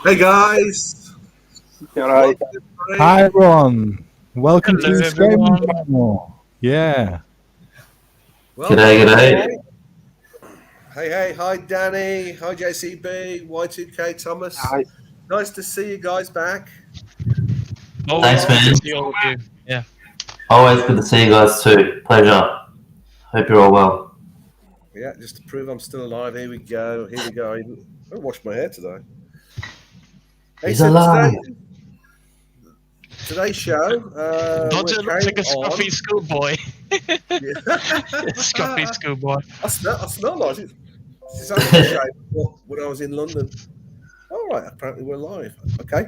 Hey guys, All right. welcome to the Hi parade. everyone, welcome to Hello, the Escapement everyone. channel. Yeah, Welcome G'day, to the g'day. parade. Hey, hi Danny, hi JCB, Y2K Thomas. Hi. Nice to see you guys back. All Always Thanks, good right. to man. see all of you. Yeah. Always good to see you guys too. Pleasure. Hope you're all well. Yeah, just to prove I'm still alive. Here we go. Here we go. I washed my hair today. Hey, He's so alive. today's show, we're Dodger looks carrying like a scruffy on. schoolboy. Yeah. Scruffy schoolboy. I smell like it. It's only the shade when I was in London. All right, apparently we're live. Okay.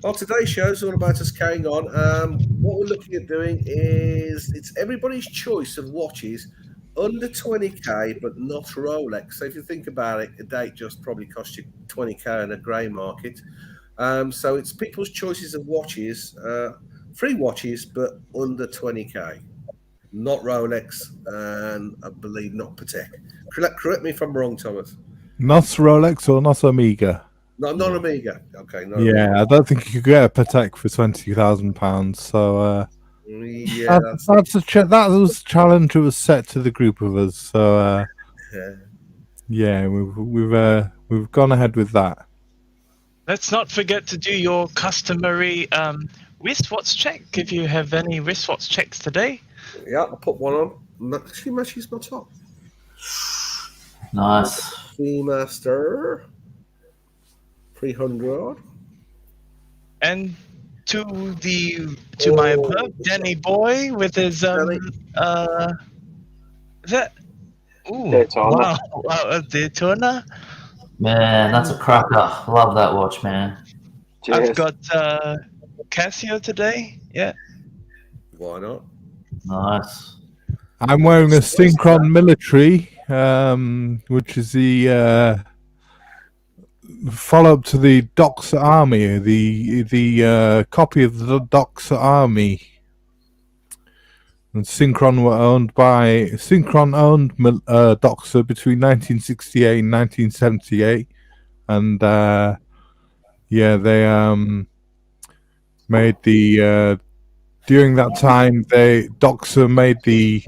Well, today's show is all about us carrying on. What we're looking at doing is it's everybody's choice of watches under 20k, but not Rolex. So if you think about it, a date just probably cost you 20k in a grey market. So it's people's choices of watches, free watches, but under 20k, not Rolex, and I believe not Patek. Correct me if I'm wrong, Thomas. not Rolex or not Omega. No, not Amiga. Okay, not Amiga. Yeah, I don't think you could get a Patek for £20,000. So Yeah, that's that was a challenge that was set to the group of us. So yeah. yeah, we've gone ahead with that. Let's not forget to do your customary wristwatch check if you have any wristwatch checks today. Yeah, I'll put one on. Actually, matches my top. Nice. Seamaster 300. And to my above, Danny Boy with his Danny. that ooh Daytona. wow, a Daytona. Man, that's a cracker. Love that watch, man. I've Cheers. got Casio today. Yeah. Why not? Nice. I'm wearing a Synchron Military, which is the follow-up to the Doxa Army, the copy of the Doxa Army. And Synchron owned Doxa between 1968 and 1978, and yeah, they made the during that time Doxa made the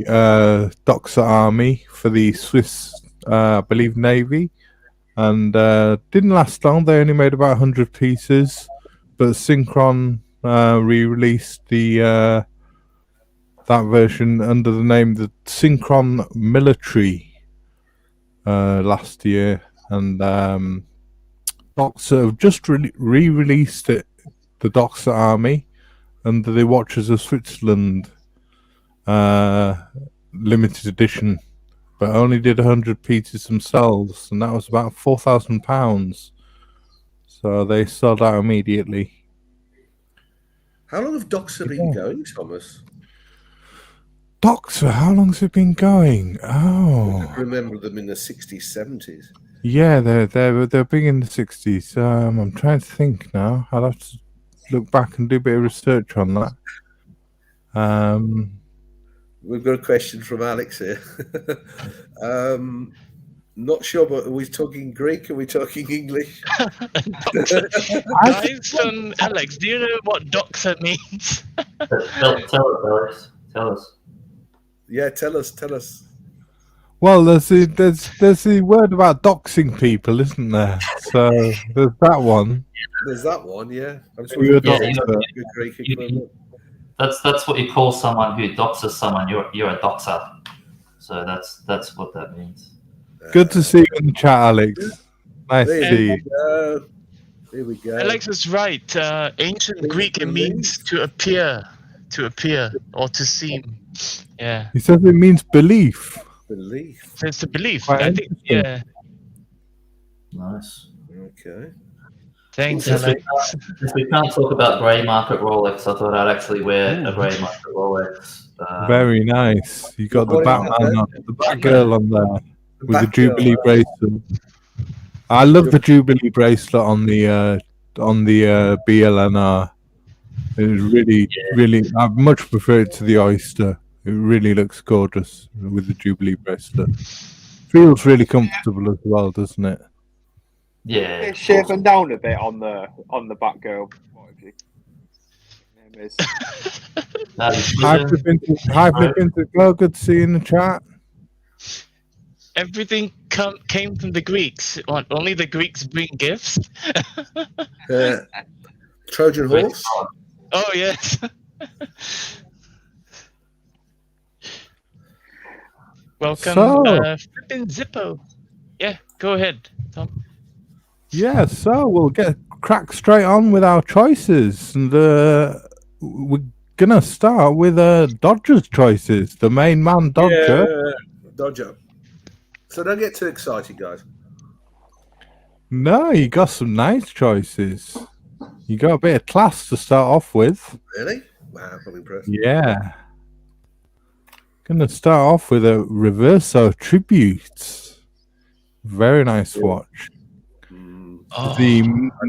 Doxa Army for the Swiss, I believe, Navy, and didn't last long. They only made about 100 pieces, but Synchron re-released the that version under the name the Synchron Military last year, and Doxa have just re-released it, the Doxa Army, under the Watches of Switzerland limited edition, but only did 100 pieces themselves, and that was about £4,000. So they sold out immediately. How long have Doxa been going, Thomas? Doxa, how long's it been going? Oh, I remember them in the 60s, 70s. yeah, they're big in the 60s. I'm trying to think now. I'll have to look back and do a bit of research on that. We've got a question from Alex here. Not sure, but are we talking Greek? Are we talking English? Guys, Alex, do you know what doxa means? Tell us, Alex. Tell us. Yeah, tell us. Well, there's the word about doxing people, isn't there? So there's that one. There's that one, yeah. I'm just You're a wondering if doxer. it's a good Greek equivalent. That's what you call someone who doxes someone. You're a doxer. So that's what that means. Good to see you in the chat, Alex. Nice to see you. Go. Here we go. Alex is right. Ancient Greek, it means to appear, or to seem. Yeah, He says it means belief. Belief. so it's to believe. Quite I think. interesting. Yeah. Nice. Okay. Thanks, Since Alex. we can't talk about grey market Rolex, I thought I'd actually wear a grey market Rolex. Very nice. You got the What is Batman, that? the Batgirl on there with the Batgirl, Jubilee bracelet. I love the Jubilee bracelet on the BLNR. It really, I much prefer it to the Oyster. It really looks gorgeous with the Jubilee bracelet. Feels really comfortable as well, doesn't it? Yeah. It's shaven down a bit on the back girl. Whatever your name is. No, you Hi, shouldn't. Flipping. Go, good to see you in the chat. Everything came from the Greeks. Only the Greeks bring gifts. Trojan horse. Oh yes. Welcome, So- flipping Zippo. Yeah, go ahead, Tom. Yeah, so we'll get crack straight on with our choices, and we're gonna start with Dodger's choices. The main man, Dodger. Yeah, Dodger. So don't get too excited, guys. No, you got some nice choices. You got a bit of class to start off with. Really? Wow, I'm impressed. Yeah. Gonna start off with a Reverso Tribute. Very nice watch. Oh, The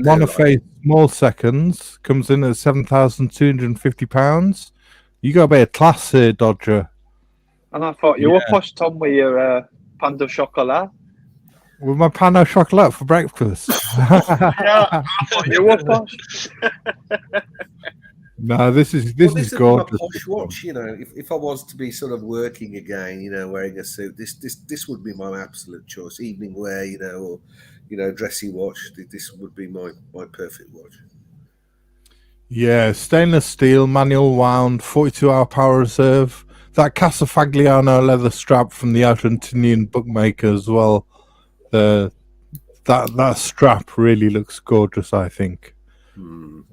monophase small seconds comes in at £7,250. You got a bit of class here, Dodger. And I thought you were posh, Tom, with your Panda Chocolat. With my pan au chocolat for breakfast. Yeah, I thought you were posh. No, this is Well, gorgeous. my posh watch. You know, if I was to be sort of working again, you know, wearing a suit, this would be my absolute choice. Evening wear, you know, or dressy watch. This would be my perfect watch. Yeah, stainless steel, manual wound, 42-hour power reserve. That Casafagliano leather strap from the Argentinian bookmaker as well. That strap really looks gorgeous, I think. And,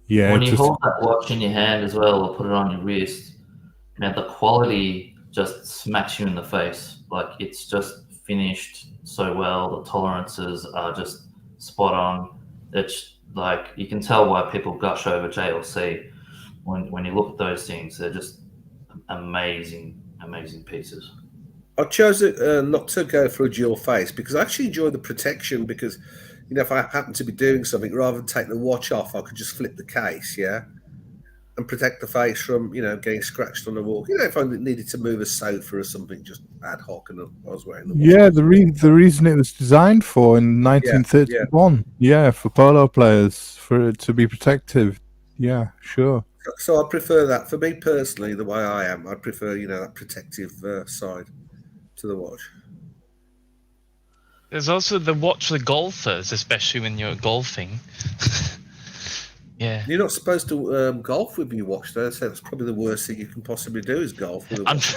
yeah, When you hold that watch in your hand as well, or put it on your wrist, man, the quality just smacks you in the face. Like, it's just finished so well. The tolerances are just spot on. It's like, you can tell why people gush over JLC. When you look at those things, they're just amazing pieces. I chose not to go for a dual face because I actually enjoy the protection because, you know, if I happen to be doing something, rather than take the watch off, I could just flip the case, yeah, and protect the face from, you know, getting scratched on the walk. You know, if I needed to move a sofa or something just ad hoc and I was wearing the watch. Yeah, the reason it was designed for in 1931. Yeah, for polo players, for it to be protective. Yeah, sure. So I prefer that. For me personally, the way I am, I prefer, you know, that protective side to the watch. there's also the watch for golfers, especially when you're golfing. Yeah. You're not supposed to golf with your watch, though. So that's probably the worst thing you can possibly do is golf with a watch.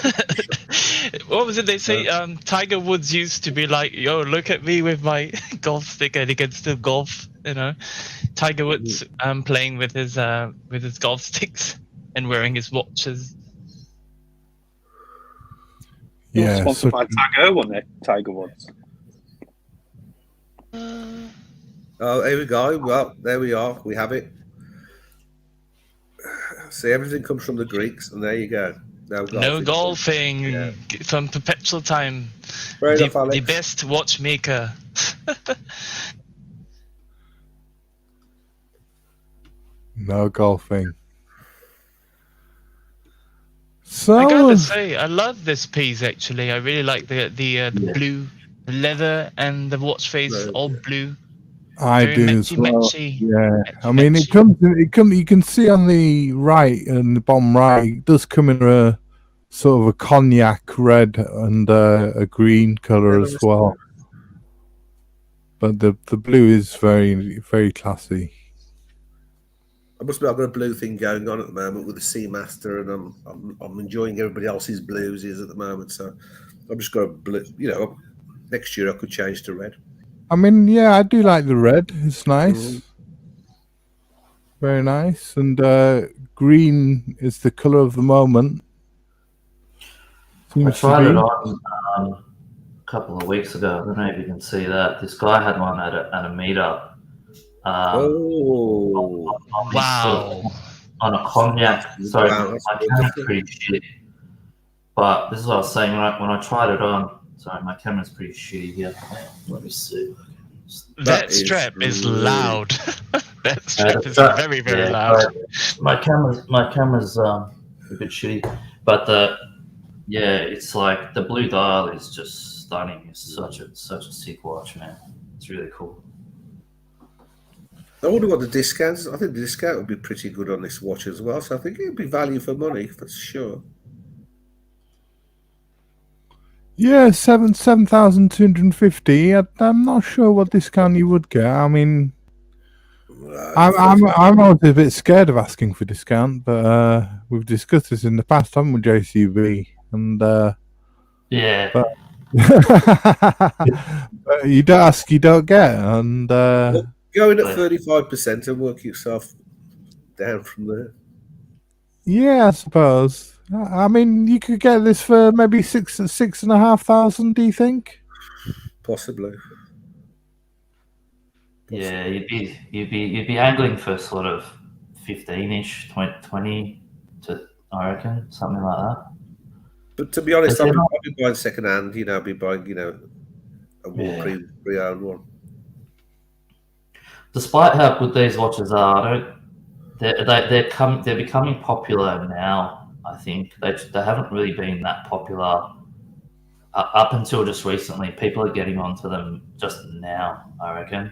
What was it they say? Tiger Woods used to be like, "Yo, look at me with my golf stick, and he can still golf." You know, Tiger Woods playing with his golf sticks and wearing his watches. Yeah, Sponsored by Tiger, wasn't it? Tiger Woods. Oh, here we go. Well, there we are. We have it. See, everything comes from the Greeks, and there you go. No golfing from Perpetual Time. Fair enough, The Alex. best watchmaker. No golfing. So I gotta say, I love this piece actually. I really like the blue, the leather, and the watch face all blue. I Very do as well. matchy. Yeah, I Matchy, mean, matchy. you can see on the right and the bottom right, it does come in a sort of a cognac red and a green color as well. But the blue is very, very classy. I must admit, I've got a blue thing going on at the moment with the Seamaster, and I'm enjoying everybody else's blues at the moment. So I've just got a blue. You know, next year I could change to red. I mean, yeah, I do like the red. It's nice. Very nice. And green is the color of the moment. I tried it on a couple of weeks ago. I don't know if you can see that. This guy had one at a meetup. Wow. On a cognac. Sorry, my camera's pretty shitty. But this is what I was saying when I tried it on. Sorry, my camera's pretty shitty here. Let me see. That strap is loud. That strap is very, very loud. My camera's a bit shitty, but it's like the blue dial is just stunning. It's such a sick watch, man. It's really cool. I wonder what the discounts. I think the discount would be pretty good on this watch as well. So I think it would be value for money for sure. Yeah, 7,250. I'm not sure what discount you would get. I mean, I'm always a bit scared of asking for discount, but we've discussed this in the past, haven't we, JCB? And Yeah. but you don't ask, you don't get. And Go in at 35% and work yourself down from there. yeah, I suppose. I mean, you could get this for maybe 6,500. Do you think? Possibly. Yeah, you'd be angling for sort of 15-ish, 20 to, I reckon, something like that. But to be honest, But I'll they're be buying second hand. I'll be buying a more Yeah. pre-owned one. Despite how good these watches are, they're becoming popular now. I think they haven't really been that popular up until just recently. People are getting onto them just now, I reckon.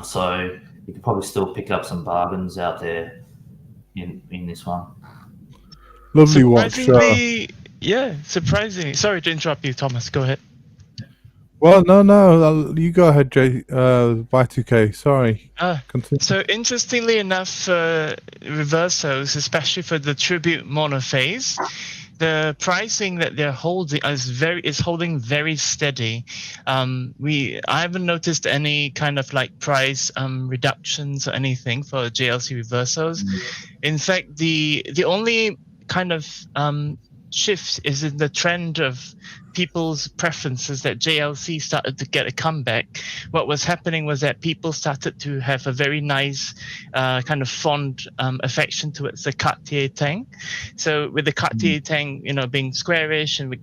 So you can probably still pick up some bargains out there in this one. Lovely watch. Surprisingly, yeah, surprisingly. Sorry to interrupt you, Thomas. Go ahead. Well, no, you go ahead, Y2K. Sorry. Continue. So interestingly enough, reversos, especially for the tribute monophase, the pricing that they're holding is holding very steady. I haven't noticed any kind of like price reductions or anything for JLC reversos. In fact, the only kind of shift is in the trend of people's preferences that JLC started to get a comeback. What was happening was that people started to have a very nice kind of fond affection towards the Cartier Tang. So with the Cartier Tang, being squarish and with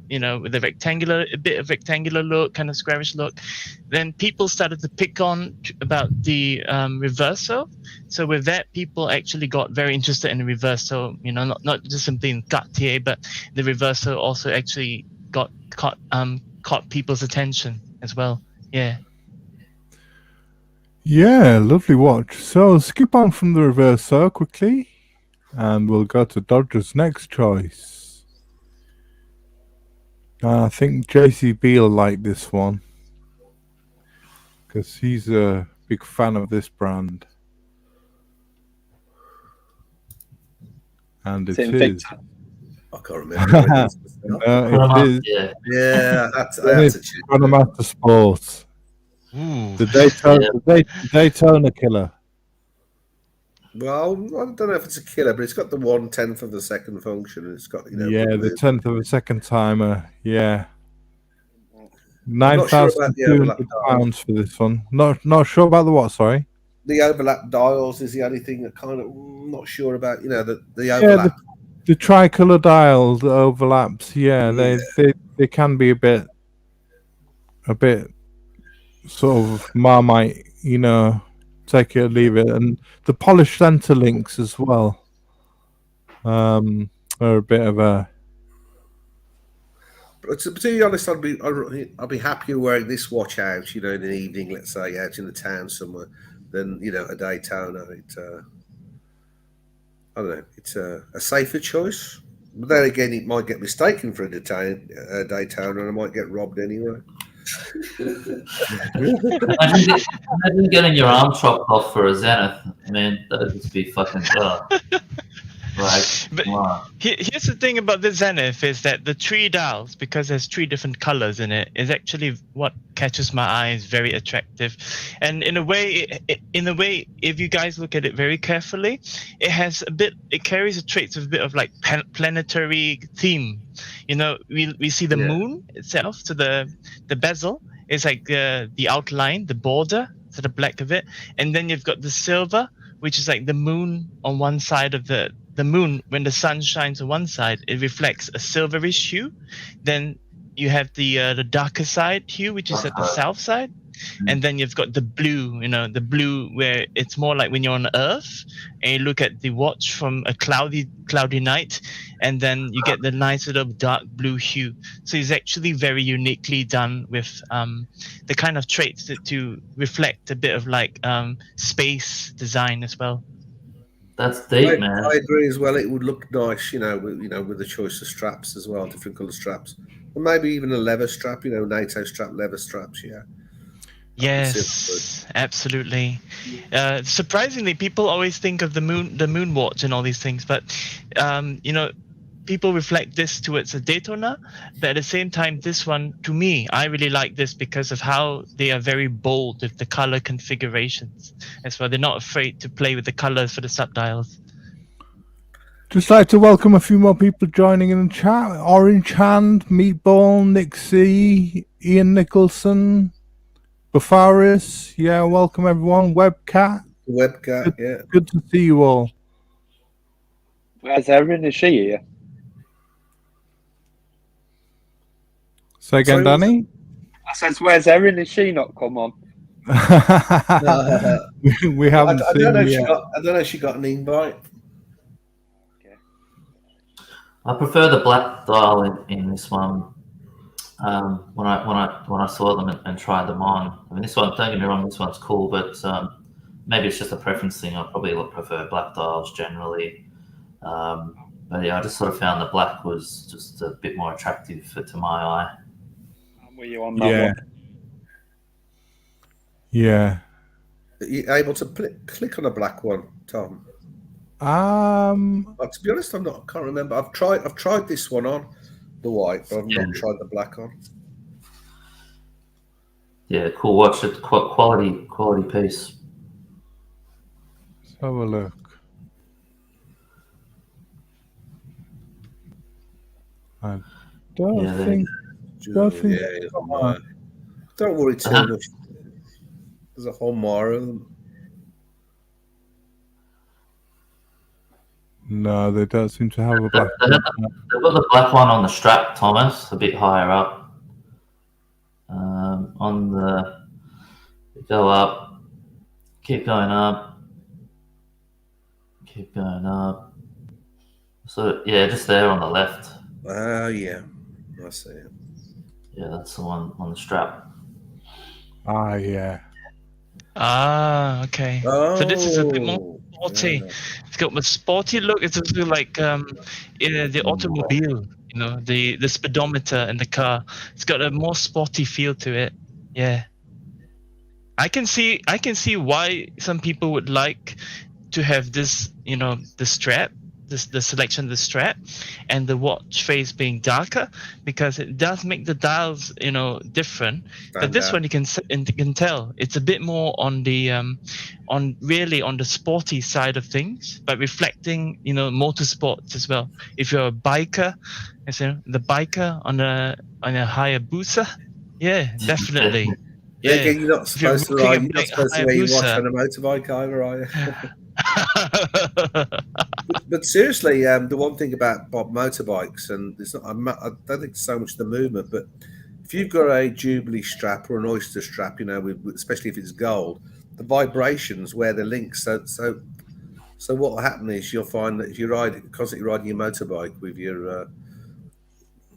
a bit of rectangular look, kind of squarish look, then people started to pick on about the reverso. So with that, people actually got very interested in the reverso. Not just simply in Cartier, but the reverso also actually caught people's attention as well. Yeah. Yeah, lovely watch. So skip on from the reverso quickly, and we'll go to Dodger's next choice. I think JCB will like this one because he's a big fan of this brand, and it is. I can't remember. It is. Yeah, that's a cheap. Chronomaster Sports. Ooh. The Daytona killer. Well, I don't know if it's a killer, but it's got the 1/10 of the second function. And it's got the 10th of a second timer. Yeah. not sure about the overlap £9,200 for this one. Not sure about the what? Sorry. The overlap dials is the only thing that kind of not sure about. The overlap. The tricolour dial that overlaps, they can be a bit sort of Marmite, take it or leave it, and the polished centre links as well are a bit of a. But to be honest, I'd be happier wearing this watch out, in the evening, let's say, out in the town somewhere, than a Daytona. I don't know. It's a safer choice. But then again, it might get mistaken for a Daytona, and I might get robbed anyway. Imagine getting your arm chopped off for a Zenith. Man, that would just be fucking Right. But here's the thing about the Zenith is that the 3 dials, because there's 3 different colors in it, is actually what catches my eye. Is very attractive, and in a way, if you guys look at it very carefully, it carries a traits of a bit of like planetary theme. We see the moon itself, so the bezel is like the outline, the border, so the black of it, and then you've got the silver, which is like the moon on one side of the moon. When the sun shines on one side, it reflects a silverish hue. Then you have the darker side hue, which is at the south side. and then you've got the blue, the blue where it's more like when you're on Earth and you look at the watch from a cloudy night, and then you get the nice little dark blue hue. So it's actually very uniquely done with the kind of traits to reflect a bit of like space design as well. That's deep, man. I agree as well. It would look nice, with the choice of straps as well, different colour straps, and maybe even a leather strap, NATO strap, leather straps. Yeah. Yes, absolutely. Surprisingly, people always think of the moon watch and all these things, but people reflect this towards a Daytona. But at the same time, this one, to me, I really like this because of how they are very bold with the color configurations as well. They're not afraid to play with the colors for the subdials. Just like to welcome a few more people joining in the chat. Orange Hand, Meatball, Nick C, Ian Nicholson, Bafarius. Yeah, welcome everyone. Webcat. Yeah. Good to see you all. Where's Erin? Is she here? Say again, Sorry, Danny? I says, where's Erin? Is she not come on? We haven't I seen don't know her if yet. I don't know if she got an invite. I prefer the black dial in this one. When I saw them and tried them on, I mean, this one, don't get me wrong, this one's cool, but maybe it's just a preference thing. I probably prefer black dials generally. But yeah, I just sort of found the black was just a bit more attractive to my eye. Were you on that one? Yeah. Are you able to click on a black one, Tom? To be honest, I can't remember. I've tried this one on the white, but I've not tried the black on. Yeah, cool watch. It's quality piece. Let's have a look. I don't think. Don't worry too much. There's a whole more of them. No, they don't seem to have a black one. They've got the black one on the strap, Thomas, a bit higher up. Go up, keep going up, keep going up. So yeah, just there on the left. Yeah, I see it. Yeah, that's the one on the strap. Yeah. Okay. So this is a bit more sporty. Yeah. It's got a sporty look. It's also like the automobile, the speedometer in the car. It's got a more sporty feel to it. Yeah. I can see why some people would like to have this, the strap, the selection of the strap, and the watch face being darker, because it does make the dials, different. But this one you can tell it's a bit more on the on the sporty side of things, but reflecting, motorsports as well. If you're a biker, the biker on a Hayabusa, yeah, definitely. Yeah, again, you're not supposed to wear your watch on a motorbike either, are you? but seriously, the one thing about motorbikes, and it's not, I don't think it's so much the movement, but if you've got a Jubilee strap or an Oyster strap, especially if it's gold, the vibrations where the links. So what will happen is you'll find that if you're constantly riding your motorbike with your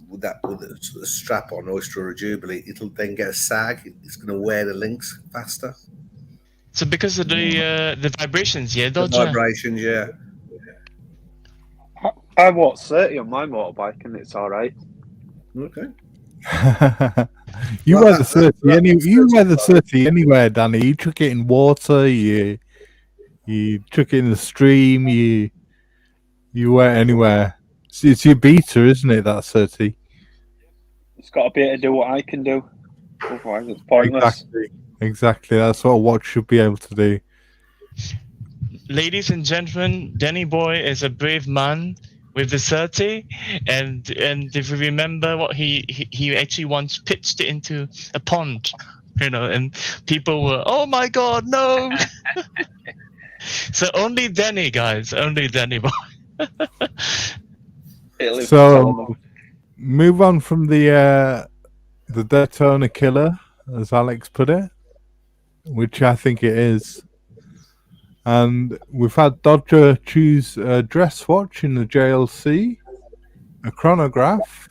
with the strap on Oyster or a Jubilee, it'll then get a sag. It's going to wear the links faster. So because of the vibrations, yeah, the vibrations, yeah. I bought 30 on my motorbike, and it's all right. Okay. You wear the 30 You wear the 30 anywhere, Danny. You chuck it in water. You chuck it in the stream. You wear it anywhere. It's your beta, isn't it? That 30. It's got to be able to do what I can do. Otherwise, it's pointless. Exactly. That's what a watch should be able to do. Ladies and gentlemen, Danny Boy is a brave man with the 30, and if you remember what he actually once pitched it into a pond, and people were, oh my god, no. So only Danny, guys, only Danny Boy. So move on from the Daytona killer, as Alex put it. which I think it is. And we've had Dodger choose a dress watch in the JLC, a chronograph,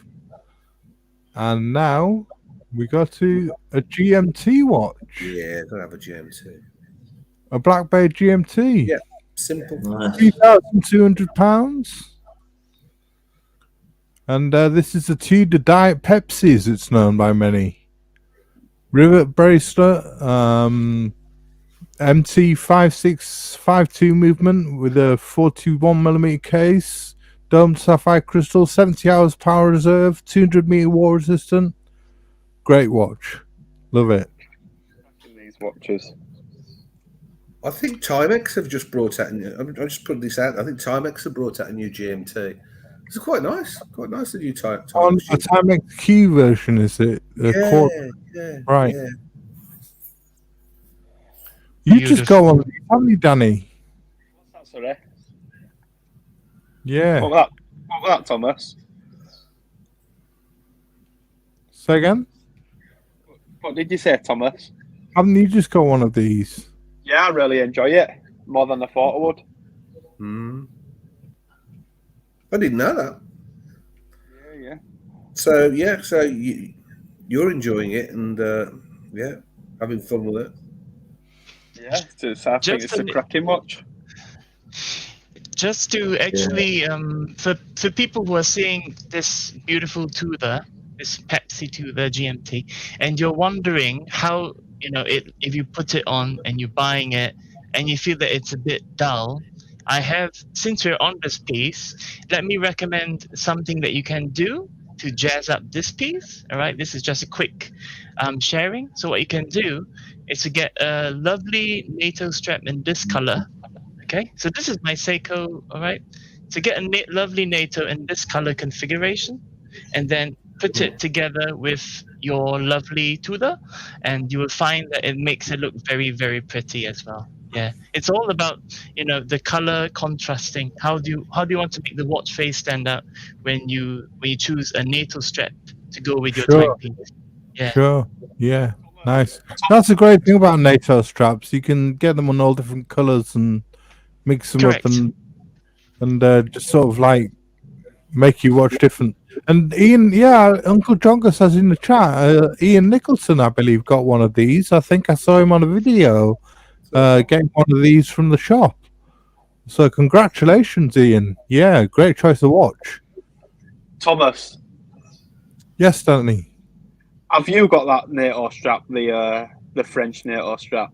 and now we got to a GMT watch, Yeah, gotta have a GMT. a Black Bay GMT. Yeah. Simple. Nice. £3,200. And this is the Tudor Diet Pepsi, as it's known by many. Rivet bracelet, MT5652 movement with a 41mm case, domed sapphire crystal, 70 hours power reserve, 200-meter war resistant. Great watch. Love it. These watches. I think Timex have just brought out. I'm just putting this out. I think Timex have brought out a new GMT. It's quite nice. Quite nice, the new Timex. On a Timex Q version, is it? Yeah, Right. Yeah. You just go on, haven't you, Danny? What's that, sorry? Yeah. What was that, Thomas? Say again? What did you say, Thomas? Haven't you just got one of these? Yeah, I really enjoy it. More than I thought I would. I didn't know that. Yeah. So you're enjoying it and having fun with it. Yeah, I think Just it's a cracking watch. Just to actually, for people who are seeing this beautiful Tudor, this Pepsi Tudor GMT, and you're wondering how, if you put it on and you're buying it and you feel that it's a bit dull, since we're on this piece, let me recommend something that you can do to jazz up this piece. All right, this is just a quick sharing. So what you can do is to get a lovely NATO strap in this color. Okay, so this is my Seiko. All right, to get a lovely NATO in this color configuration, and then put it together with your lovely Tudor, and you will find that it makes it look very, very pretty as well. Yeah, it's all about the color contrasting. How do you want to make the watch face stand out when you choose a NATO strap to go with your timepiece? Yeah. Sure. Yeah. Nice. That's a great thing about NATO straps. You can get them on all different colors and mix them Correct. up and just sort of like make you watch different. And Ian, Uncle Jonga says in the chat, Ian Nicholson, I believe, got one of these. I think I saw him on a video getting one of these from the shop. So congratulations, Ian. Yeah, great choice of watch. Thomas, Yes, Danny. have you got that NATO strap, the French NATO strap?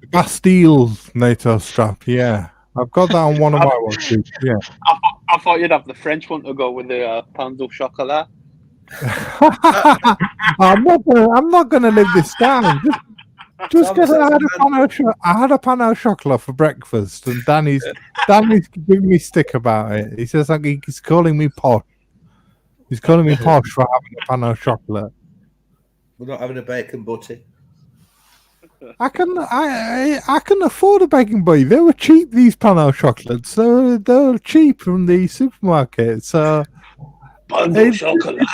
Bastille NATO strap, yeah. I've got that on one of my watches, yeah. I thought you'd have the French one to go with the pain au chocolat. I'm not gonna live this down. Just because I had a pan au chocolat for breakfast, and Danny's giving me stick about it. He says like he's calling me posh. He's calling me posh for having a pan au chocolat. We're not having a bacon butty. I can afford a bacon butty. They were cheap, these pan au chocolates. They were cheap from the supermarket. So Pain au chocolat.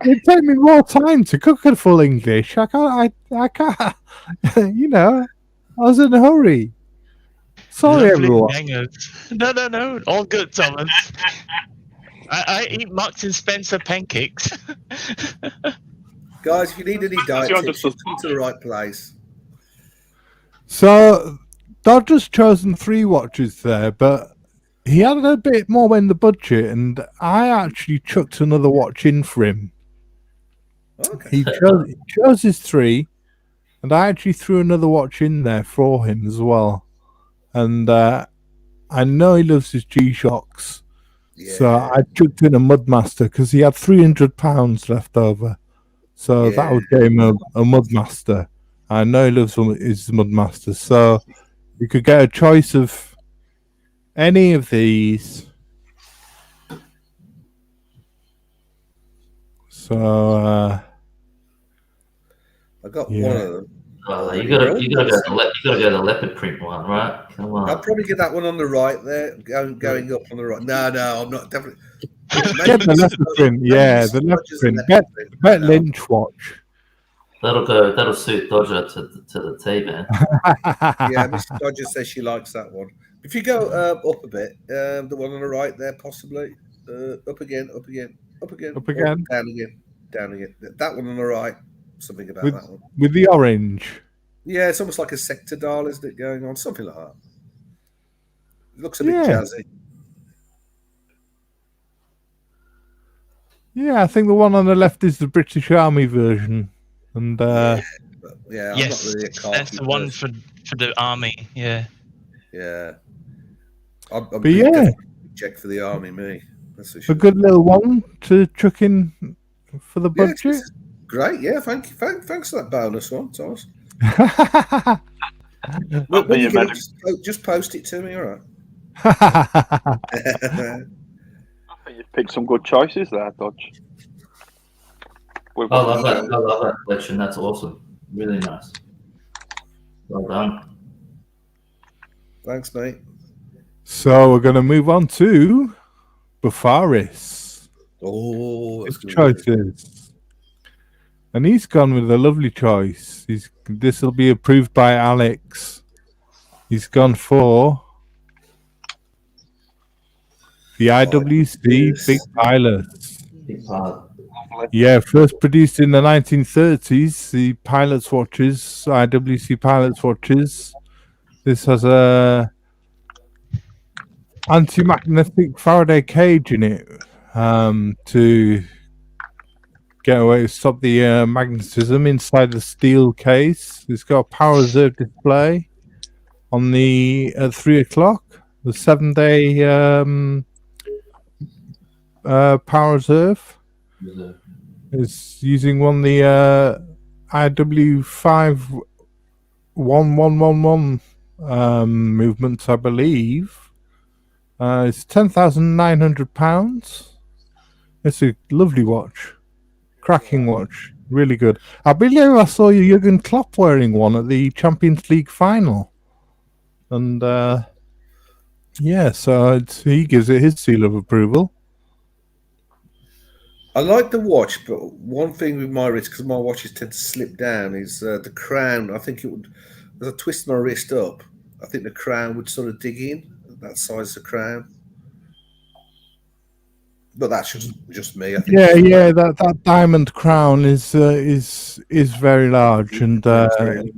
it'd take me more time to cook a full English. I can't. I was in a hurry. Sorry, Lovely everyone. bangers. No, all good, Thomas. I eat Marks and Spencer pancakes. Guys, if you need any diet you're tips, just come to the right place. So Dodger's chosen 3 watches there, but he had a bit more in the budget, and I actually chucked another watch in for him. Okay. He chose his 3, and I actually threw another watch in there for him as well. And I know he loves his G-Shocks, so I chucked in a Mudmaster because he had £300 left over. So that would get him a Mudmaster. I know he loves his Mudmaster, so you could get a choice of any of these. So I got one of them. You gotta go the leopard print one, right? Come on. I'll probably get that one on the right there, going up on the right. No, I'm not definitely. get the leopard print, the leopard print. Get Lynch watch. That'll suit Dodger to the T, man. Yeah, Miss Dodger says she likes that one. If you go up a bit, the one on the right there, possibly up again, up again, up again, Up or again. down again, down again. That one on the right, something about with that one. with the orange. Yeah, it's almost like a sector dial, isn't it, going on? Something like that. It looks a bit Yeah. jazzy. Yeah, I think the one on the left is the British Army version, and But yeah, I'm Yes, not really a car. that's the one for the army. Yeah. Yeah, I'm but yeah, definitely check for the army, me. That's for a sure. good little one to chuck in for the Yeah, budget. great. Yeah, thanks for that bonus one, Thomas. I'll When be you your get medic. it, just post it to me, all right? I think you've picked some good choices there, Dodge. With I what love you that. said. I love that collection. That's awesome. Really nice. Well done. Thanks, mate. So we're going to move on to Bufaris. Oh, His that's good. choices, and he's gone with a lovely choice. This will be approved by Alex. He's gone for the IWC yes. Big Pilots. Big part. Lovely. Yeah, first produced in the 1930s, the Pilots Watches, IWC Pilots Watches. This has a anti-magnetic Faraday cage in it to get away, stop the magnetism inside the steel case. It's got a power reserve display on the at 3 o'clock. The 7-day power reserve is using one of the IW5 1111 movements, I believe. It's £10,900. It's a lovely watch, cracking watch, really good. I believe I saw Jurgen Klopp wearing one at the Champions League final, and yeah, so he gives it his seal of approval. I like the watch, but one thing with my wrist, because my watches tend to slip down, is the crown. I think it would, there's a twist my wrist up. I think the crown would sort of dig in, that size of the crown. But that's just me. I think. Yeah, that diamond crown is very large, and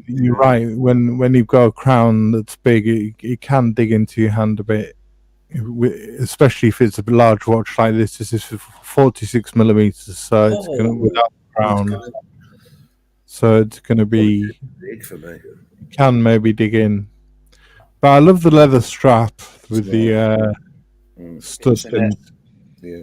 you're right. When you've got a crown that's big, it can dig into your hand a bit, especially if it's a large watch like this. This is 46 millimeters, so it's going to without the crown. So it's going to be big for me. Can maybe dig in, but I love the leather strap with the studs. Yeah.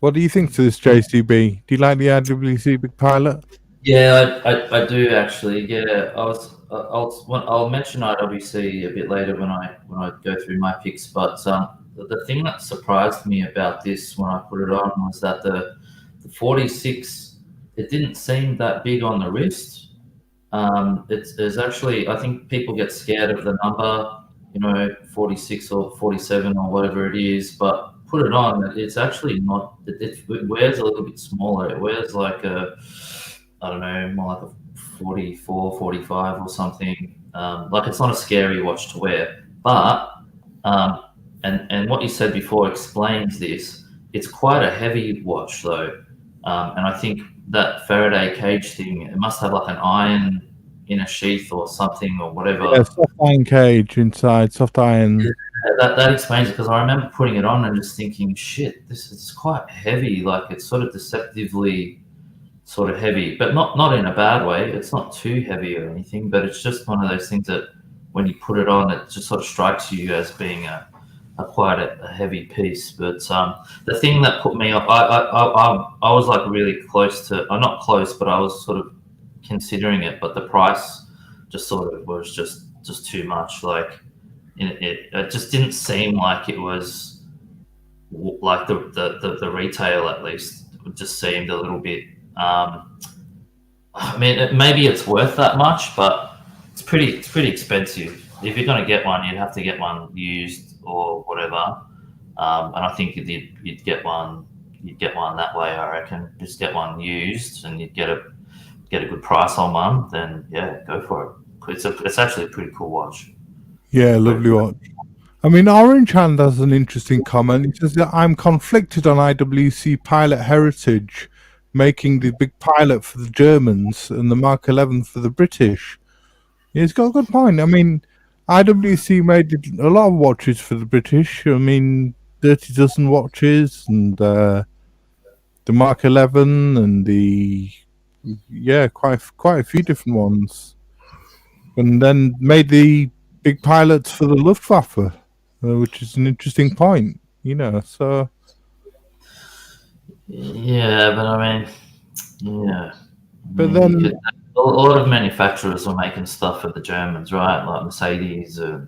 What do you think to this JCB? Do you like the IWC Big Pilot? Yeah, I do actually. Yeah, I'll mention IWC a bit later when I go through my picks. But the thing that surprised me about this when I put it on was that the 46, it didn't seem that big on the wrist. It's actually, I think people get scared of the number, 46 or 47 or whatever it is, but put it on, it's actually not, it wears a little bit smaller. It wears like I don't know, more like a 44, 45 or something. Like it's not a scary watch to wear, but, and what you said before explains this. It's quite a heavy watch though. And I think that Faraday cage thing, it must have like an iron in a sheath or something or whatever. Yeah, soft iron cage inside, soft iron. Yeah, that explains it, because I remember putting it on and just thinking, shit, this is quite heavy. Like it's sort of deceptively sort of heavy, but not in a bad way. It's not too heavy or anything, but it's just one of those things that when you put it on, it just sort of strikes you as being quite a heavy piece. But the thing that put me off, I was like really close to, not close, but I was sort of considering it, but the price just sort of was just too much. Like it just didn't seem like it was like the retail, at least. It just seemed a little bit. I mean, maybe it's worth that much, but it's pretty expensive. If you're going to get one, you'd have to get one used or whatever. And I think you'd get one that way. I reckon just get one used, and you'd get a get a good price on one, then yeah, go for it. It's actually a pretty cool watch. Yeah, lovely watch. I mean, Orange Hand has an interesting comment. He says that I'm conflicted on IWC pilot heritage, making the big pilot for the Germans and the Mark 11 for the British. Yeah, he's got a good point. I mean, IWC made a lot of watches for the British. I mean, Dirty Dozen watches and the Mark 11 and quite a few different ones. And then made the big pilots for the Luftwaffe. Which is an interesting point, so... Yeah, but I mean, yeah. But then... A lot of manufacturers were making stuff for the Germans, right? Like Mercedes, and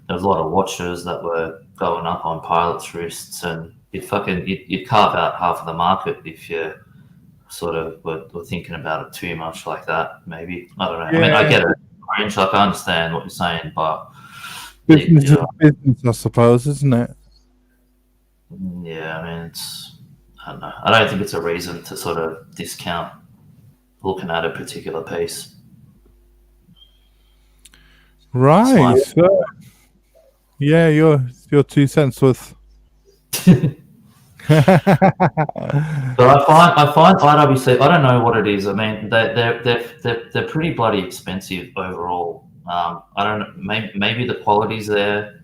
there was a lot of watches that were going up on pilots' wrists, and you'd carve out half of the market if you sort of were thinking about it too much like that, maybe. I don't know. Yeah. I mean, I get it. Orange, like, I understand what you're saying, but... Business is business, I suppose, isn't it? Yeah, I mean, I don't know. I don't think it's a reason to sort of discount looking at a particular piece. Right. So, yeah, your 2 cents worth. But I find IWC. I don't know what it is. I mean, they're pretty bloody expensive overall. I don't know. Maybe the quality's there.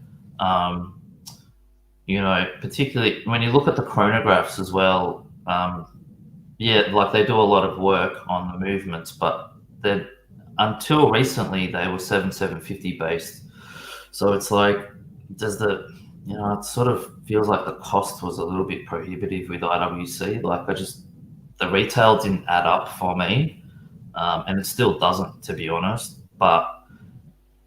Particularly when you look at the chronographs as well. Yeah, like they do a lot of work on the movements, but until recently they were 750 based. So it's like, it sort of feels like the cost was a little bit prohibitive with IWC. Like the retail didn't add up for me, and it still doesn't, to be honest. But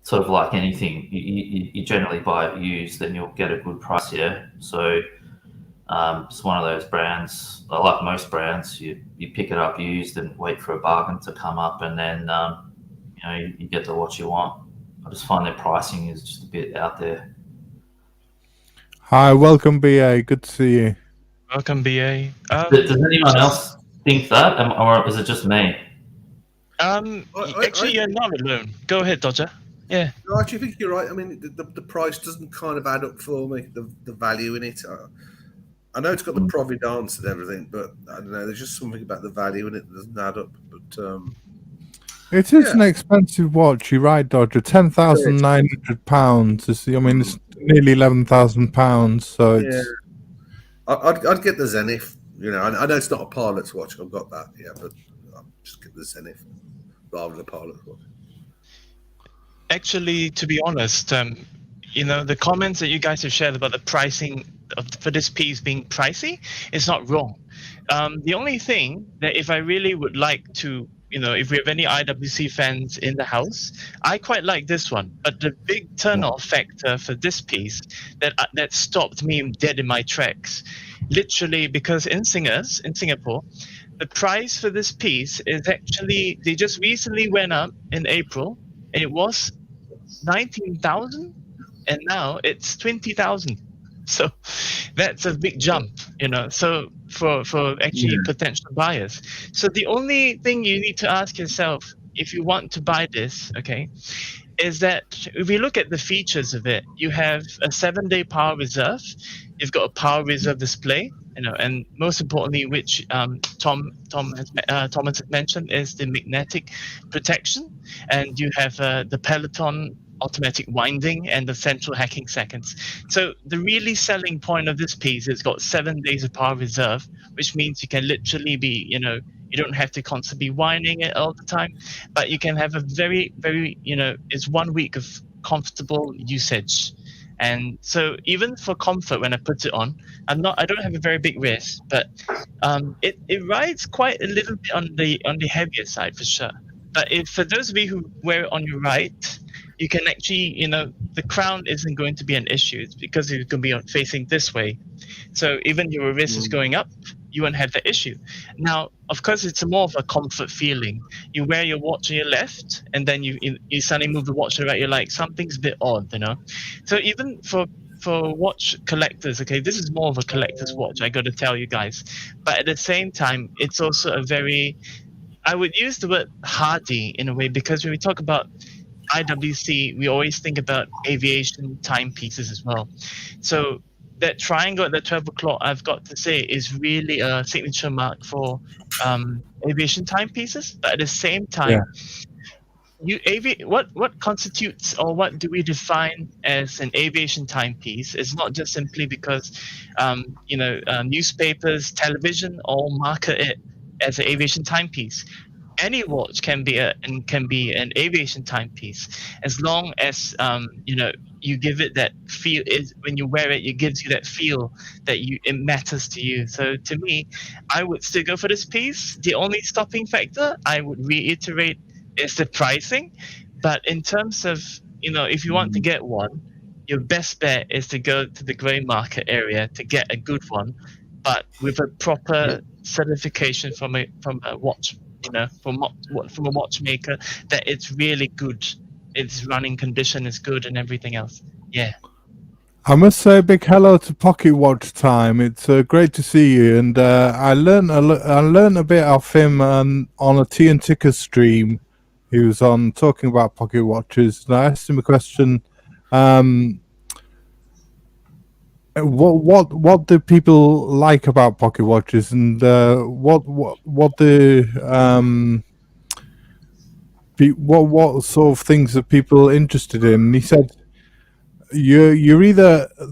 sort of like anything, you generally buy it used, then you'll get a good price here. So it's one of those brands, like most brands, you pick it up used and wait for a bargain to come up, and then you get the watch you want. I just find their pricing is just a bit out there. Hi, welcome BA. Good to see you. Welcome BA. Does anyone else think that, or is it just me? Actually, you're not alone. Go ahead, Dodger. Yeah. No, I actually think you're right. I mean, the price doesn't kind of add up for me. The value in it. I know it's got the provenance and everything, but I don't know. There's just something about the value in it that doesn't add up. But it is an expensive watch. You're right, Dodger. £10,900. I mean, it's nearly £11,000. So it's. I'd get the Zenith. I know it's not a pilot's watch. I've got that. Yeah, but I'll just get the Zenith rather than a pilot's watch. Actually, to be honest, the comments that you guys have shared about the pricing for this piece being pricey is not wrong. The only thing that if I really would like to, if we have any IWC fans in the house, I quite like this one. But the big turn-off factor for this piece that stopped me dead in my tracks, literally because in Singapore, the price for this piece is actually, they just recently went up in April, and it was 19,000, and now it's 20,000. So that's a big jump, so for actually potential buyers. So the only thing you need to ask yourself if you want to buy this, okay, is that if we look at the features of it, you have a 7-day power reserve, you've got a power reserve display, and most importantly, which Thomas had mentioned, is the magnetic protection, and you have the Peloton automatic winding and the central hacking seconds. So the really selling point of this piece is it's got 7 days of power reserve, which means you can literally be, you don't have to constantly be winding it all the time, but you can have a very, very, it's 1 week of comfortable usage. And so even for comfort, when I put it on, I don't have a very big wrist, but it rides quite a little bit on the heavier side for sure. But for those of you who wear it on your right, you can actually, the crown isn't going to be an issue. It's because it's going to be facing this way. So even your wrist is going up, you won't have the issue. Now, of course, it's more of a comfort feeling. You wear your watch on your left, and then you suddenly move the watch to the right. You're like, something's a bit odd, So even for watch collectors, okay, this is more of a collector's watch, I got to tell you guys. But at the same time, it's also a very... I would use the word hardy in a way, because when we talk about IWC, we always think about aviation timepieces as well. So that triangle at the 12 o'clock, I've got to say, is really a signature mark for aviation timepieces. But at the same time, what constitutes, or what do we define as an aviation timepiece is not just simply because newspapers, television all market it as an aviation timepiece. Any watch can be an aviation timepiece, as long as you give it that feel. Is when you wear it, it gives you that feel that it matters to you. So to me, I would still go for this piece. The only stopping factor, I would reiterate, is the pricing. But in terms of, if you want to get one, your best bet is to go to the grey market area to get a good one, but with a proper certification from a watch, from a watchmaker, that it's really good, its running condition is good and everything else. Yeah. I must say a big hello to Pocket Watch Time. It's great to see you, and I learned a bit off him on a Tea and Ticker stream. He was on talking about pocket watches, and I asked him a question. What do people like about pocket watches, and what sort of things are people interested in? And he said,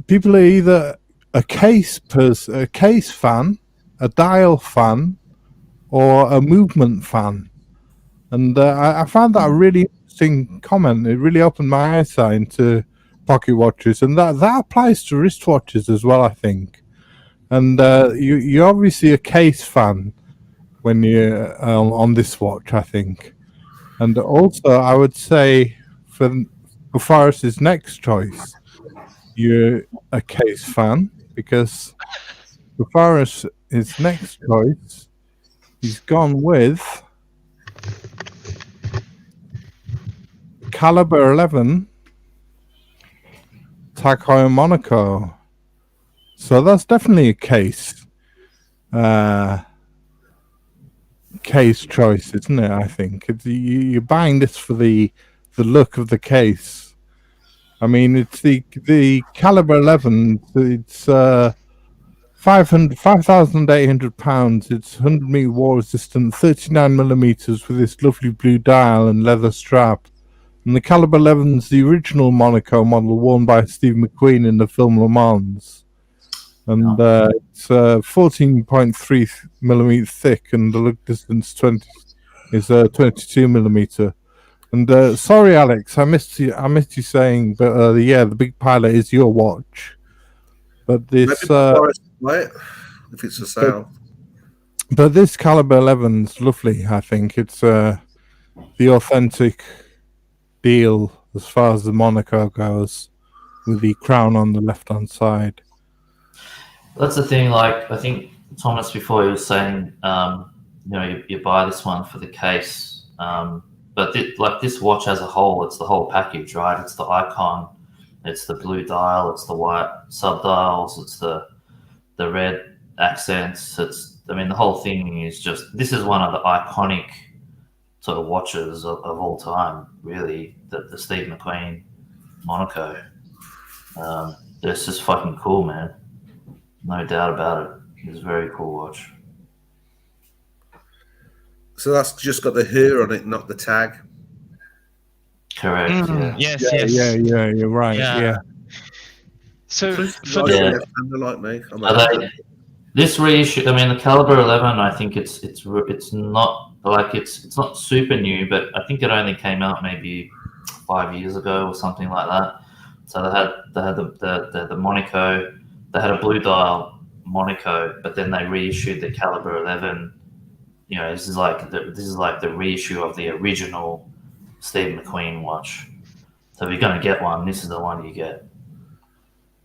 people are either a case fan, a dial fan, or a movement fan. And I found that a really interesting comment. It really opened my eyesight to pocket watches, and that applies to wristwatches as well, I think. And you're obviously a case fan when you're on this watch, I think. And also, I would say for Forrest's next choice, you're a case fan, because for Forrest's next choice, he's gone with Caliber 11 Tag Heuer Monaco. So that's definitely a case choice, isn't it? I think you're buying this for the look of the case. I mean, it's the Caliber 11. It's 5,800 pounds. It's 100-meter war resistant, 39 millimeters with this lovely blue dial and leather strap. And the Caliber 11 is the original Monaco model worn by Steve McQueen in the film Le Mans. And it's 14.3 millimeter thick, and the look distance 22 millimeter. And sorry, Alex, I missed you saying, but the Big Pilot is your watch. But this, if it's a sale. But this Caliber 11's lovely. I think it's the authentic deal as far as the Monaco goes, with the crown on the left-hand side. That's the thing. Like, I think Thomas before, he was saying, you buy this one for the case, but this watch as a whole, it's the whole package, right? It's the icon, it's the blue dial, it's the white subdials, it's the red accents. The whole thing is just, this is one of the iconic sort of watches of all time, really, the Steve McQueen Monaco. It's just fucking cool, man. No doubt about it. It's a very cool watch. So that's just got the Heuer on it, not the tag. Correct. Yes. Yeah, you're right. Yeah. So like me. This reissue, the Caliber 11, I think it's not like it's not super new, but I think it only came out maybe 5 years ago or something like that. So they had the Monaco, they had a blue dial Monaco, but then they reissued the Caliber 11. This is like the reissue of the original Steve McQueen watch. So if you're going to get one, this is the one you get.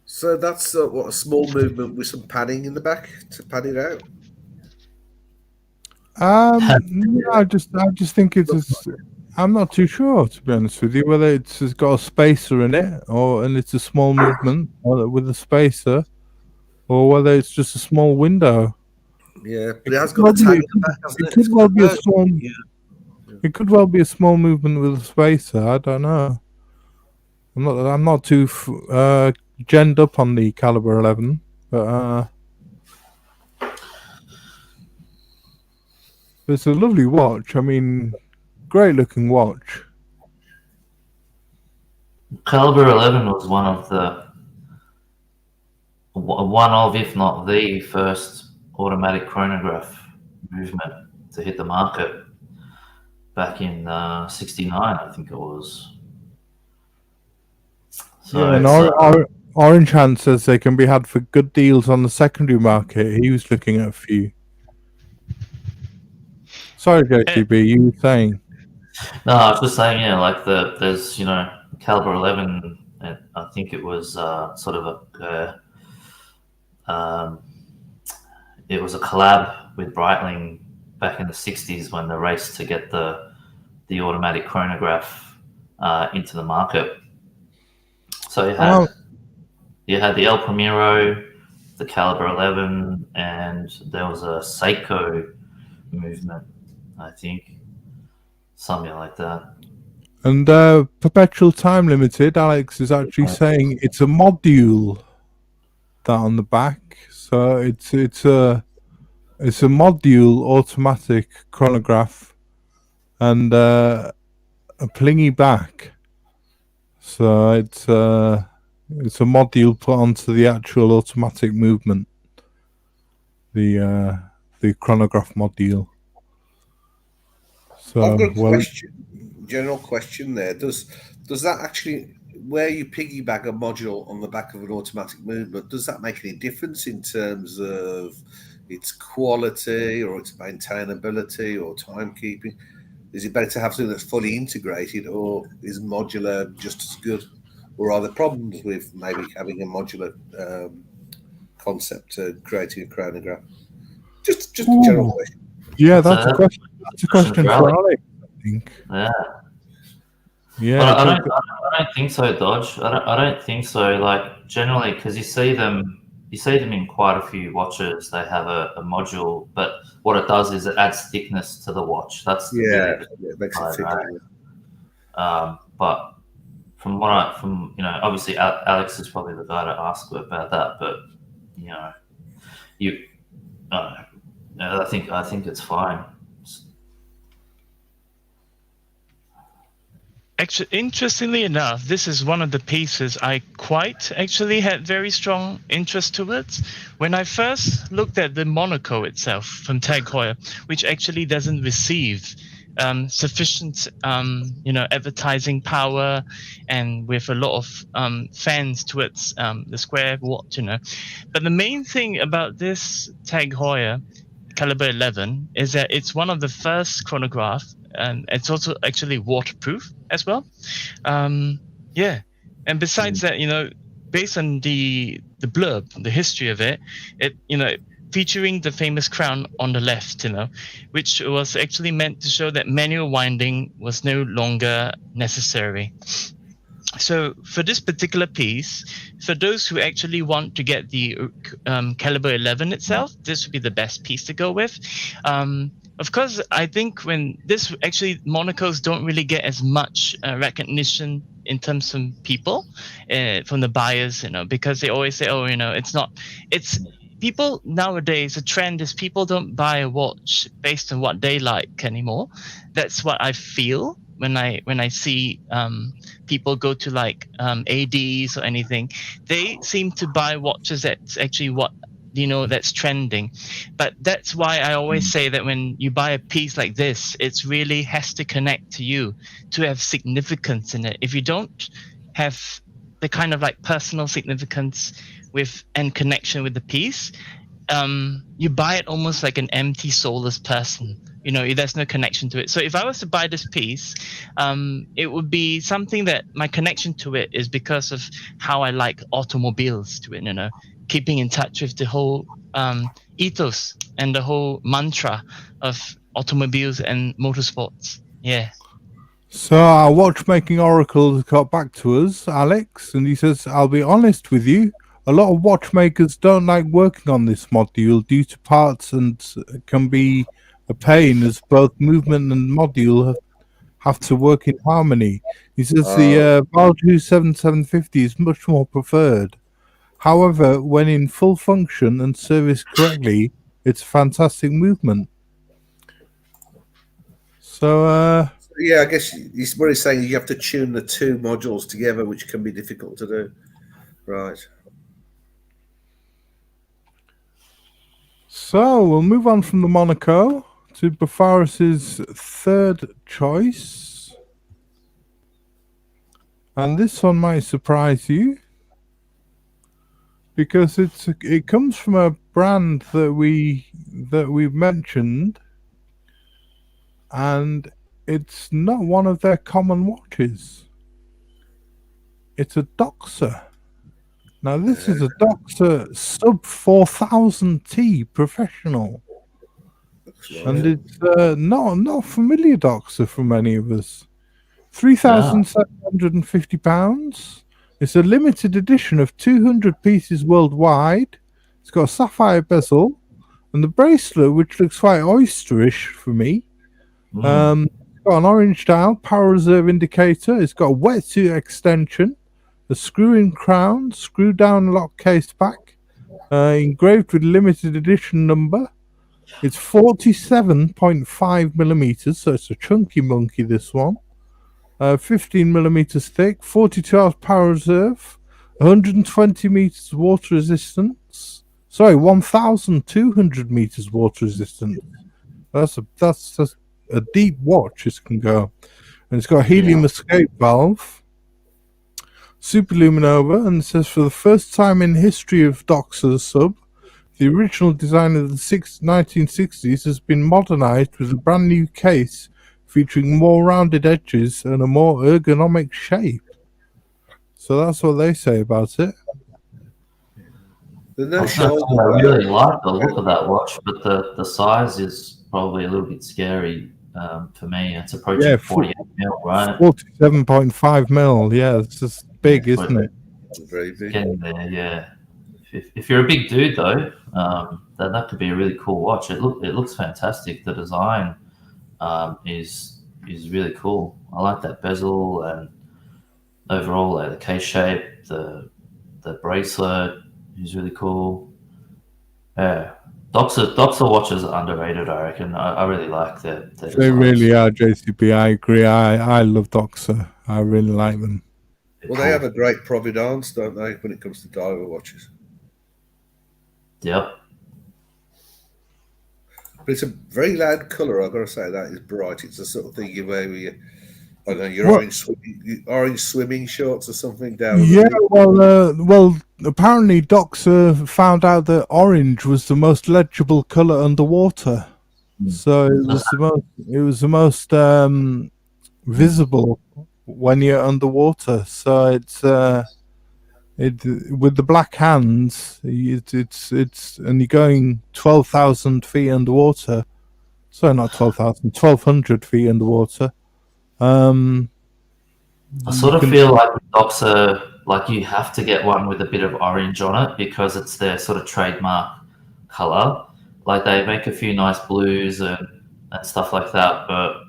So that's a small movement with some padding in the back to pad it out. I just think it's. I'm not too sure, to be honest with you, whether it's got a spacer in it, and it's a small movement with a spacer, or whether it's just a small window. Yeah, but it has got the tag at the back, hasn't it? It's got a version. Yeah. It could well be a small movement with a spacer. I don't know. I'm not too genned up on the Caliber 11, but it's a lovely watch. I mean, great looking watch. Caliber 11 was one of, if not the first automatic chronograph movement to hit the market back in '69, I think it was. So Yeah, and Orange Hand says they can be had for good deals on the secondary market. He was looking at a few. Sorry, JTB, you were saying? No, I was just saying, yeah, like there's Caliber 11. And I think it was sort of it was a collab with Breitling back in the '60s when the race to get the automatic chronograph into the market. So you had the El Primero, the Caliber 11, and there was a Seiko movement, I think, something like that. And Perpetual Time Limited, Alex is actually saying it's a module that on the back. So it's a module automatic chronograph and a plingy back. So it's a module put onto the actual automatic movement. The chronograph module. So I've got a general question there. Does that actually, where you piggyback a module on the back of an automatic movement, does that make any difference in terms of its quality or its maintainability or timekeeping? Is it better to have something that's fully integrated, or is modular just as good? Or are there problems with maybe having a modular concept to creating a chronograph? Just a general question. Yeah, that's a question. That's a question for Alex, I think. Yeah. But I don't think so, Dodge. I don't think so. Like generally, because you see them in quite a few watches. They have a module, but what it does is it adds thickness to the watch. That's it makes it thicker. Right? But from obviously Alex is probably the guy to ask about that. But I think it's fine. Actually, interestingly enough, this is one of the pieces I quite actually had very strong interest towards. When I first looked at the Monaco itself from Tag Heuer, which actually doesn't receive sufficient advertising power and with a lot of fans towards the square watch, But the main thing about this Tag Heuer Caliber 11 is that it's one of the first chronograph, and it's also actually waterproof as well. And besides that, based on the blurb, the history of it, featuring the famous crown on the left, which was actually meant to show that manual winding was no longer necessary. So for this particular piece, for those who actually want to get the Caliber 11 itself, this would be the best piece to go with. Of course, I think when this actually Monacos don't really get as much recognition in terms of people from the buyers, because they always say, it's people nowadays. The trend is people don't buy a watch based on what they like anymore. That's what I feel when I see people go to like ADs or anything. They seem to buy watches that's actually what that's trending. But that's why I always say that when you buy a piece like this, it really has to connect to you to have significance in it. If you don't have the kind of like personal significance and connection with the piece, you buy it almost like an empty, soulless person. There's no connection to it. So if I was to buy this piece, it would be something that my connection to it is because of how I like automobiles to it, keeping in touch with the whole ethos and the whole mantra of automobiles and motorsports. Yeah. So our watchmaking oracle has got back to us, Alex, and he says, I'll be honest with you, a a lot of watchmakers don't like working on this module due to parts and can be a pain as both movement and module have to work in harmony. He says the Valju 7750 is much more preferred. However, when in full function and serviced correctly, it's a fantastic movement. So, yeah, I guess what he's saying, you have to tune the two modules together, which can be difficult to do. Right. So we'll move on from the Monaco to Bafaris's third choice. And this one might surprise you, because it comes from a brand that we've mentioned, and it's not one of their common watches. It's a Doxa. Now this is a Doxa sub 4000T professional, and it's not familiar Doxa for many of us. £3,750. It's a limited edition of 200 pieces worldwide. It's got a sapphire bezel, and the bracelet, which looks quite oysterish for me. It's got an orange dial, power reserve indicator. It's got a wetsuit extension, a screw-in crown, screw-down lock case back, engraved with limited edition number. It's 47.5 millimeters, so it's a chunky monkey, this one. 15 millimeters thick, 42 hours power reserve, 120 meters water resistance. Sorry, 1,200 meters water resistance. That's a deep watch. This can go, and it's got a helium escape valve, superluminova, and it says for the first time in history of Doxa sub, the original design of the 1960s has been modernized with a brand new case featuring more rounded edges and a more ergonomic shape. So that's what they say about it. I really like the look of that watch, but the size is probably a little bit scary for me. It's approaching 48 mil, right? 47.5 mil, yeah, it's just big, isn't it? Very big. Getting there, yeah. If you're a big dude, though, that could be a really cool watch. It looks fantastic. The design is really cool. I like that bezel, and overall the case shape, the bracelet is really cool. Yeah, Doxa watches are underrated, I reckon. I really like their They designs. really are, JCB. I agree. I love Doxa. I really like them. Well, they have a great provenance, don't they, when it comes to diver watches? Yep. But it's a very loud colour, I've got to say. That is bright. It's the sort of thing you wear with your, I don't know, your orange swimming shorts or something down. Yeah, well, apparently Doxa found out that orange was the most legible colour underwater. So it was the most visible when you're underwater. So it's with the black hands, it's and you're going 12,000 feet underwater. Sorry, not 12,000, 1,200 feet underwater. I sort of feel like with Doxa, like you have to get one with a bit of orange on it because it's their sort of trademark color. Like they make a few nice blues and stuff like that, but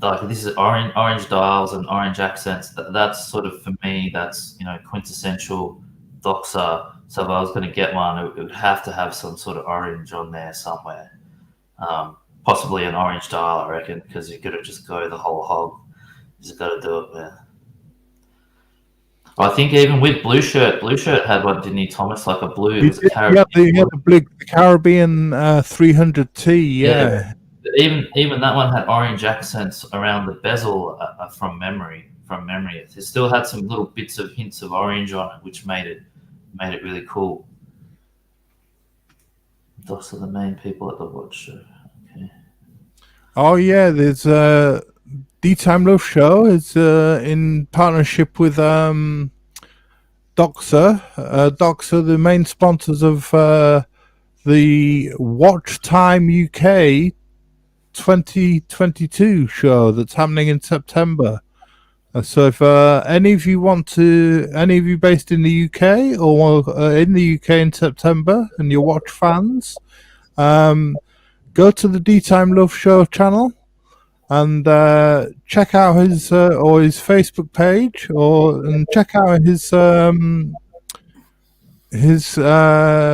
like this is orange dials and orange accents. That's sort of, for me, that's, you know, quintessential Doxa. So if I was going to get one, it would have to have some sort of orange on there somewhere. Possibly an orange dial, I reckon, because you've got to just go the whole hog. You just got to do it, man. I think even with Blue Shirt had one, didn't he, Thomas? Like a blue. It was a Caribbean. The Caribbean 300T, yeah. Even that one had orange accents around the bezel from memory. It still had some little bits of hints of orange on it, which made it really cool. Those are the main people at the watch show. Okay. Oh yeah, there's D-Time Love Show. It's in partnership with Doxa. Doxa, the main sponsors of the Watch Time UK 2022 show that's happening in September. So if any of you based in the UK or in the UK in September and you're watch fans, go to the D Time Love Show channel and check out his Facebook page and check out his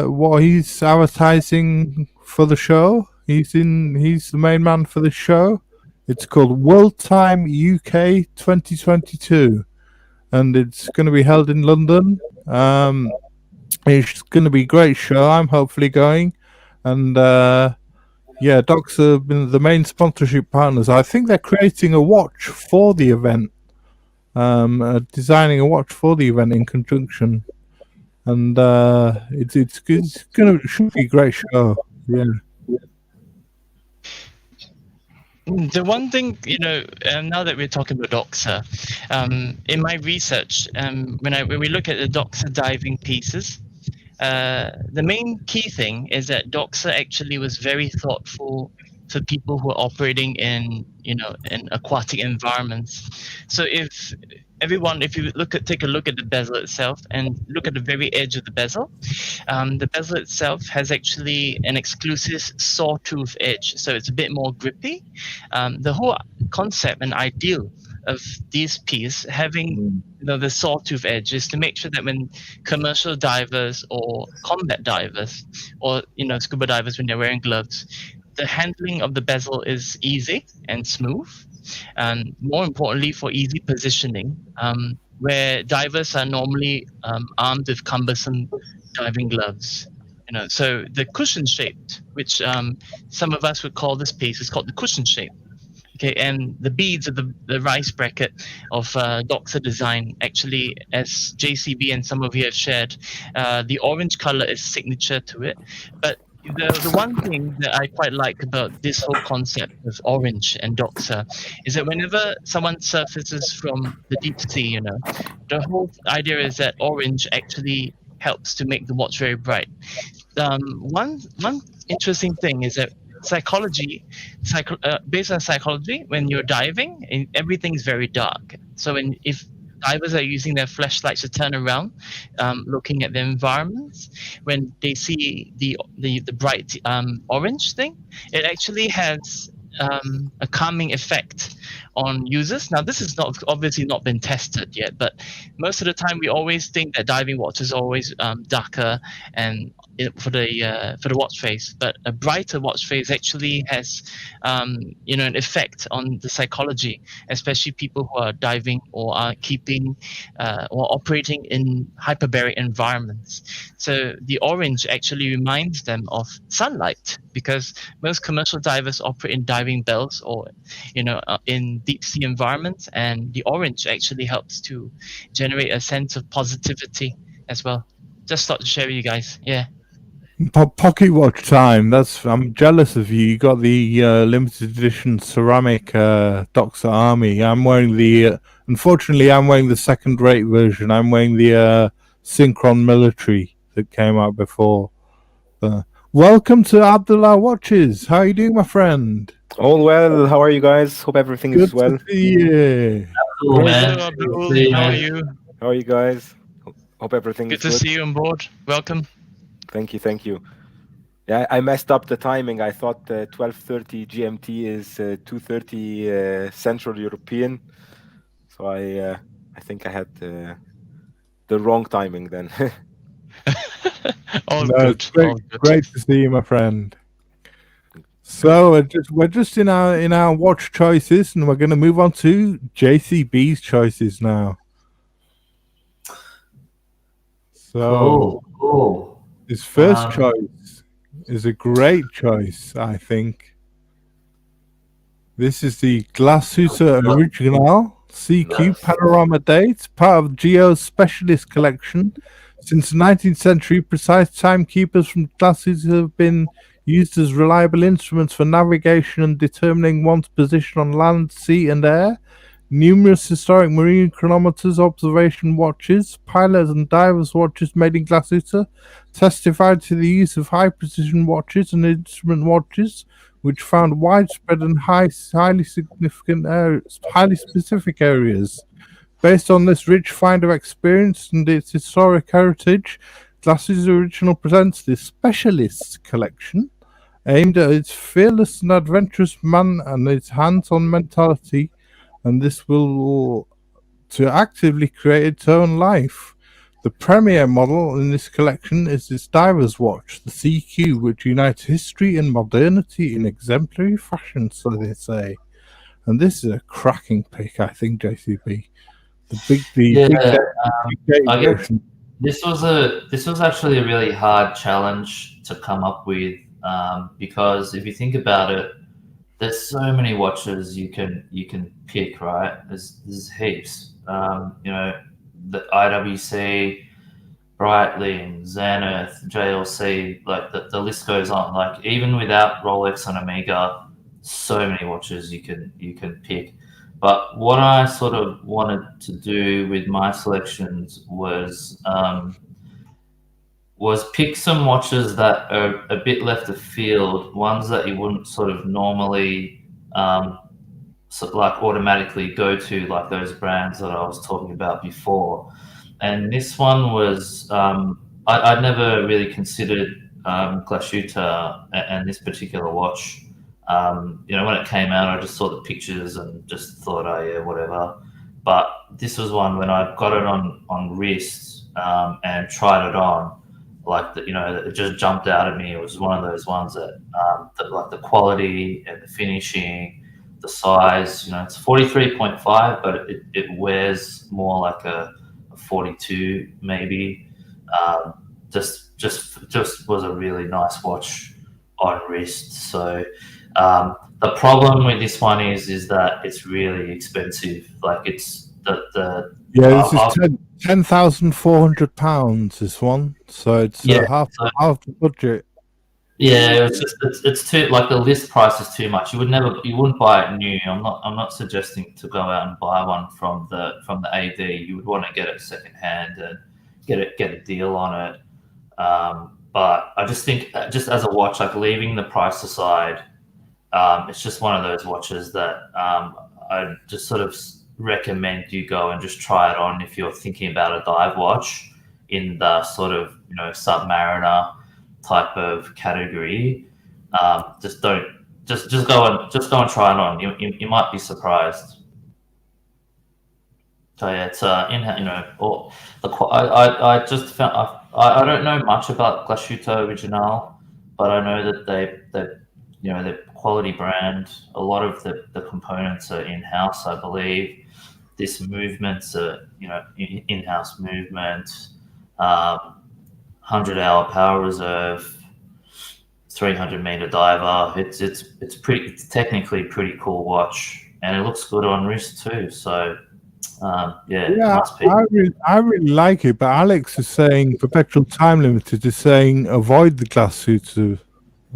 what he's advertising for the show. He's the main man for the show. It's called World Time UK 2022, and it's going to be held in London. It's going to be a great show. I'm hopefully going, and yeah, Docs have been the main sponsorship partners. I think they're creating a watch for the event, designing a watch for the event in conjunction, and it should be a great show. Yeah. The one thing, now that we're talking about Doxa, in my research, when we look at the Doxa diving pieces, the main key thing is that Doxa actually was very thoughtful for people who are operating in aquatic environments. So if you take a look at the bezel itself and look at the very edge of the bezel itself has actually an exclusive sawtooth edge, so it's a bit more grippy. The whole concept and ideal of these pieces having the sawtooth edge is to make sure that when commercial divers or combat divers or scuba divers, when they're wearing gloves, the handling of the bezel is easy and smooth, and more importantly for easy positioning, where divers are normally armed with cumbersome diving gloves. So the cushion shaped, which some of us would call this piece, is called the cushion shape. Okay, and the beads of the rice bracket of Doxa design, actually, as JCB and some of you have shared, the orange color is signature to it. But the one thing that I quite like about this whole concept of orange and Doxa is that whenever someone surfaces from the deep sea, the whole idea is that orange actually helps to make the watch very bright. One interesting thing is that based on psychology, when you're diving, everything's very dark. So if divers are using their flashlights to turn around, looking at the environments, when they see the bright orange thing, it actually has a calming effect on users. Now, this is obviously not been tested yet, but most of the time we always think that diving watches are always darker and for the watch face, but a brighter watch face actually has an effect on the psychology, especially people who are diving or are keeping or operating in hyperbaric environments. So the orange actually reminds them of sunlight, because most commercial divers operate in diving bells or in deep sea environments, and the orange actually helps to generate a sense of positivity as well. Just thought to share with you guys. Yeah. Pocket watch time. I'm jealous of you. You got the limited edition ceramic Doxa Army. Unfortunately, I'm wearing the second-rate version. I'm wearing the Synchron Military that came out before. Welcome to Abdullah Watches. How are you doing, my friend? All well. How are you guys? Hope everything is well. Good to see you. Cool, man. Hello, Abdul. Good to see you, How are man. you? How are you guys? Hope everything Good is to good. see you on board. Welcome. Thank you. Yeah, I messed up the timing. I thought 12:30 GMT is 2:30 Central European. So I think I had the wrong timing then. All No, good. it's great to see you, my friend. So we're just in our watch choices, and we're going to move on to JCB's choices now. So Cool. his first choice is a great choice, I think. This is the Glashütte Original CQ Nice. Panorama Date, part of Geo's specialist collection. Since the 19th century, precise timekeepers from Glashütte have been used as reliable instruments for navigation and determining one's position on land, sea, and air. Numerous historic marine chronometers, observation watches, pilots and divers' watches made in Glashütte testified to the use of high-precision watches and instrument watches, which found widespread and highly specific areas. Based on this rich find of experience and its historic heritage, Glasses Original presents the Specialists Collection, aimed at its fearless and adventurous man and its hands-on mentality, and this will to actively create its own life. The premier model in this collection is its diver's watch, the CQ, which unites history and modernity in exemplary fashion, so they say. And this is a cracking pick, I think, JCB. The big I guess this was actually a really hard challenge to come up with, because if you think about it, there's so many watches you can pick, right? There's heaps. The IWC, Breitling, Zenith, JLC, like the list goes on. Like even without Rolex and Omega, so many watches you can pick. But what I sort of wanted to do with my selections was pick some watches that are a bit left of field, ones that you wouldn't sort of normally like automatically go to, like those brands that I was talking about before. And this one was I'd never really considered Glashütte and this particular watch. When it came out, I just saw the pictures and just thought, oh yeah, whatever. But this was one when I got it on wrist and tried it on, like it just jumped out at me. It was one of those ones that like the quality and the finishing, the size. It's 43.5, but it wears more like a 42 maybe. Just was a really nice watch on wrist. So the problem with this one is that it's really expensive. Like it's this is £10,400. This one, so it's half the budget. Yeah, it's too, like the list price is too much. You wouldn't buy it new. I'm not suggesting to go out and buy one from the AD. You would want to get it secondhand and get a deal on it. But I just think, just as a watch, like leaving the price aside, it's just one of those watches that I just sort of recommend you go and just try it on if you're thinking about a dive watch in the sort of Submariner type of category. Just go and try it on. You might be surprised. So yeah, it's I just found I don't know much about Glashütte Original, but I know that they're quality brand. A lot of the components are in house, I believe. This movement's a in-house movement. 100-hour power reserve, 300-meter diver. It's technically pretty cool watch, and it looks good on wrist too. So nice pick. I really like it, but Alex is saying Perpetual Time Limited is saying avoid the Glashütte.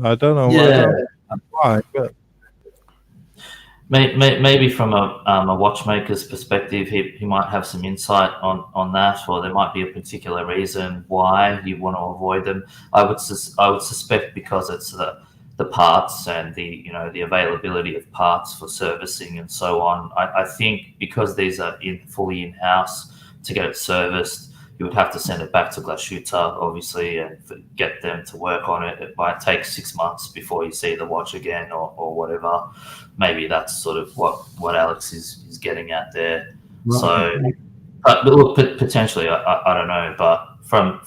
I don't know why, but maybe from a watchmaker's perspective, he might have some insight on that, or there might be a particular reason why you want to avoid them. I would suspect because it's the parts and the availability of parts for servicing and so on. I think because these are fully in-house, to get it serviced, you would have to send it back to Glashütte, obviously, and get them to work on it. It might take 6 months before you see the watch again, or whatever. Maybe that's sort of what Alex is getting at there. Right. So, but look, potentially, I don't know. But from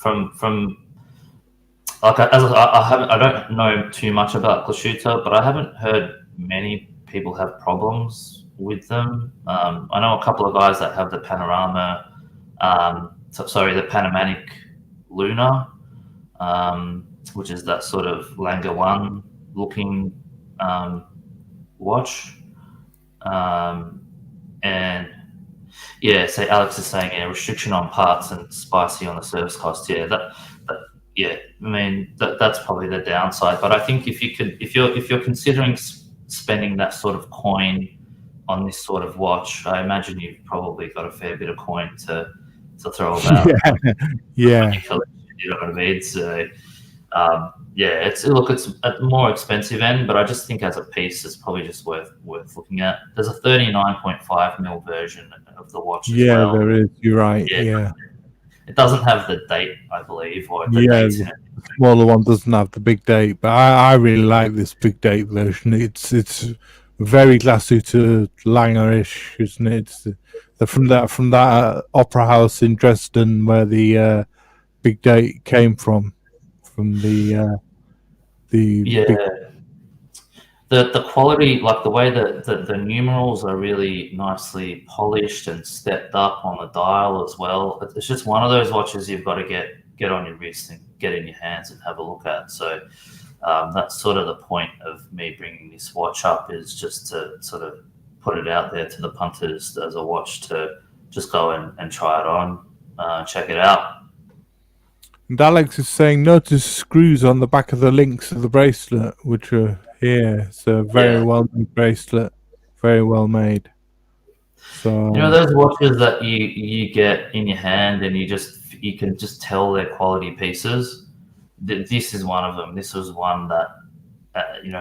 like I don't know too much about Glashütte, but I haven't heard many people have problems with them. I know a couple of guys that have the Panorama. The Panamanic Luna, which is that sort of Langer 1 looking watch. And yeah, so Alex is saying restriction on parts and spicy on the service cost. Yeah, I mean that's probably the downside. But I think if you're considering spending that sort of coin on this sort of watch, I imagine you've probably got a fair bit of coin to throw about. Yeah. You know what I mean? So Yeah, it's at the more expensive end, but I just think as a piece, it's probably just worth looking at. There's a 39.5 mm version of the watch as Yeah, well. there is. You're right. Yeah, Yeah. it doesn't have the date, I believe, or the Yeah, dates in it. the smaller one doesn't have the big date, but I really like this big date version. It's very Glashütte Langer-ish, isn't it? It's from that opera house in Dresden where the big date came from the Yeah, big. the quality, like the way that the numerals are really nicely polished and stepped up on the dial as well. It's just one of those watches you've got to get on your wrist and get in your hands and have a look at. So that's sort of the point of me bringing this watch up, is just to sort of put it out there to the punters as a watch to just go and try it on, check it out. And Alex is saying, notice screws on the back of the links of the bracelet, which are here. It's a very well made bracelet, very well made. So You know those watches that you get in your hand and you can just tell they're quality pieces. This is one of them. This was one that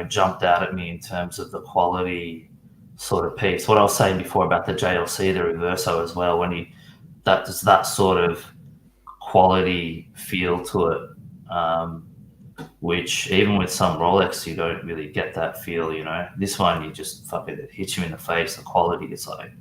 jumped out at me in terms of the quality sort of piece. What I was saying before about the JLC, the Reverso as well, when there's that sort of quality feel to it, which even with some Rolex you don't really get that feel. This one, you just fucking, it hits you in the face. The quality is like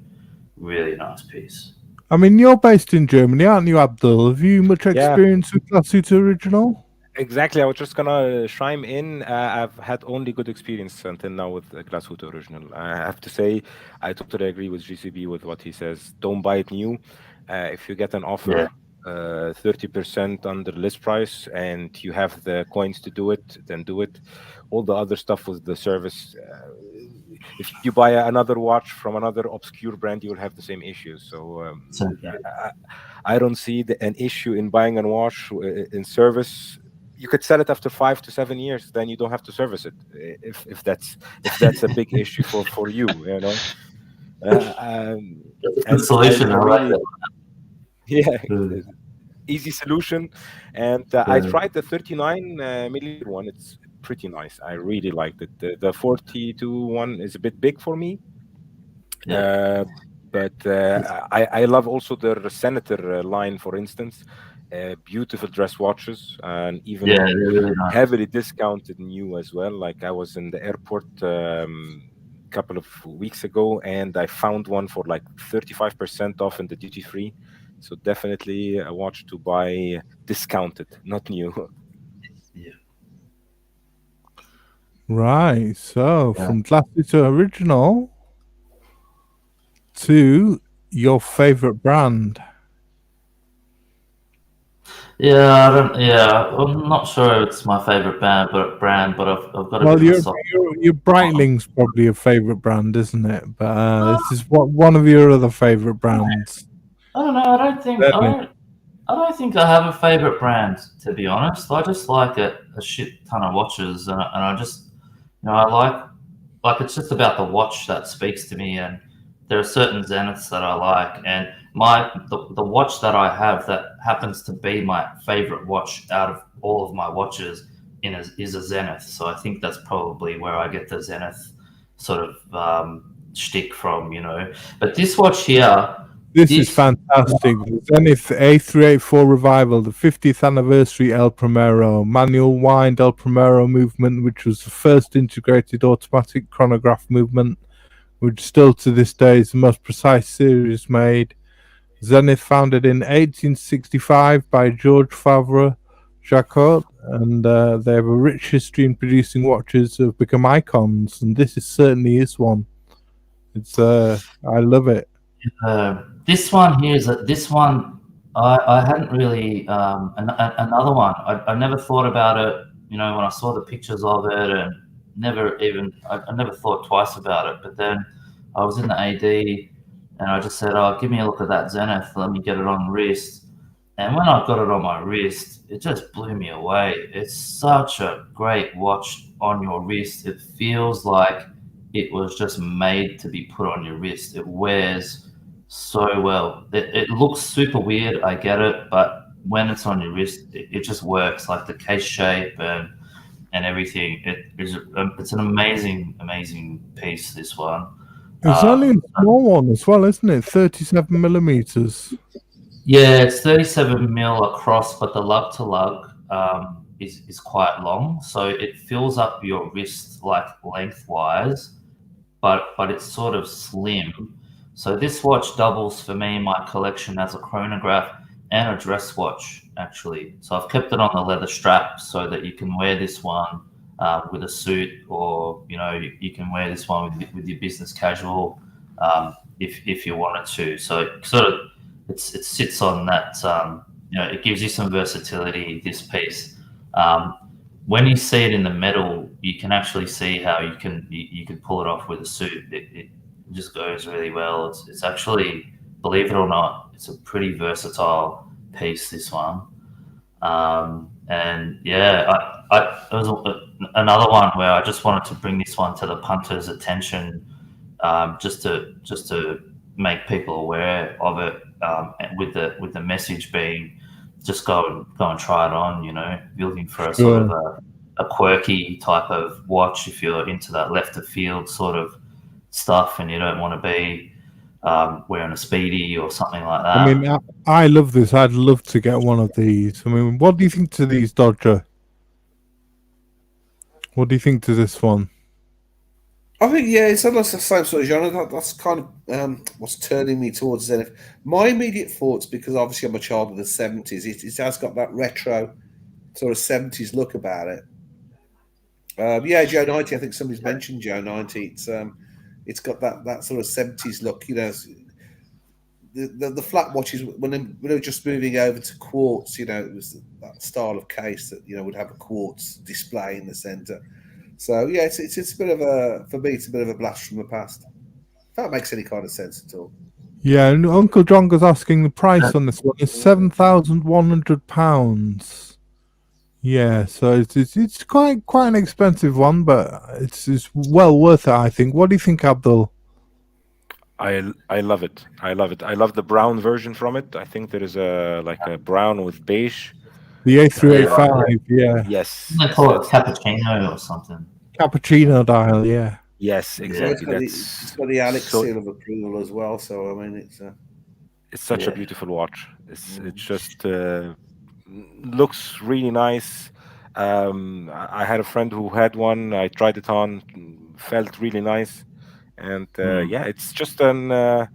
really nice piece. I mean, you're based in Germany, aren't you, Abdul? Have you much experience with Glashütte Original? Exactly. I was just gonna chime in. I've had only good experience until now with Glashütte Original. I have to say, I totally agree with GCB with what he says. Don't buy it new. If you get an offer 30% under list price and you have the coins to do it, then do it. All the other stuff with the service, if you buy another watch from another obscure brand, you will have the same issue. So I don't see an issue in buying a watch in service. You could sell it after 5 to 7 years, then you don't have to service it. If that's a big issue for you, That's the solution. I like that. Yeah, easy solution. And I tried the 39 millimeter one. It's pretty nice. I really liked it. The 42 one is a bit big for me. But I love also the Senator line, for instance. Beautiful dress watches, and even really nice. heavily discounted new as well. Like I was in the airport couple of weeks ago and I found one for like 35% off in the duty free. So definitely a watch to buy discounted, not new. Right. So from Glashütte Original to your favorite brand. I'm not sure it's my favorite brand, but I've got a bit of a your Breitling's probably a favorite brand, isn't it? But this is one of your other favorite brands. I don't know. I don't think I have a favorite brand, to be honest. I just like a shit ton of watches, and I just, I like it's just about the watch that speaks to me. And there are certain Zeniths that I like, and the watch that I have that happens to be my favorite watch out of all of my watches is a Zenith. So I think that's probably where I get the Zenith sort of shtick from, But this watch here. This is fantastic. The Zenith A384 Revival, the 50th anniversary El Primero, manual wind El Primero movement, which was the first integrated automatic chronograph movement, which still to this day is the most precise series made. Zenith founded in 1865 by George Favre Jacquot, and they have a rich history in producing watches that have become icons, and this certainly is one. It's I love it. This one here I hadn't really another one. I never thought about it. When I saw the pictures of it, and I never thought twice about it. But then I was in the AD, and I just said, "Oh, give me a look at that Zenith. Let me get it on wrist." And when I got it on my wrist, it just blew me away. It's such a great watch on your wrist. It feels like it was just made to be put on your wrist. It wears so well. It looks super weird, I get it, but when it's on your wrist, it just works. Like the case shape and everything. It's an amazing piece. This one. It's only a small one as well, isn't it? 37 millimeters. Yeah, it's 37 mil across, but the lug to lug is quite long, so it fills up your wrist like lengthwise, but it's sort of slim. So this watch doubles for me in my collection as a chronograph and a dress watch, actually. So I've kept it on the leather strap so that you can wear this one with a suit, or you can wear this one with your business casual if you wanted to. So it sort of it sits on that. It gives you some versatility. This piece. When you see it in the metal, you can actually see how you can pull it off with a suit. It just goes really well. It's actually, believe it or not, it's a pretty versatile piece, this one. And yeah, it was another one where I just wanted to bring this one to the punter's attention, just to make people aware of it, and with the message being, just go and try it on. You're looking for a sort of a quirky type of watch if you're into that left of field sort of stuff, and you don't want to be wearing a Speedy or something like that. I mean, I love this. I'd love to get one of these. I mean, what do you think to these, Dodger? What do you think to this one? I think, yeah, it's almost the same sort of genre. That's kind of what's turning me towards Zenith. My immediate thoughts, because obviously I'm a child of the 70s, it has got that retro sort of 70s look about it. Yeah, Joe 90, I think somebody's mentioned Joe 90. It's got that sort of 70s look, The flat watches, when they were just moving over to quartz, it was that style of case that would have a quartz display in the center. So yeah, it's a bit of for me, it's a bit of a blast from the past. If that makes any kind of sense at all. Yeah, and Uncle John was asking the price on this one is £7,100. Yeah, so it's quite an expensive one, but it's well worth it, I think. What do you think, Abdul? I love it. I love it. I love the brown version from it. I think there is a brown with beige. The A385, yeah. Yes. They call it cappuccino or something. Cappuccino dial, yeah. Yes, exactly. It's got the Alex seal of approval as well. So I mean, it's such a beautiful watch. It just looks really nice. I had a friend who had one. I tried it on, felt really nice, and yeah, it's just a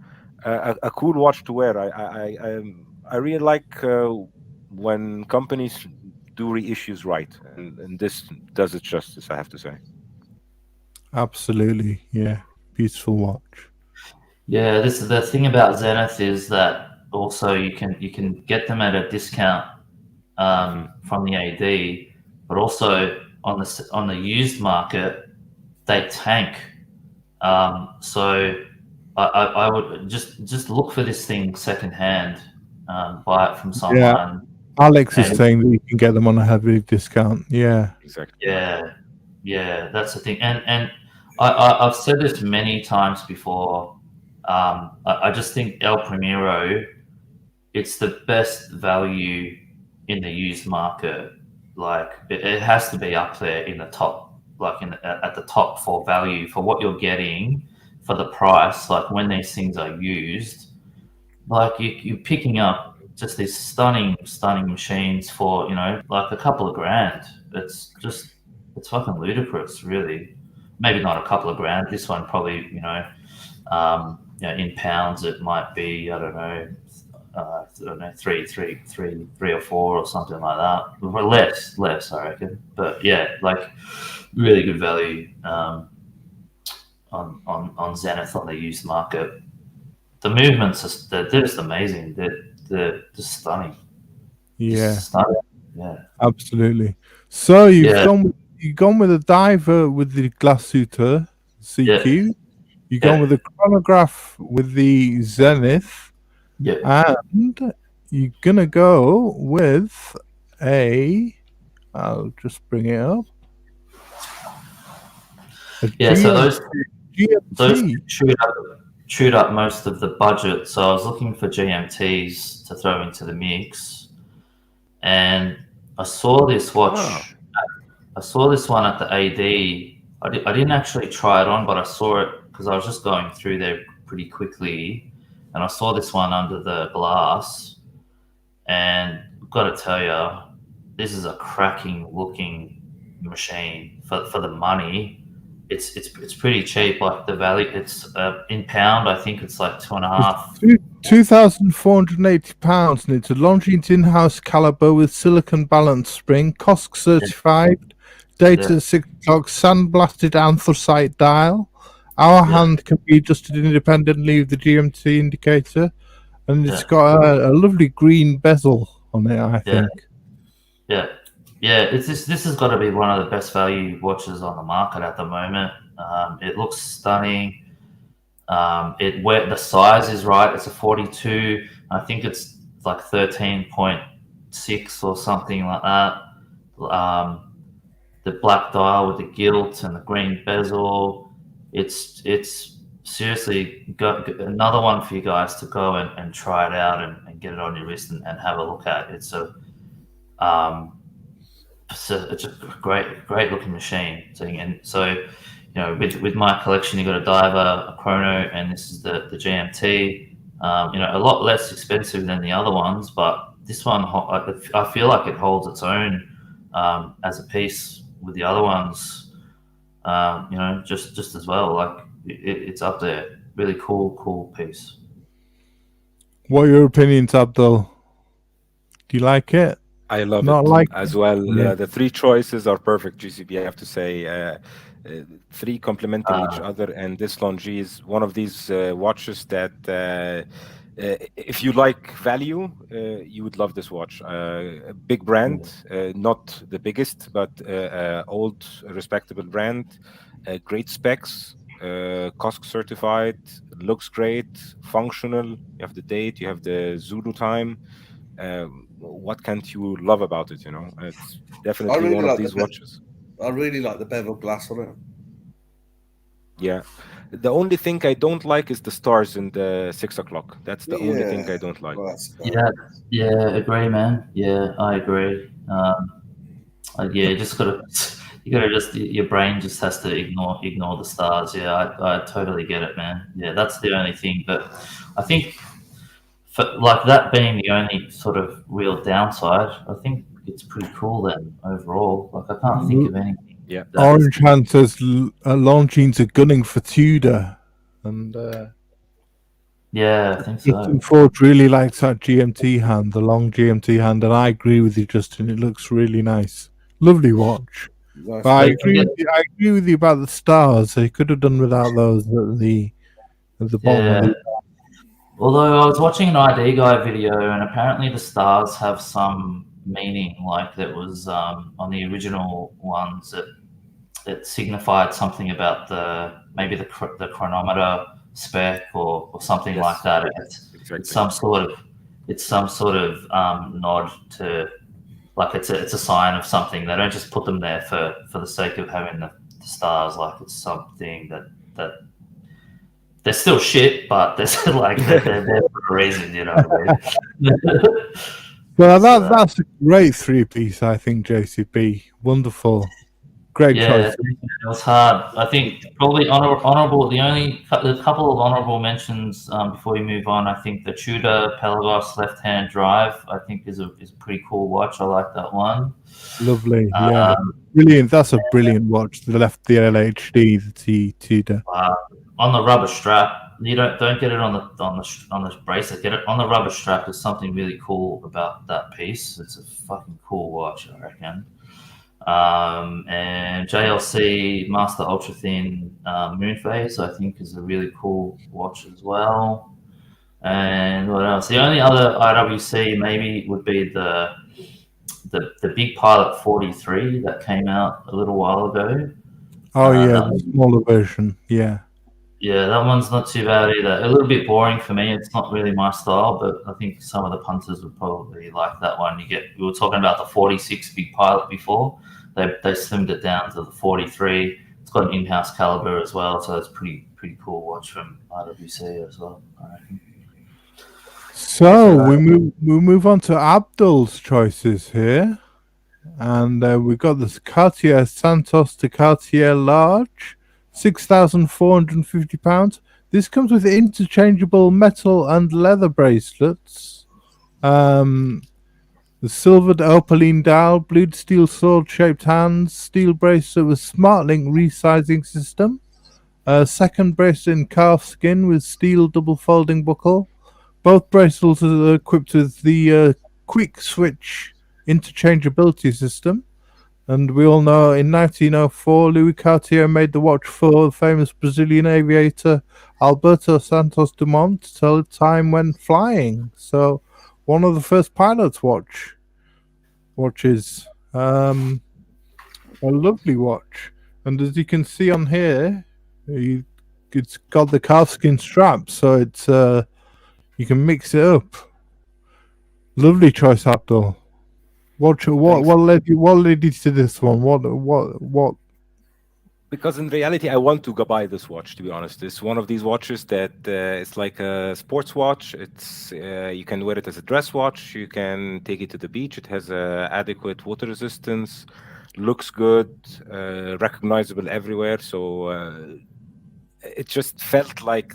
cool watch to wear. I really like when companies do reissues right, and this does it justice, I have to say. Absolutely, yeah, beautiful watch. Yeah, this is the thing about Zenith, is that also you can get them at a discount from the AD, but also on the used market they tank. So I would just look for this thing secondhand, buy it from someone. Yeah. Alex is saying that you can get them on a heavy discount. Yeah, exactly. Yeah, that's the thing. And I've said this many times before. I just think El Primero, it's the best value in the used market. Like it has to be up there in the top, like at the top for value, for what you're getting for the price. Like when these things are used, like you're picking up just these stunning machines for like a couple of grand. It's fucking ludicrous, really. Maybe not a couple of grand. This one probably in pounds it might be, I don't know, 3 or 4 or something like that, or less I reckon. But yeah, like really good value on Zenith on the used market. The movements they're just amazing. They're just stunning. Yeah, stunning. Yeah, absolutely. So you've gone with a diver with the Glasuter CQ. Yeah. You've gone with the chronograph with the Zenith. Yeah. And you're gonna go with I'll just bring it up. So those chewed up most of the budget. So I was looking for GMTs to throw into the mix. and I saw this watch. Wow. I saw this one at the AD. I didn't actually try it on, but I saw it because I was just going through there pretty quickly, and I saw this one under the glass. And I've got to tell you, this is a cracking looking machine for the money. It's pretty cheap. Like the value, it's in pound. I think it's like £2.5. £2,480, and it's a Longines in-house caliber with silicon balance spring, COSC certified, dated at 6 o'clock, sandblasted anthracite dial. Our hand can be adjusted independently with the GMT indicator, and it's got a lovely green bezel on it, I think. Yeah. This has got to be one of the best value watches on the market at the moment. It looks stunning. The size is right. It's a 42. I think it's like 13.6 or something like that. The black dial with the gilt and the green bezel. It's seriously got another one for you guys to go and try it out and get it on your wrist and have a look at. It's a great looking machine. And so, with my collection, you got a diver, a chrono, and this is the GMT. A lot less expensive than the other ones, but this one I feel like it holds its own as a piece with the other ones. Just as well. Like it's up there. Really cool piece. What are your opinions, Abdul? Do you like it? I love Not it like as well. Yeah. The three choices are perfect, GCB. I have to say, three complementing each other, and this Longines is one of these watches that, if you like value, you would love this watch. A big brand, not the biggest, but old, respectable brand. Great specs, COSC certified, looks great, functional. You have the date, you have the Zulu time. What can't you love about it? It's definitely one of these watches. I really like the bevel glass on it. Yeah, the only thing I don't like is the stars in the 6 o'clock. That's the only thing I don't like. Well, Agree, man. Yeah, I agree. Your brain just has to ignore the stars. Yeah, I totally get it, man. Yeah, that's the only thing. But I think, for like that being the only sort of real downside, I think it's pretty cool then overall. Like I can't think of anything. Yeah. Orange Hand says Longines are gunning for Tudor, and yeah, I think so. Justin Ford really likes that GMT hand, the long GMT hand, and I agree with you, Justin. It looks really nice, lovely watch. Nice. But I agree with you about the stars. They could have done without those at the bottom. Yeah. Although I was watching an ID guy video, and apparently the stars have some meaning. Like that was on the original ones that it signified something about maybe the chronometer spec or something like that. It's some sort of nod to, like it's a sign of something. They don't just put them there for the sake of having the stars. Like it's something that they're still shit, but they're there for a reason, what I mean? Well, that's a great three-piece, I think, JCB. Wonderful. Great choice. It was hard. I think probably honourable. The couple of honourable mentions before we move on. I think the Tudor Pelagos left-hand drive, I think, is a pretty cool watch. I like that one. Lovely, yeah, brilliant. That's a brilliant watch. The LHD, the Tudor. On the rubber strap, you don't get it on the bracelet. Get it on the rubber strap. There's something really cool about that piece. It's a fucking cool watch, I reckon. And JLC Master Ultra Thin Moon Phase, I think, is a really cool watch as well. And what else? The only other IWC maybe would be the Big Pilot 43 that came out a little while ago. Oh yeah, the smaller version. Yeah. Yeah, that one's not too bad either. A little bit boring for me. It's not really my style, but I think some of the punters would probably like that one. We were talking about the 46 Big Pilot before. They slimmed it down to the 43. It's got an in-house caliber as well, so it's pretty cool watch from IWC as well, I reckon. So we move on to Abdul's choices here, and we've got this Cartier Santos de Cartier Large, £6,450. This comes with interchangeable metal and leather bracelets. The silvered opaline dial, blued steel sword-shaped hands, steel bracelet with SmartLink resizing system. Second bracelet in calf skin with steel double folding buckle. Both bracelets are equipped with the quick switch interchangeability system. And we all know in 1904, Louis Cartier made the watch for the famous Brazilian aviator Alberto Santos Dumont to tell the time when flying. So, one of the first pilots' watches. A lovely watch. And as you can see on here, it's got the calfskin strap, so it's you can mix it up. Lovely choice, Abdul. What led you to this one? What? Because in reality, I want to go buy this watch. To be honest, it's one of these watches that it's like a sports watch. It's you can wear it as a dress watch. You can take it to the beach. It has adequate water resistance. Looks good, recognizable everywhere. So it just felt like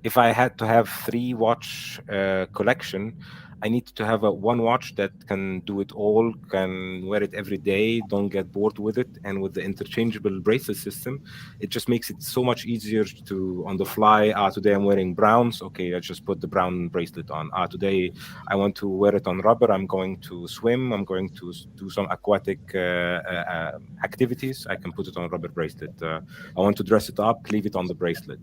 if I had to have 3 watch collection, I need to have one watch that can do it all, can wear it every day, don't get bored with it. And with the interchangeable bracelet system, it just makes it so much easier to on the fly. Today I'm wearing browns. Okay, I just put the brown bracelet on. Today I want to wear it on rubber. I'm going to swim. I'm going to do some aquatic activities. I can put it on a rubber bracelet. I want to dress it up, leave it on the bracelet.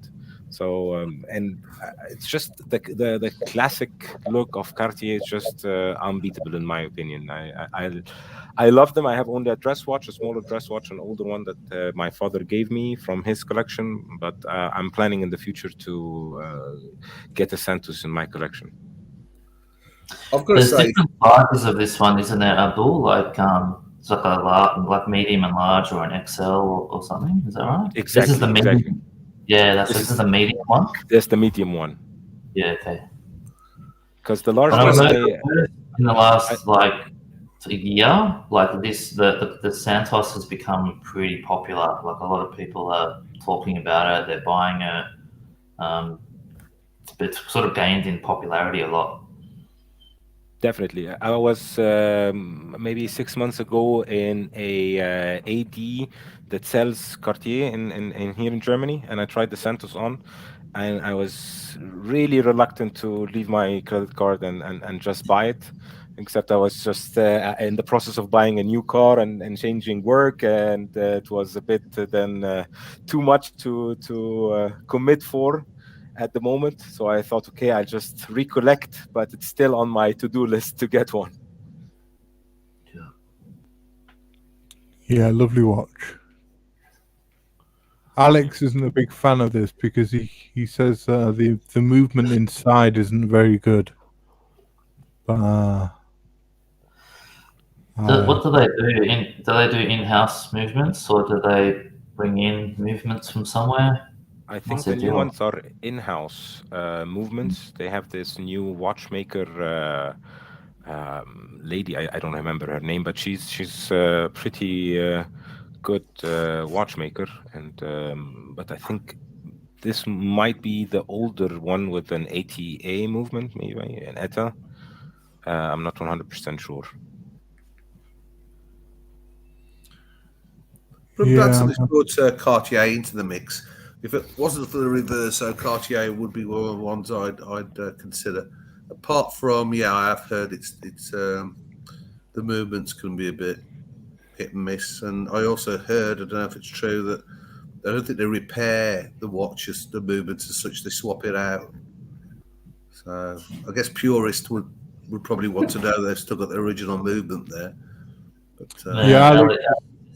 So and it's just the classic look of Cartier is just unbeatable in my opinion. I love them. I have only a dress watch, a smaller dress watch, an older one that my father gave me from his collection. But I'm planning in the future to get a Santos in my collection. I've got to There's say, different sizes of this one, isn't there, Abdul? Like it's like like medium and large, or an XL or something. Is that right? Exactly. This is the medium. Exactly. Yeah, this is the medium one. That's the medium one. Yeah, okay. Because the large I one, noticed in the last like year, like this, the Santos has become pretty popular. Like a lot of people are talking about it. They're buying it. It's sort of gained in popularity a lot. Definitely. I was maybe 6 months ago in a AD that sells Cartier in here in Germany, and I tried the Santos on, and I was really reluctant to leave my credit card and just buy it. Except I was just in the process of buying a new car and changing work, and it was a bit then too much to commit for at the moment. So I thought, okay, I'll just recollect, but it's still on my to-do list to get one. Yeah, lovely watch. Alex isn't a big fan of this because he says the movement inside isn't very good. But What do they do? Do they do in-house movements, or do they bring in movements from somewhere? I think the new ones are in-house movements. They have this new watchmaker lady. I don't remember her name, but she's pretty good watchmaker. And but I think this might be the older one with an ATA movement, maybe an ETA. I'm not 100% sure. I'm glad somebody's brought Cartier into the mix. If it wasn't for the Reverso, Cartier would be one of the ones I'd consider. Apart from, I have heard it's the movements can be a bit hit and miss, and I also heard, I don't know if it's true, that I don't think they repair the watches, the movements as such. They swap it out. So I guess purists would probably want to know they've still got the original movement there. But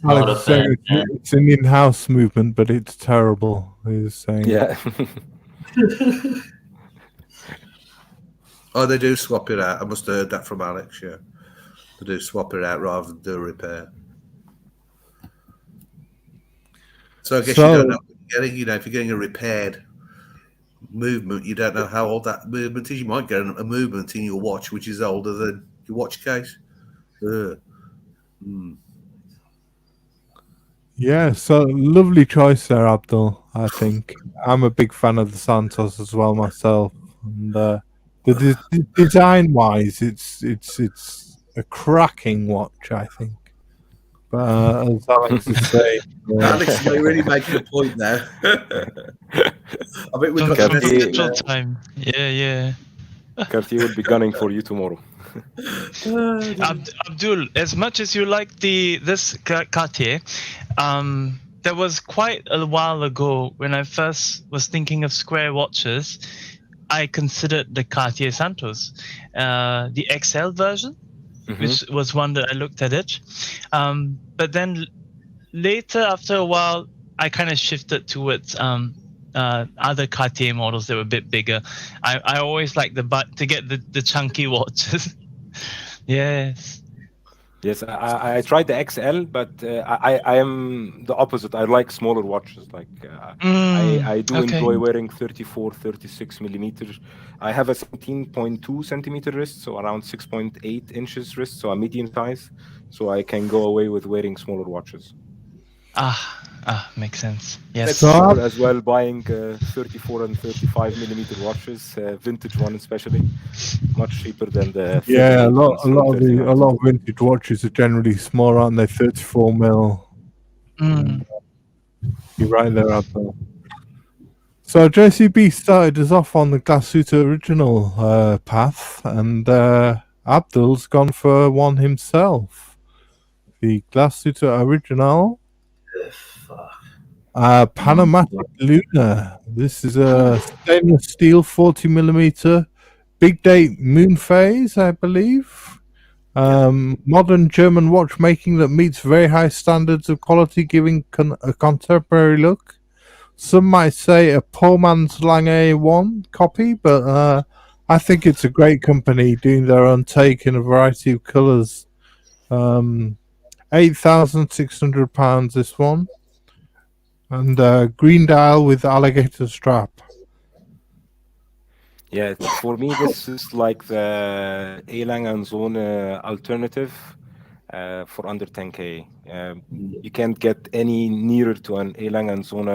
Alex is saying it's an in-house movement, but it's terrible. He's saying, yeah. Oh, they do swap it out. I must have heard that from Alex. Yeah, they do swap it out rather than do a repair. So I guess you don't know what you're getting. If you're getting a repaired movement, you don't know how old that movement is. You might get a movement in your watch which is older than your watch case. Yeah, so lovely choice there, Abdul. I think I'm a big fan of the Santos as well myself, and design-wise, it's a cracking watch, I think. But as Alex is saying, Alex is really making a point there. I think we've got From the message Central there. Time. Yeah. Cartier will be gunning for you tomorrow. Abdul, as much as you like this Cartier, there was quite a while ago when I first was thinking of square watches, I considered the Cartier Santos, the XL version, which was one that I looked at it. But then later, after a while, I kind of shifted towards other Cartier models that were a bit bigger. I always like to get the chunky watches. Yes. Yes, I tried the XL, but I am the opposite. I like smaller watches. Like I do enjoy wearing 34, 36 millimeters. I have a 17.2 centimeter wrist, so around 6.8 inches wrist, so a medium size. So I can go away with wearing smaller watches. Makes sense. Yes. It's cheaper as well buying 34 and 35 millimeter watches, vintage one especially, much cheaper than the a lot of vintage watches are generally small, aren't they? 34 mil. You're right there, Abdul. So JCB started us off on the Glashütte original path, and Abdul's gone for one himself. The Glashütte original. Panamatic Luna. This is a stainless steel 40 millimeter big date moon phase, I believe. Modern German watchmaking that meets very high standards of quality, giving a contemporary look. Some might say a poor man's Lange 1 copy, but I think it's a great company doing their own take in a variety of colours. £8,600 this one. And green dial with alligator strap. Yeah, for me, this is like the A. Zone alternative for under 10K. You can't get any nearer to an A. Zone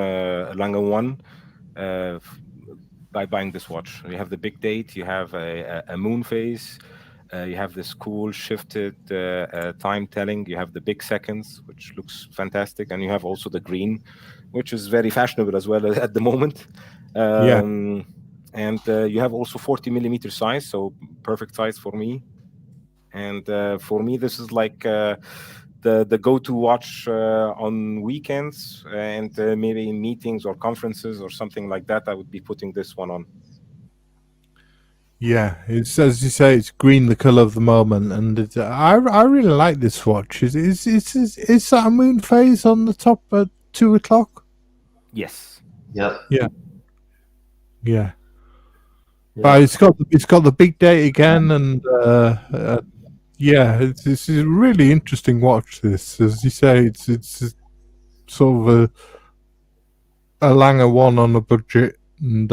Lange 1 by buying this watch. You have the big date, you have a moon phase, you have this cool shifted time telling, you have the big seconds, which looks fantastic, and you have also the green, which is very fashionable as well at the moment. And you have also 40 millimeter size, so perfect size for me. And for me, this is like the go-to watch on weekends and maybe in meetings or conferences or something like that. I would be putting this one on. Yeah, it's as you say, it's green, the color of the moment, and I really like this watch. Is that a moon phase on the top at 2 o'clock? Yes. Yep. Yeah. But it's got the big date again, and it's a really interesting watch. This, as you say, it's sort of a Lange 1 on a budget, and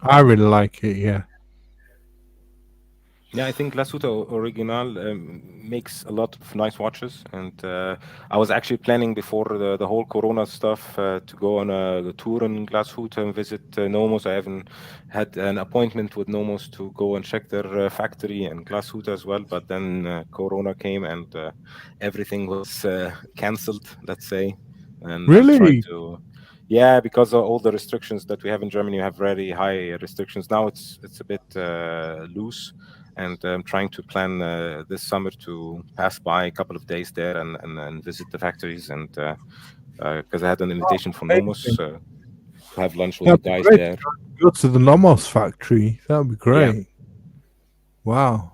I really like it. Yeah, I think Glashütte Original makes a lot of nice watches, and I was actually planning before the whole Corona stuff to go on a tour in Glashütte and visit Nomos. I haven't had an appointment with Nomos to go and check their factory and Glashütte as well, but then Corona came and everything was cancelled, let's say. And really? I tried to... Yeah, because of all the restrictions that we have in Germany, we have very high restrictions. Now it's a bit loose. And I'm trying to plan this summer to pass by a couple of days there and visit the factories. And because I had an invitation from Nomos to have lunch with the guys there. Go to the Nomos factory. That would be great. Yeah. Wow.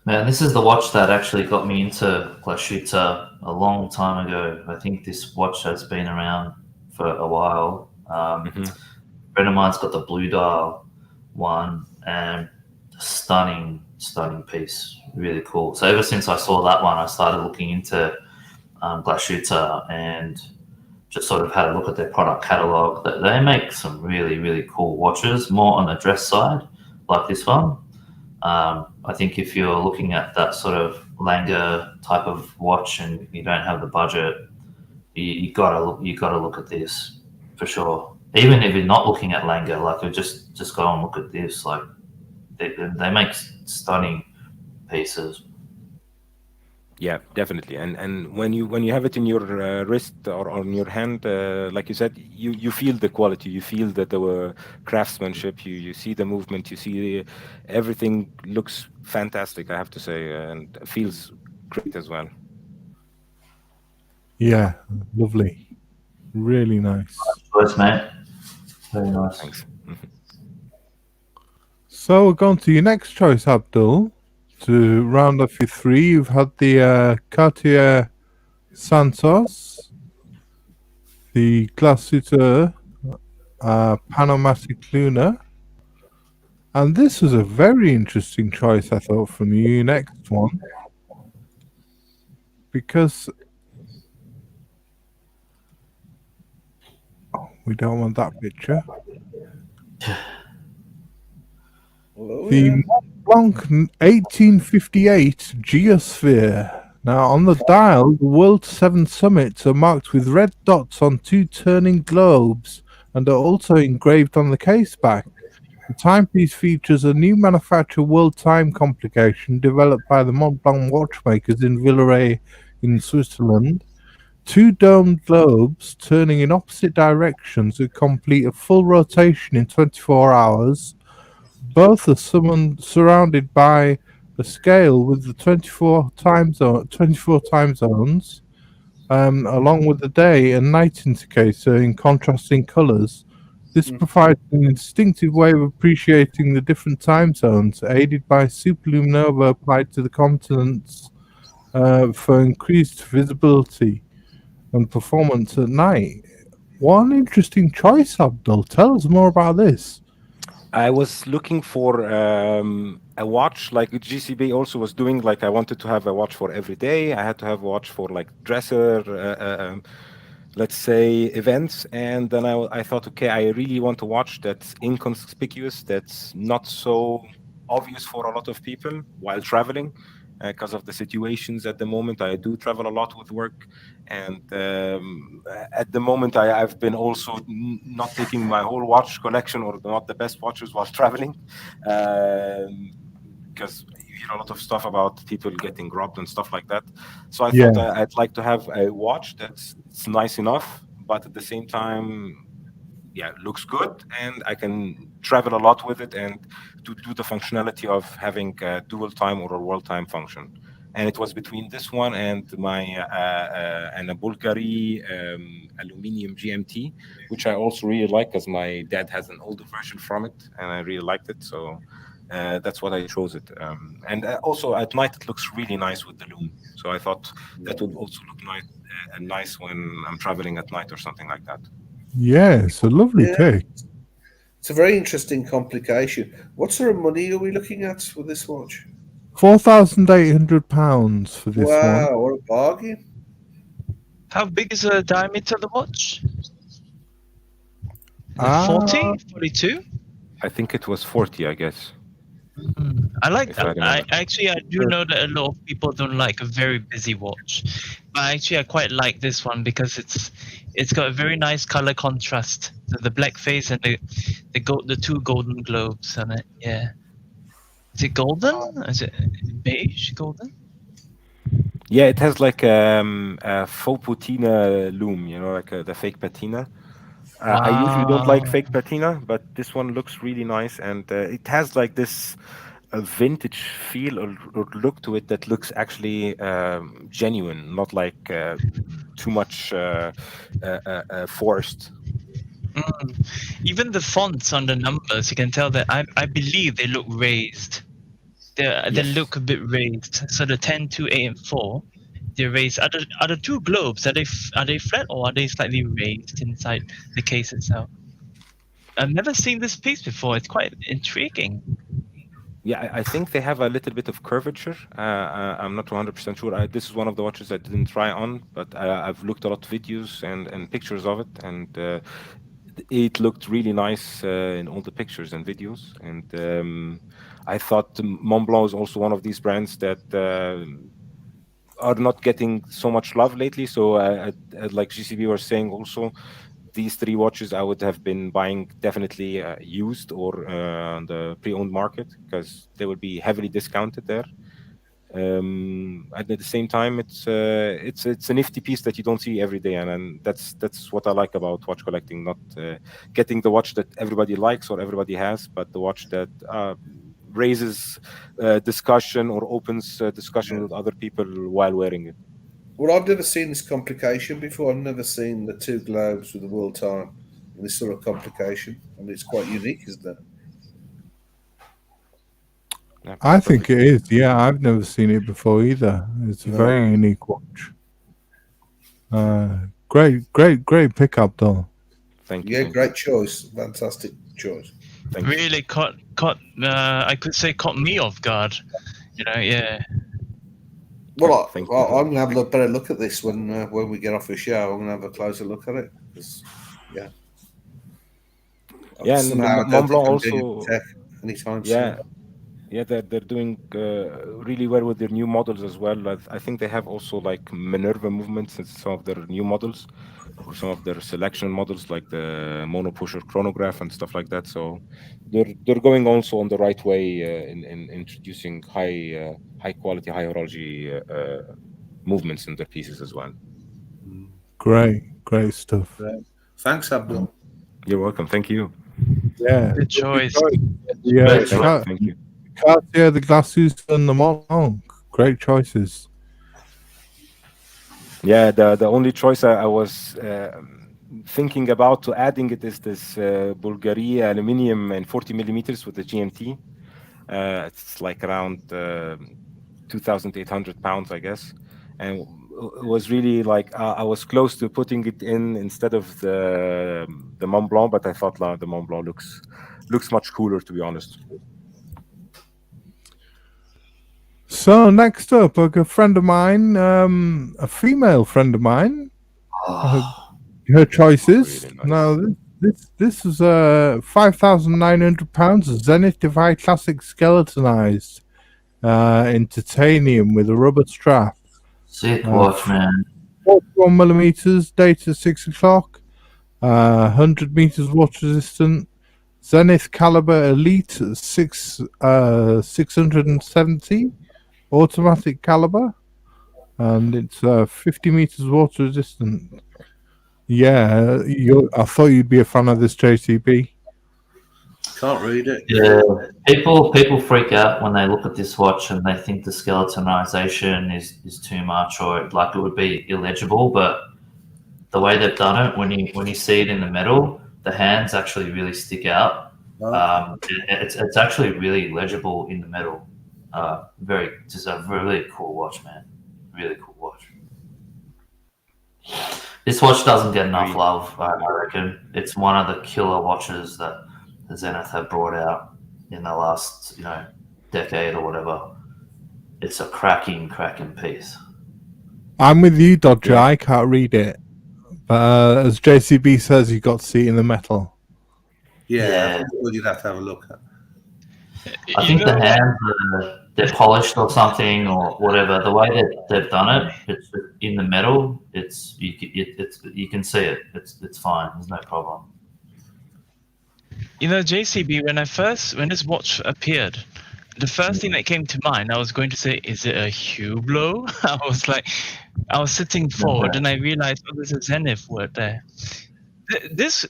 Man, this is the watch that actually got me into Glashütte a long time ago. I think this watch has been around for a while. A friend of mine's got the blue dial one, and stunning piece, really cool. So ever since I saw that one, I started looking into Glashütte and just sort of had a look at their product catalog. That they make some really, really cool watches, more on the dress side, like this one. I think if you're looking at that sort of Langer type of watch and you don't have the budget, you gotta look at this for sure. Even if you're not looking at Langer, like just go and look at this. Like they make stunning pieces. Yeah, definitely. And when you have it in your wrist or on your hand, like you said, you feel the quality, you feel the craftsmanship, you see the movement, you see everything looks fantastic, I have to say, and feels great as well. Yeah, lovely. Really nice. Choice, mate. Very nice. Thanks. So we're going to your next choice, Abdul. To round off your three, you've had the Cartier Santos, the Glasuteur Panamatic Luna, and this was a very interesting choice, I thought, from you. Your next one, because we don't want that picture. Oh, The yeah. Mont Blanc 1858 Geosphere. Now, on the dial, the world's 7 summits are marked with red dots on 2 turning globes and are also engraved on the case back. The timepiece features a new manufacturer world time complication developed by the Mont Blanc watchmakers in Villeray in Switzerland. 2 domed globes turning in opposite directions that complete a full rotation in 24 hours. Both are surrounded by a scale with the 24 time zones, along with the day and night indicator in contrasting colours. This provides an instinctive way of appreciating the different time zones, aided by superluminova applied to the continents for increased visibility and performance at night. One interesting choice, Abdul. Tell us more about this. I was looking for a watch like GCB also was doing. Like I wanted to have a watch for every day. I had to have a watch for like dresser, let's say events. And then I thought, okay, I really want a watch that's inconspicuous, that's not so obvious for a lot of people while traveling. Because of the situations at the moment, I do travel a lot with work, and at the moment, I've been also not taking my whole watch collection or not the best watches while traveling, because you hear a lot of stuff about people getting robbed and stuff like that. So I thought I'd like to have a watch that's nice enough, but at the same time, yeah, looks good, and I can travel a lot with it and to do the functionality of having a dual time or a world time function. And it was between this one and my and a Bulgari aluminium GMT, which I also really like because my dad has an older version from it, and I really liked it. So that's what I chose it. And also at night it looks really nice with the lume. So I thought that would also look nice when I'm traveling at night or something like that. Yeah, it's a lovely take. It's a very interesting complication. What sort of money are we looking at with this watch? £4,800 for this one. Wow, what a bargain. How big is the diameter of the watch? 40? 42? I think it was 40, I guess. I like that. I do know that a lot of people don't like a very busy watch, but I quite like this one because it's got a very nice color contrast. The black face and the 2 golden globes on it. Yeah, is it golden? Is it beige golden? Yeah, it has like a faux patina lume, like the fake patina. I usually don't like fake patina, but this one looks really nice, and it has like this vintage feel or look to it that looks actually genuine, not like too much forced. Even the fonts on the numbers, you can tell that I believe they look raised. They look a bit raised. So the 10, 2, 8, and 4, they're raised. Are the 2 globes, are they flat or are they slightly raised inside the case itself? I've never seen this piece before. It's quite intriguing. Yeah, I think they have a little bit of curvature. I'm not 100% sure. This is one of the watches I didn't try on, but I've looked a lot of videos and pictures of it, and it looked really nice in all the pictures and videos. And I thought Montblanc is also one of these brands that are not getting so much love lately. So, like GCB was saying, also these three watches I would have been buying definitely used or on the pre-owned market, because they would be heavily discounted there. And at the same time, it's a nifty piece that you don't see every day, and that's what I like about watch collecting. Not getting the watch that everybody likes or everybody has, but the watch that raises discussion or opens discussion with other people while wearing it. Well, I've never seen this complication before. I've never seen the two globes with the world time and this sort of complication. I mean, it's quite unique, isn't it? Yeah, I think it is. Yeah, I've never seen it before either. It's a very unique watch. Great pickup, though. Thank you. Yeah, thank great choice. Fantastic choice. Thank you. Really caught I could say caught me off guard. You know, yeah. Well, Thank you. I'm going to have a better look at this when we get off the show. I'm going to have a closer look at it. Yeah. Yeah, and Somehow I don't Mont think Blanc I'm doing also. tech anytime Yeah, soon. yeah, they're doing really well with their new models as well. I think they have also like Minerva movements in some of their new models, or some of their selection models, like the mono pusher chronograph and stuff like that. So they're going also on the right way in introducing high quality, high horology movements in their pieces as well. Great stuff. Right. Thanks, Abdul. You're welcome. Thank you. Yeah, Good choice. Yeah, Great choice. Thank you. Cartier, the Glasses, and the Mont Blanc. Great choices. Yeah, the only choice I was thinking about to adding it is this Bulgaria aluminium and 40 millimeters with the GMT. It's like around 2,800 pounds, I guess, and it was really like I was close to putting it in instead of the Mont Blanc, but I thought the Mont Blanc looks much cooler, to be honest. So next up, a good friend of mine, a female friend of mine. Her choices. Really nice. Now this is £5,900 Zenith Defy Classic skeletonized in titanium with a rubber strap. Sick watch, man. 41 millimeters, dated 6 o'clock. 100 meters water resistant. Zenith Caliber Elite 670 automatic caliber, and it's 50 meters water resistant. Yeah, I thought you'd be a fan of this, JCB. Can't read it. Yeah, people freak out when they look at this watch and they think the skeletonization is too much, or like it would be illegible. But the way they've done it, when you see it in the metal, the hands actually really stick out. It's actually really legible in the metal. Just a really cool watch, man. Really cool watch. This watch doesn't get enough love, I reckon. It's one of the killer watches that the Zenith have brought out in the last, decade or whatever. It's a cracking piece. I'm with you, Dodger. I can't read it, but as JCB says, you got to see it in the metal. Yeah. Well, you'd have to have a look at. I think the hands they're polished or something or whatever. The way that they've done it, it's in the metal. You can see it. It's fine. There's no problem. JCB, when this watch appeared, the first thing that came to mind, I was going to say, is it a Hublot? I was sitting forward and I realized, there's a Zenith word there. This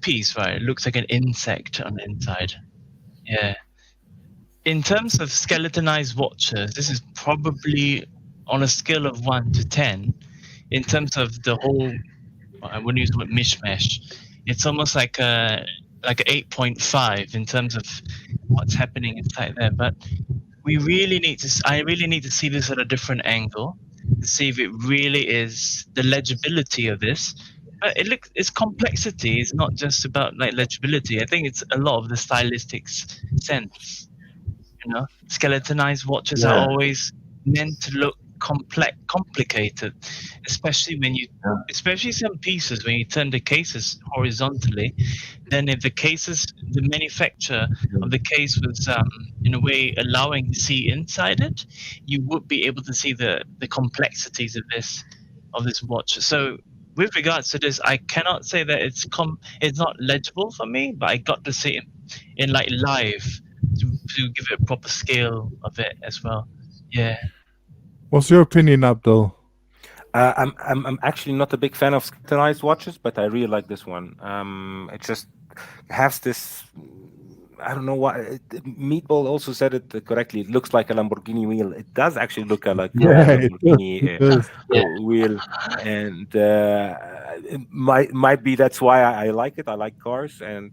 piece, right, looks like an insect on the inside. Yeah. In terms of skeletonized watches, this is probably on a scale of 1 to 10. In terms of the whole, I wouldn't use the word mishmash. It's almost like a 8.5 in terms of what's happening inside there. But I really need to see this at a different angle to see if it really is the legibility of this. But its complexity is not just about legibility. I think it's a lot of the stylistic sense. You know, skeletonized watches are always meant to look complicated, especially when you, especially some pieces when you turn the cases horizontally. Then, if the manufacturer of the case was in a way allowing you to see inside it, you would be able to see the complexities of this watch. So, with regards to this, I cannot say that it's not legible for me, but I got to see it in like live to give it a proper scale of it as well. Yeah. What's your opinion, Abdul? I'm actually not a big fan of skeletonized watches, but I really like this one. It just has this. I don't know why. Meatball also said it correctly. It looks like a Lamborghini wheel. It does actually look like a Lamborghini wheel, and it might be that's why I like it. I like cars, and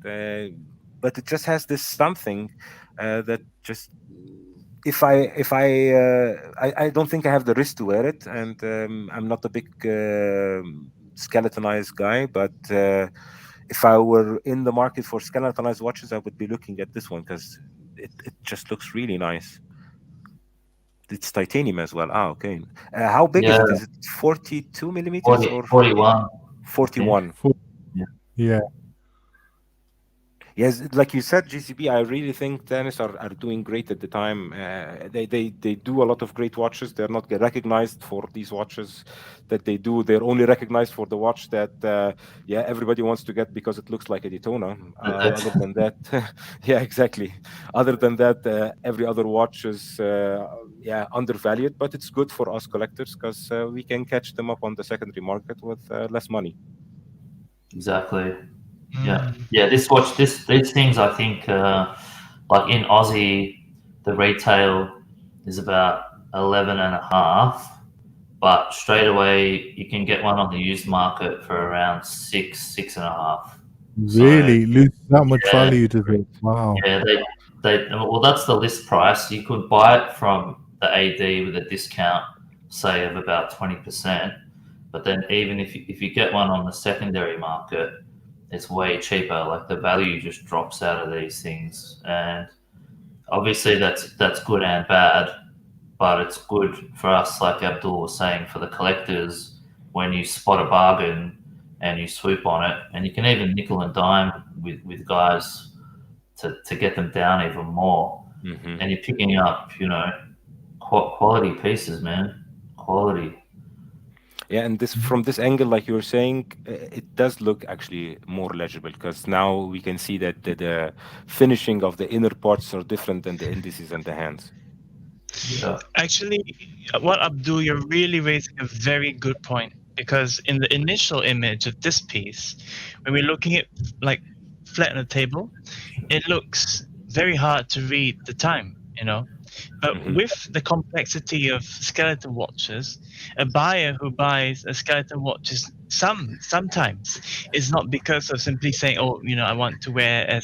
but it just has this something that just. If I don't think I have the wrist to wear it, and I'm not a big skeletonized guy, but if I were in the market for skeletonized watches, I would be looking at this one because it just looks really nice. It's titanium as well. Okay. How big is it? Is it 42 millimeters or 41? 41. Yeah. Yes, like you said, GCB, I really think tennis are doing great at the time. They do a lot of great watches. They're not recognized for these watches that they do. They're only recognized for the watch that, everybody wants to get because it looks like a Daytona. Other than that, yeah, exactly. Other than that, every other watch is, undervalued, but it's good for us collectors because we can catch them up on the secondary market with less money. Exactly. Yeah. These things, I think, like in Aussie, the retail is about 11.5, but straight away you can get one on the used market for around 6.5. Really, lose that much value to it? Wow. Yeah, well, that's the list price. You could buy it from the AD with a discount, say of about 20%, but then even if you get one on the secondary market, it's way cheaper. Like the value just drops out of these things, and obviously that's good and bad. But it's good for us, like Abdul was saying, for the collectors when you spot a bargain and you swoop on it, and you can even nickel and dime with guys to get them down even more. Mm-hmm. And you're picking up, quality pieces, man, quality. Yeah, and from this angle, like you were saying, it does look actually more legible because now we can see that the finishing of the inner parts are different than the indices and the hands. Yeah. Actually, what Abdul, you're really raising a very good point, because in the initial image of this piece, when we're looking at like flat on the table, it looks very hard to read the time, But with the complexity of skeleton watches, a buyer who buys a skeleton watch is sometimes is not because of simply saying, "Oh, I want to wear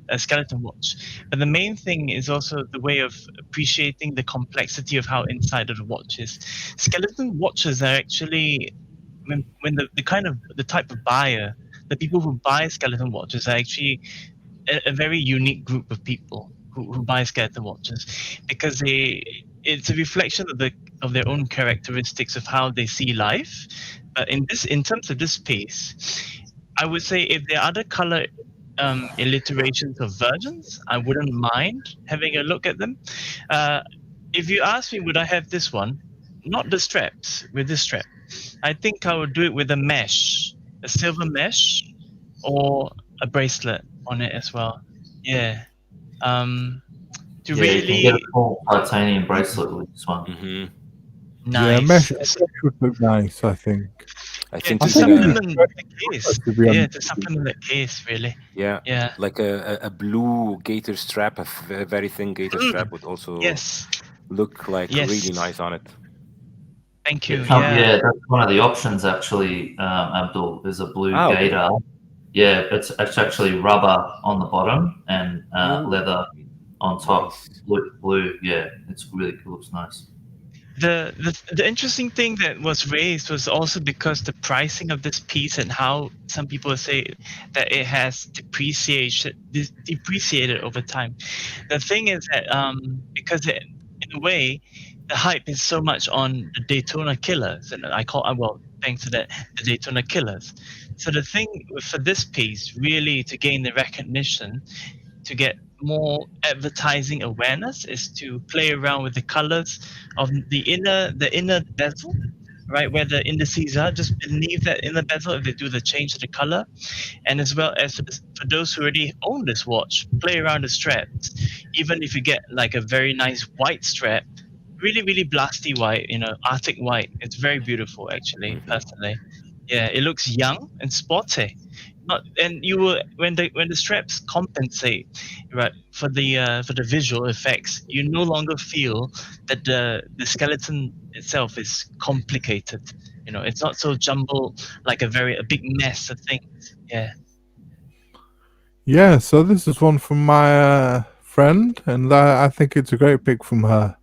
a skeleton watch." But the main thing is also the way of appreciating the complexity of how inside of the watch is. Skeleton watches are actually when the type of buyer, the people who buy skeleton watches are actually a very unique group of people who buy skeleton watches, because it's a reflection of their own characteristics of how they see life. But in terms of this piece, I would say if there are other color alliterations of versions, I wouldn't mind having a look at them. If you ask me, would I have this one? Not the straps, with this strap. I think I would do it with a mesh, a silver mesh, or a bracelet on it as well. Yeah. You can get a full titanium bracelet with this one. Mm-hmm. Nice. Yeah, mesh would look nice, I think. I think to supplement the case. Yeah, to supplement the case, really. Yeah. Like a blue gaiter strap, a very thin gaiter strap would also look like really nice on it. Thank you. Yeah, that's one of the options actually, Abdul. There's a blue gaiter. Okay. Yeah, it's actually rubber on the bottom and leather on top. Nice. Blue. Yeah, it's really cool. Looks nice. The interesting thing that was raised was also because the pricing of this piece and how some people say that it has depreciated over time. The thing is that because in a way the hype is so much on the Daytona Killers, and thanks to that, the Daytona Killers. So the thing for this piece really to gain the recognition, to get more advertising awareness, is to play around with the colors of the inner bezel, right where the indices are, just beneath that inner bezel. If they do the change of the color, and as well as for those who already own this watch, play around the straps. Even if you get like a very nice white strap, really really blasty white, Arctic white, it's very beautiful actually. Personally, yeah, it looks young and sporty. Not, and you will, when the straps compensate, right, for the visual effects, you no longer feel that the skeleton itself is complicated. It's not so jumbled, like a big mess of things. Yeah. Yeah, so this is one from my friend, and I think it's a great pick from her.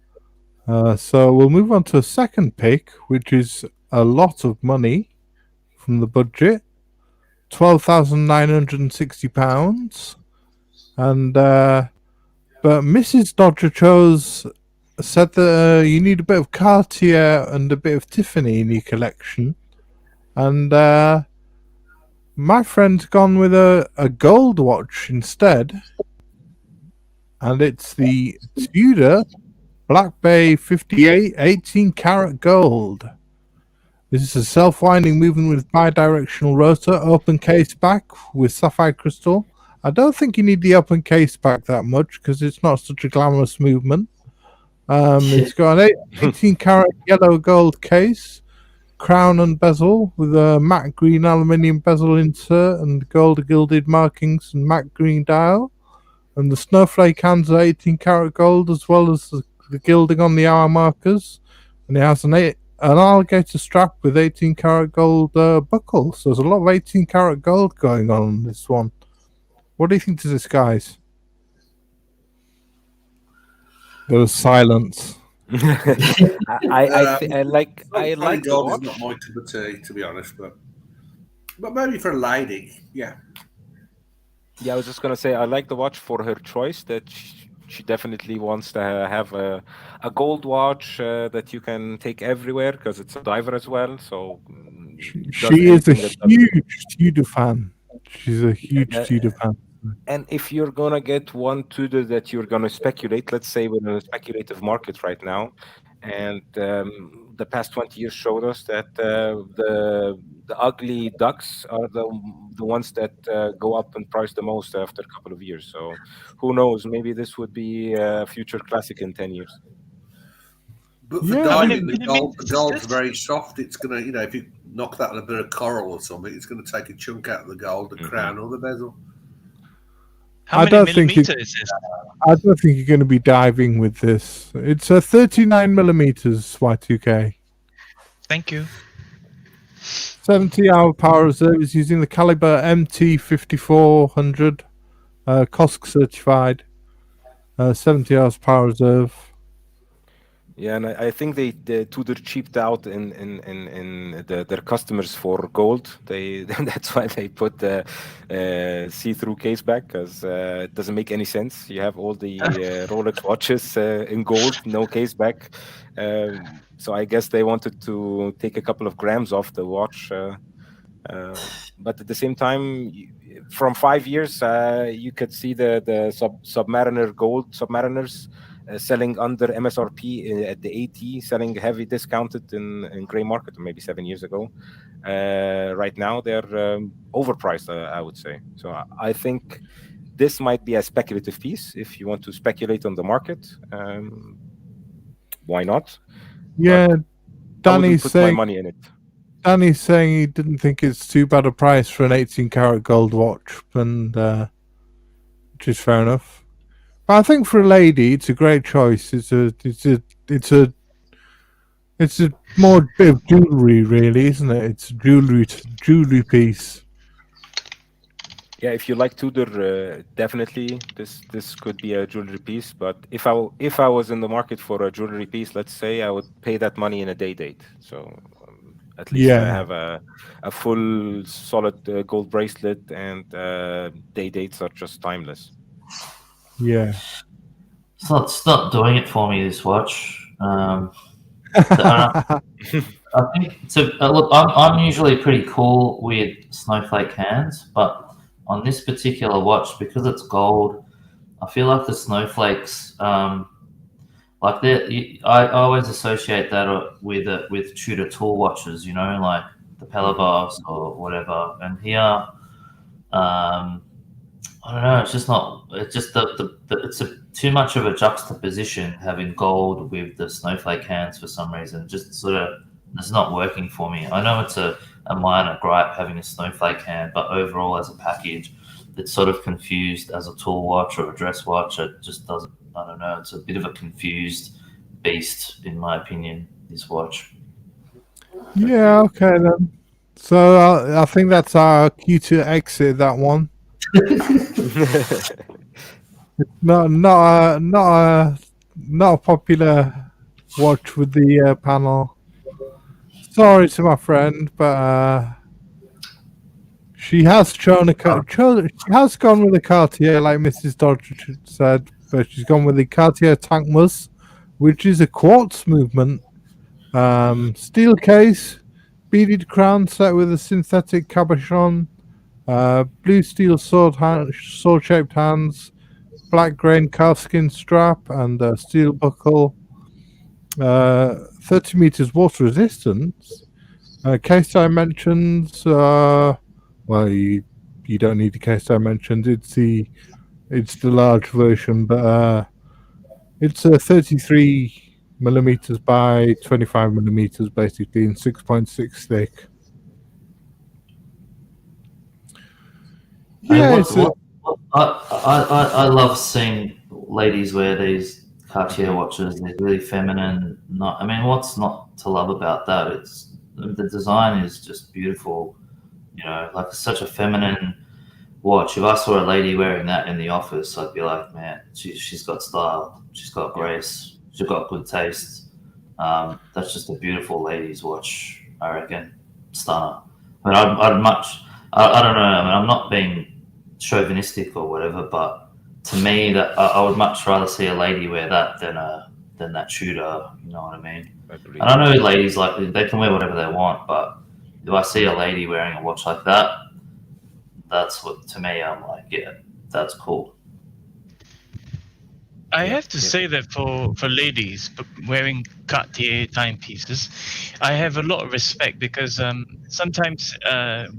So we'll move on to a second pick, which is a lot of money from the budget, £12,960, and but Mrs. Dodger chose said that you need a bit of Cartier and a bit of Tiffany in your collection, and my friend's gone with a gold watch instead, and it's the Tudor Black Bay 58 18 karat gold. This is a self-winding movement with bi-directional rotor, open case back with sapphire crystal. I don't think you need the open case back that much because it's not such a glamorous movement. It's got an 18 karat yellow gold case, crown and bezel with a matte green aluminium bezel insert and gold gilded markings and matte green dial. And the snowflake hands are 18 karat gold as well as the gilding on the hour markers. And it has an alligator strap with 18 karat gold buckle. So there's a lot of 18 karat gold going on this one. What do you think to this, guys? There was silence. I like the gold is watch. not my cup of tea, to be honest, but maybe for a lady, yeah. Yeah, I was just gonna say I like the watch for her choice. That she definitely wants to have a gold watch that you can take everywhere because it's a diver as well. So she is a huge Tudor fan. She's a huge Tudor fan. And if you're gonna get one Tudor that you're gonna speculate, let's say we're in a speculative market right now, and the past 20 years showed us that the ugly ducks are the ones that go up in price the most after a couple of years. So who knows? Maybe this would be a future classic in 10 years. But for diving, the gold's very soft. It's gonna, if you knock that on a bit of coral or something, it's gonna take a chunk out of the gold, the crown or the bezel. How many millimeters is this? I don't think you're going to be diving with this. It's a 39 millimeters Y2K. Thank you. 70-hour power reserve is using the caliber MT5400, COSC certified. 70 hours power reserve. Yeah, and I think they Tudor cheaped out in their customers for gold. That's why they put the see-through case back, because it doesn't make any sense. You have all the Rolex watches in gold, no case back. So I guess they wanted to take a couple of grams off the watch. But at the same time, from 5 years, you could see the Submariner gold Submariners selling under MSRP at the AT, selling heavy discounted in gray market, maybe 7 years ago. Right now, they're overpriced, I would say. So I think this might be a speculative piece. If you want to speculate on the market, why not? Yeah, I wouldn't put my money in it. Danny's saying he didn't think it's too bad a price for an 18 karat gold watch, and which is fair enough. But I think for a lady, it's a great choice. It's a more bit of jewelry, really, isn't it? It's a jewelry piece. Yeah, if you like Tudor, definitely this could be a jewelry piece. But if I was in the market for a jewelry piece, let's say, I would pay that money in a day date. So at least I Yeah, have a full solid gold bracelet, and day dates are just timeless. yeah. It's not doing it for me, this watch. I think so. Look, I'm usually pretty cool with snowflake hands, but on this particular watch, because it's gold, I feel like the snowflakes, like I always associate that with Tudor tool watches, you know, like the Pelagos or whatever. And here, I don't know. It's just not. It's just it's too much of a juxtaposition having gold with the snowflake hands for some reason. Just sort of, it's not working for me. I know it's a minor gripe having a snowflake hand, but overall as a package, it's sort of confused as a tool watch or a dress watch. It just doesn't. I don't know. It's a bit of a confused beast, in my opinion. This watch. Yeah, okay then. So I think that's our cue to exit that one. Not a popular watch with the panel. Sorry to my friend, but she has shown she has gone with a Cartier, like Mrs. Dodge said, but she's gone with the Cartier Tankmus, which is a quartz movement. Steel case, beaded crown set with a synthetic cabochon, blue steel sword-shaped hands, black grain calfskin strap, and a steel buckle. 30 meters water resistance. Case dimensions. Well, you don't need the case dimensions. It's the large version, but it's 33 millimeters by 25 millimeters, basically, and 6.6 thick. Yeah, I love seeing ladies wear these Cartier watches. They're really feminine. I mean, what's not to love about that? It's the design is just beautiful. You know, like it's such a feminine watch. If I saw a lady wearing that in the office, I'd be like, man, she's got style. She's got grace. She's got good taste. That's just a beautiful ladies' watch, I reckon. Stunner. I mean, I'd much. I don't know. I mean, I'm not being chauvinistic or whatever, but to me, that I would much rather see a lady wear that than that Tudor. You know what I mean? And I know ladies like they can wear whatever they want, but if I see a lady wearing a watch like that, that's what to me. I'm like, yeah, that's cool. I have to say that for ladies wearing Cartier timepieces, I have a lot of respect because sometimes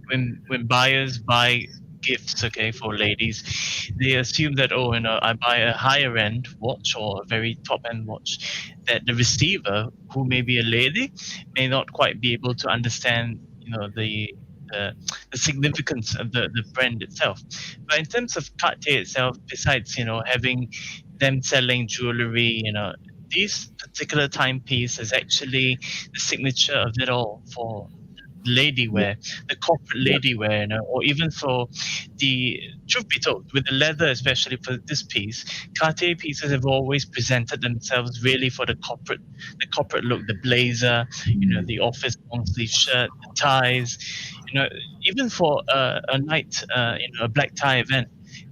when buyers buy gifts, okay, for ladies, they assume that I buy a higher end watch or a very top end watch, that the receiver, who may be a lady, may not quite be able to understand the significance of the brand itself. But in terms of Cartier itself, besides having them selling jewelry, these particular timepiece is actually the signature of it all for lady wear, the corporate lady wear, or even for the truth be told, with the leather, especially for this piece, Cartier pieces have always presented themselves really for the corporate look, the blazer, the office long sleeve shirt, the ties, even for a night, a black tie event.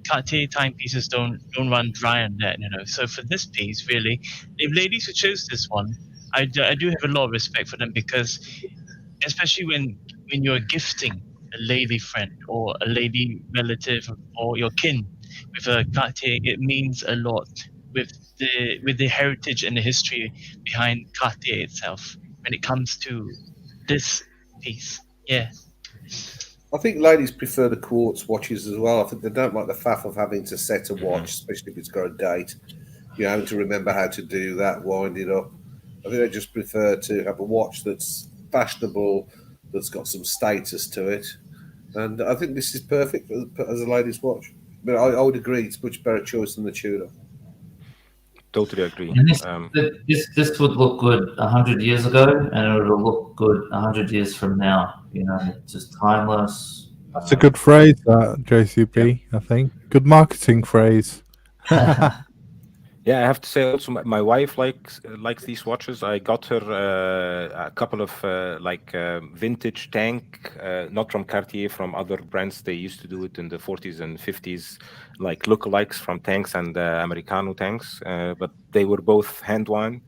Cartier timepieces don't run dry on that, So for this piece, really, if ladies who chose this one, I do have a lot of respect for them because, especially when you're gifting a lady friend or a lady relative or your kin with a Cartier, it means a lot with the heritage and the history behind Cartier itself when it comes to this piece. Yeah. I think ladies prefer the quartz watches as well. I think they don't like the faff of having to set a watch, especially if it's got a date. Having to remember how to do that, wind it up. I think they just prefer to have a watch that's fashionable, that's got some status to it. And I think this is perfect as a ladies' watch. But I would agree, it's a much better choice than the Tudor. Totally agree. This would look good 100 years ago, and it would look good 100 years from now. Just timeless, That's a good phrase, that JCP. I think good marketing phrase. Yeah, I have to say also my wife likes these watches. I got her a couple of vintage tank, not from Cartier, from other brands. They used to do it in the 40s and 50s, like lookalikes from tanks and Americano tanks, but they were both hand wound,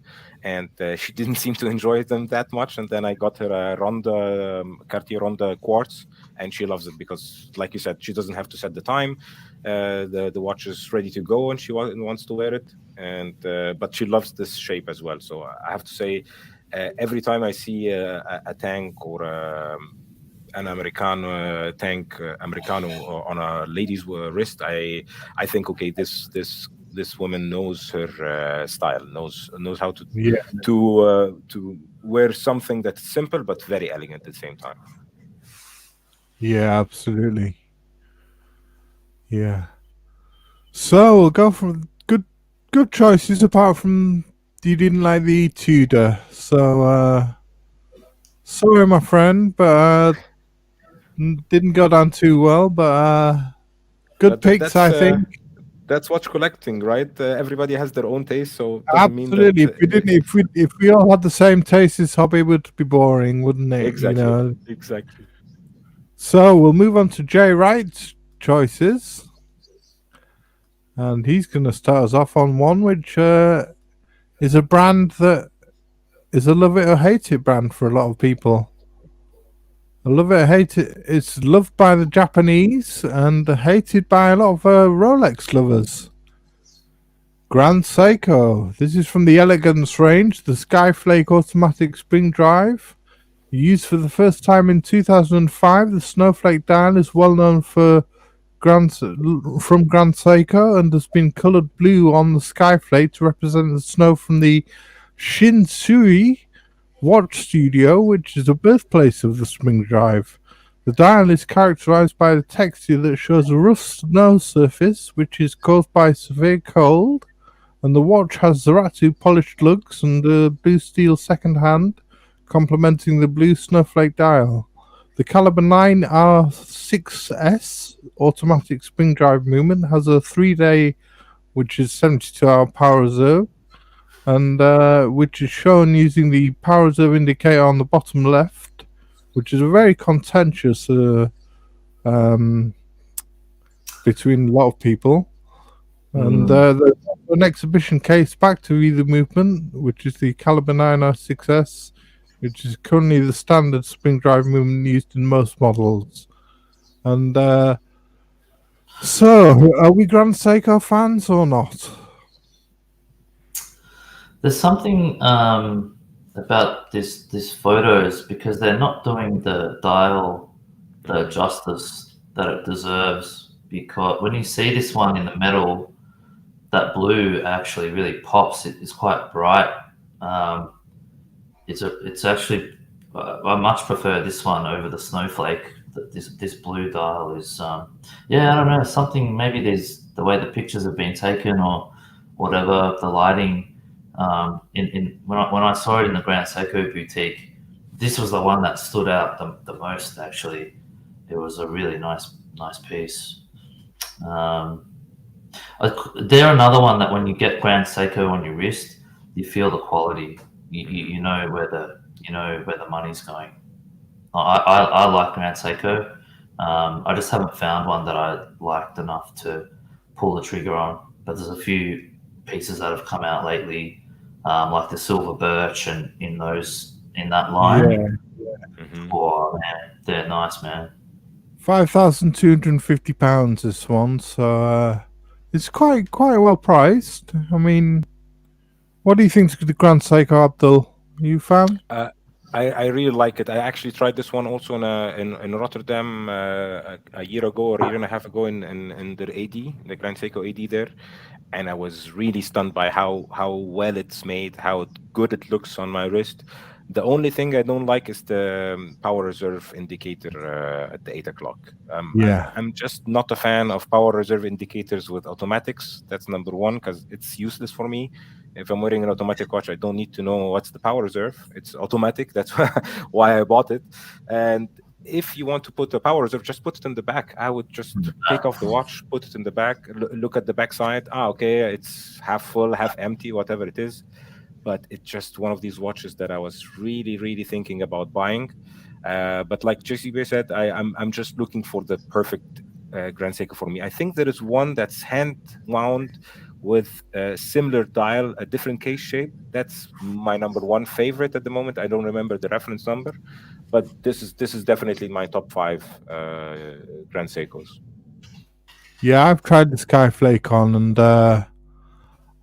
and she didn't seem to enjoy them that much. And then I got her a Ronda Cartier Ronda quartz, and she loves it because, like you said, she doesn't have to set the time. The watch is ready to go, and she wants to wear it. And but she loves this shape as well. So I have to say, every time I see a tank or an Americano tank Americano on a lady's wrist, I think, okay, this woman knows her style, knows how to Yeah. to wear something that's simple but very elegant at the same time. Yeah, absolutely. Yeah. So we'll go from good choices. Apart from you didn't like the Tudor, so sorry, my friend, but didn't go down too well. But good picks, I think. That's watch collecting, right? Everybody has their own taste, so it doesn't mean that Absolutely. If we all had the same taste, this hobby would be boring, wouldn't it? exactly, You know. exactly. So we'll move on to Jay Wright's choices, and he's going to start us off on one which is a brand that is a love it or hate it brand for a lot of people. I love it or hate it. It's loved by the Japanese and hated by a lot of Rolex lovers. Grand Seiko. This is from the Elegance range, the Skyflake automatic spring drive. Used for the first time in 2005, the Snowflake dial is well known from Grand Seiko and has been coloured blue on the Skyflake to represent the snow from the Shinsui Watch Studio, which is the birthplace of the spring drive. The dial is characterized by the texture that shows a rough snow surface, which is caused by severe cold, and the watch has Zaratsu polished lugs and a blue steel second hand, complementing the blue snowflake dial. The caliber 9R6S automatic spring drive movement has a 3-day, which is 72-hour power reserve, and which is shown using the power reserve indicator on the bottom left, which is a very contentious between a lot of people. And there's an exhibition case back to the movement, which is the caliber 9R6S, which is currently the standard spring drive movement used in most models. And so, are we Grand Seiko fans or not? There's something about this photos, because they're not doing the dial the justice that it deserves. Because when you see this one in the metal, that blue actually really pops. It's quite bright. It's actually I much prefer this one over the Snowflake. This blue dial is I don't know, something, maybe there's the way the pictures have been taken or whatever, the lighting. When I saw it in the Grand Seiko boutique, this was the one that stood out the most. Actually, it was a really nice piece. They're another one that when you get Grand Seiko on your wrist, you feel the quality. You know where the money's going. I like Grand Seiko. I just haven't found one that I liked enough to pull the trigger on. But there's a few pieces that have come out lately, like the silver birch and in that line. Yeah. Oh man, they're nice, man. £5,250 this one, so it's quite well priced. I mean, what do you think of the Grand Seiko, Abdul? You fan? I really like it. I actually tried this one also in Rotterdam a year ago or a year and a half ago in the AD, the Grand Seiko AD there, and I was really stunned by how well it's made, how good it looks on my wrist. The only thing I don't like is the power reserve indicator at the 8 o'clock. I'm just not a fan of power reserve indicators with automatics. That's number one, because it's useless for me. If I'm wearing an automatic watch, I don't need to know what's the power reserve. It's automatic. That's why I bought it. And if you want to put a power reserve, just put it in the back. I would just take off the watch, put it in the back, look at the back side. Okay, it's half full, half empty, whatever it is. But it's just one of these watches that I was really, really thinking about buying. But like JCB said, I'm just looking for the perfect Grand Seiko for me. I think there is one that's hand wound with a similar dial, a different case shape. That's my number one favorite at the moment. I don't remember the reference number, but this is definitely my top 5 Grand Seikos. Yeah, I've tried the Skyflake on, and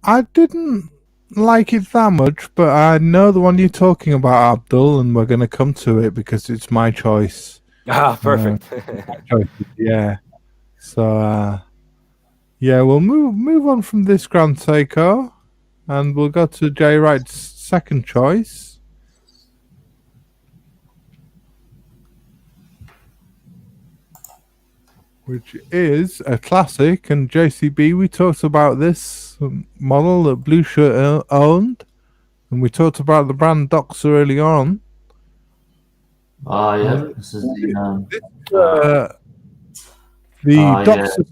I didn't like it that much, but I know the one you're talking about, Abdul, and we're going to come to it because it's my choice. Perfect. Yeah. So, yeah, we'll move on from this Grand Seiko, and we'll go to Jay Wright's second choice. Which is a classic, and JCB, we talked about this model that Blue Shirt owned, and we talked about the brand Doxa early on. Oh yeah, this is the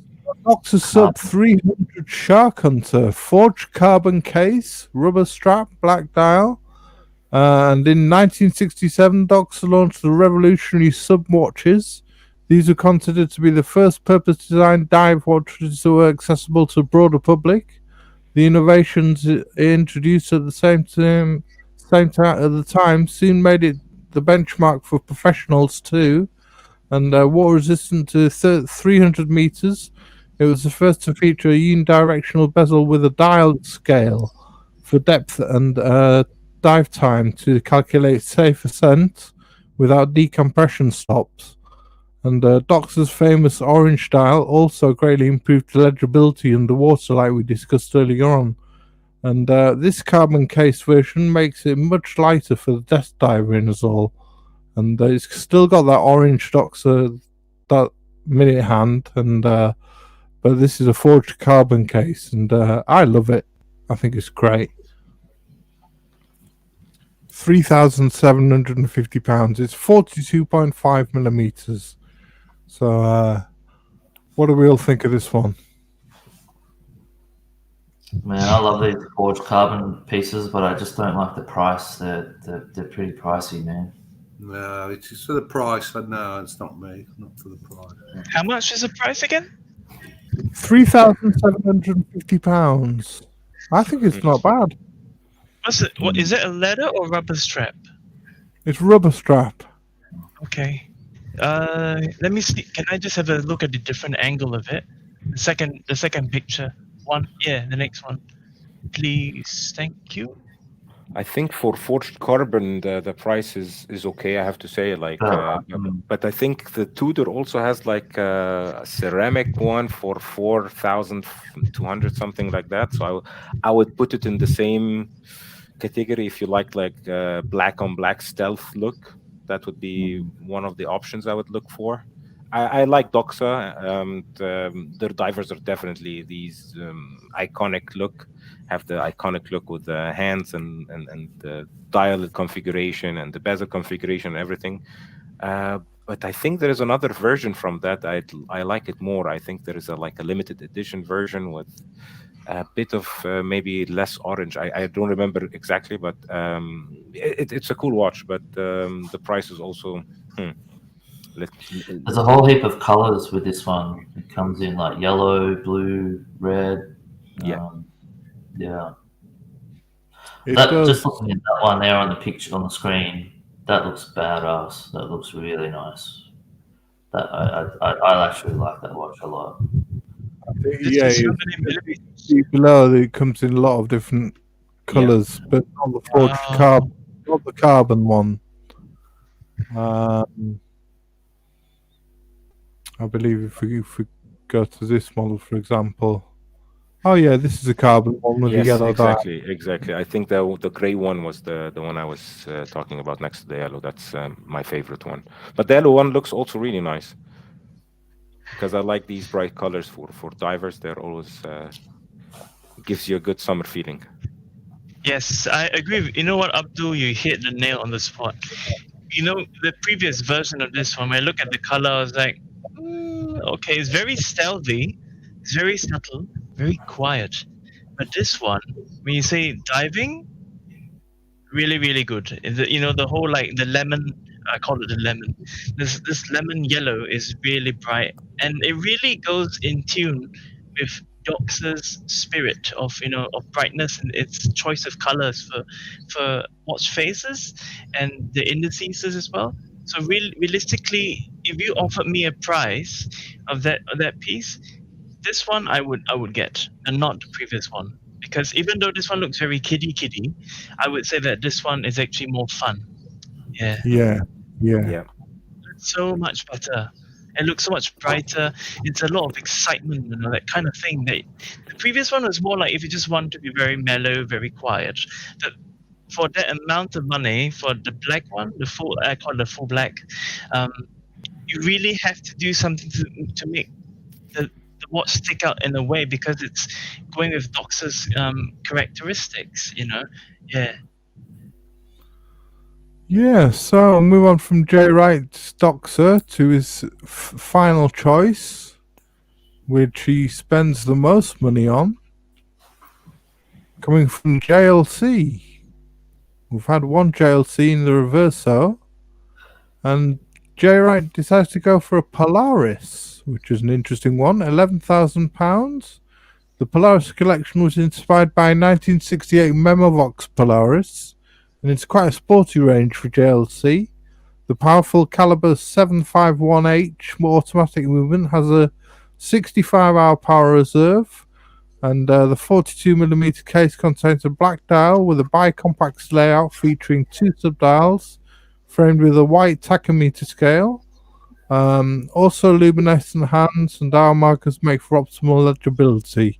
Doxa Sub 300 Shark Hunter, forged carbon case, rubber strap, black dial. And in 1967, Doxa launched the revolutionary sub watches. These are considered to be the first purpose-designed dive watches that were accessible to the broader public. The innovations introduced at the same time at the time soon made it the benchmark for professionals too, and water resistant to 300 meters. It was the first to feature a unidirectional bezel with a dial scale for depth and dive time to calculate safe ascent without decompression stops. And Doxa's famous orange dial also greatly improved the legibility underwater, like we discussed earlier on. And this carbon case version makes it much lighter for the depth diver in us all. And it's still got that orange Doxa, that minute hand, and but this is a forged carbon case, and I love it. I think it's great. £3,750. It's 42.5 millimeters. So, what do we all think of this one? Man, I love these forged carbon pieces, but I just don't like the price. They're pretty pricey, man. No, it's for the price. No, it's not me. Not for the price. How much is the price again? £3,750. I think it's not bad. What's it? What is it? A leather or rubber strap? It's rubber strap. Okay. Let me see. Can I just have a look at the different angle of it? The second picture. The next one. Please. Thank you. I think for forged carbon, the price is okay. I have to say, but I think the Tudor also has like a ceramic one for 4,200, something like that. So I would put it in the same category if you like black on black stealth look. That would be one of the options I would look for. I like Doxa, and their divers are definitely these iconic look. Have the iconic look with the hands and the dial configuration and the bezel configuration and everything. But I think there is another version from that. I like it more. I think there is a limited edition version with a bit of maybe less orange. I don't remember exactly, but it's a cool watch. But the price is also. There's a whole heap of colors with this one. It comes in like yellow, blue, red. Yeah. Just looking at that one there on the picture on the screen, that looks badass. That looks really nice. That I actually like that watch a lot. Yeah, below it comes in a lot of different colors, but not the forged carbon, not the carbon one. I believe if we go to this model, for example. Oh yeah, this is a carbon one with the yellow exactly. I think the gray one was the one I was talking about next to the yellow. That's my favorite one. But the yellow one looks also really nice because I like these bright colors for divers. They're always gives you a good summer feeling. Yes, I agree. You know what, Abdul? You hit the nail on the spot. you know, the previous version of this one, when I look at the color, I was like, okay, it's very stealthy, it's very subtle, very quiet. But this one, when you say diving, really, really good. You know, the whole like the lemon, I call it the lemon. This lemon yellow is really bright, and it really goes in tune with Dox's spirit of of brightness and its choice of colors for watch faces and the indices as well. So realistically, if you offered me a price of that piece, this one I would get, and not the previous one. Because even though this one looks very kiddie, I would say that this one is actually more fun. Yeah, Yeah, yeah, Yeah. it's so much better. It looks so much brighter. It's a lot of excitement, that kind of thing. That the previous one was more like if you just want to be very mellow, very quiet. That for that amount of money for the black one, the full I call it the full black, um, you really have to do something to make the watch stick out in a way because it's going with Dox's characteristics. Yeah. yeah. So I'll move on from Jay Wright's Doxer to his final choice, which he spends the most money on, coming from JLC. We've had one JLC in the Reverso, and Jay Wright decides to go for a Polaris, which is an interesting one. £11,000. The Polaris collection was inspired by a 1968 Memovox Polaris, and it's quite a sporty range for JLC. The powerful caliber 751H automatic movement has a 65-hour power reserve, and the 42mm case contains a black dial with a bicompax layout featuring two subdials, framed with a white tachymeter scale. Also, luminescent hands and dial markers make for optimal legibility,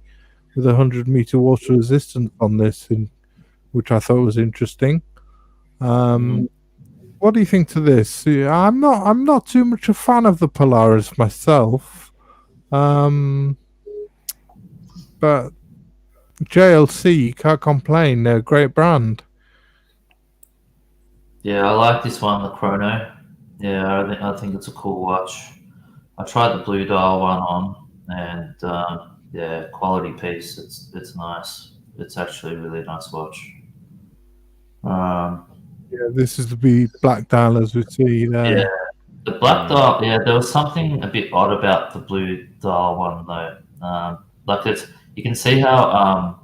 with 100-meter water resistance on this, which I thought was interesting. What do you think to this? Yeah, I'm not too much a fan of the Polaris myself, but JLC, can't complain. They're a great brand. Yeah, I like this one, the Chrono. Yeah, I think it's a cool watch. I tried the blue dial one on, and yeah, quality piece. It's nice. It's actually a really nice watch. Yeah, this is the black dial as we see there. Yeah, the black dial. Yeah, there was something a bit odd about the blue dial one though. Like you can see how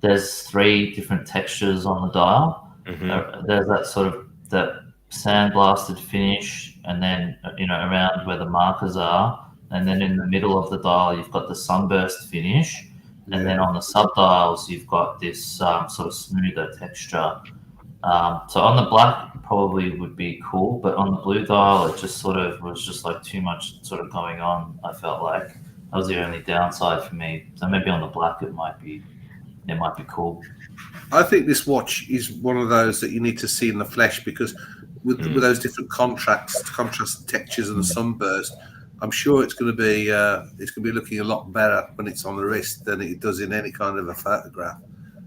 there's three different textures on the dial. There's that sort of that sandblasted finish, and then around where the markers are, and then in the middle of the dial you've got the sunburst finish, and then on the subdials you've got this sort of smoother texture. So on the black probably would be cool, but on the blue dial it just sort of was just like too much sort of going on. I felt like that was the only downside for me. So maybe on the black it might be cool. I think this watch is one of those that you need to see in the flesh because with those different contrast textures and the sunburst, I'm sure it's going to be looking a lot better when it's on the wrist than it does in any kind of a photograph.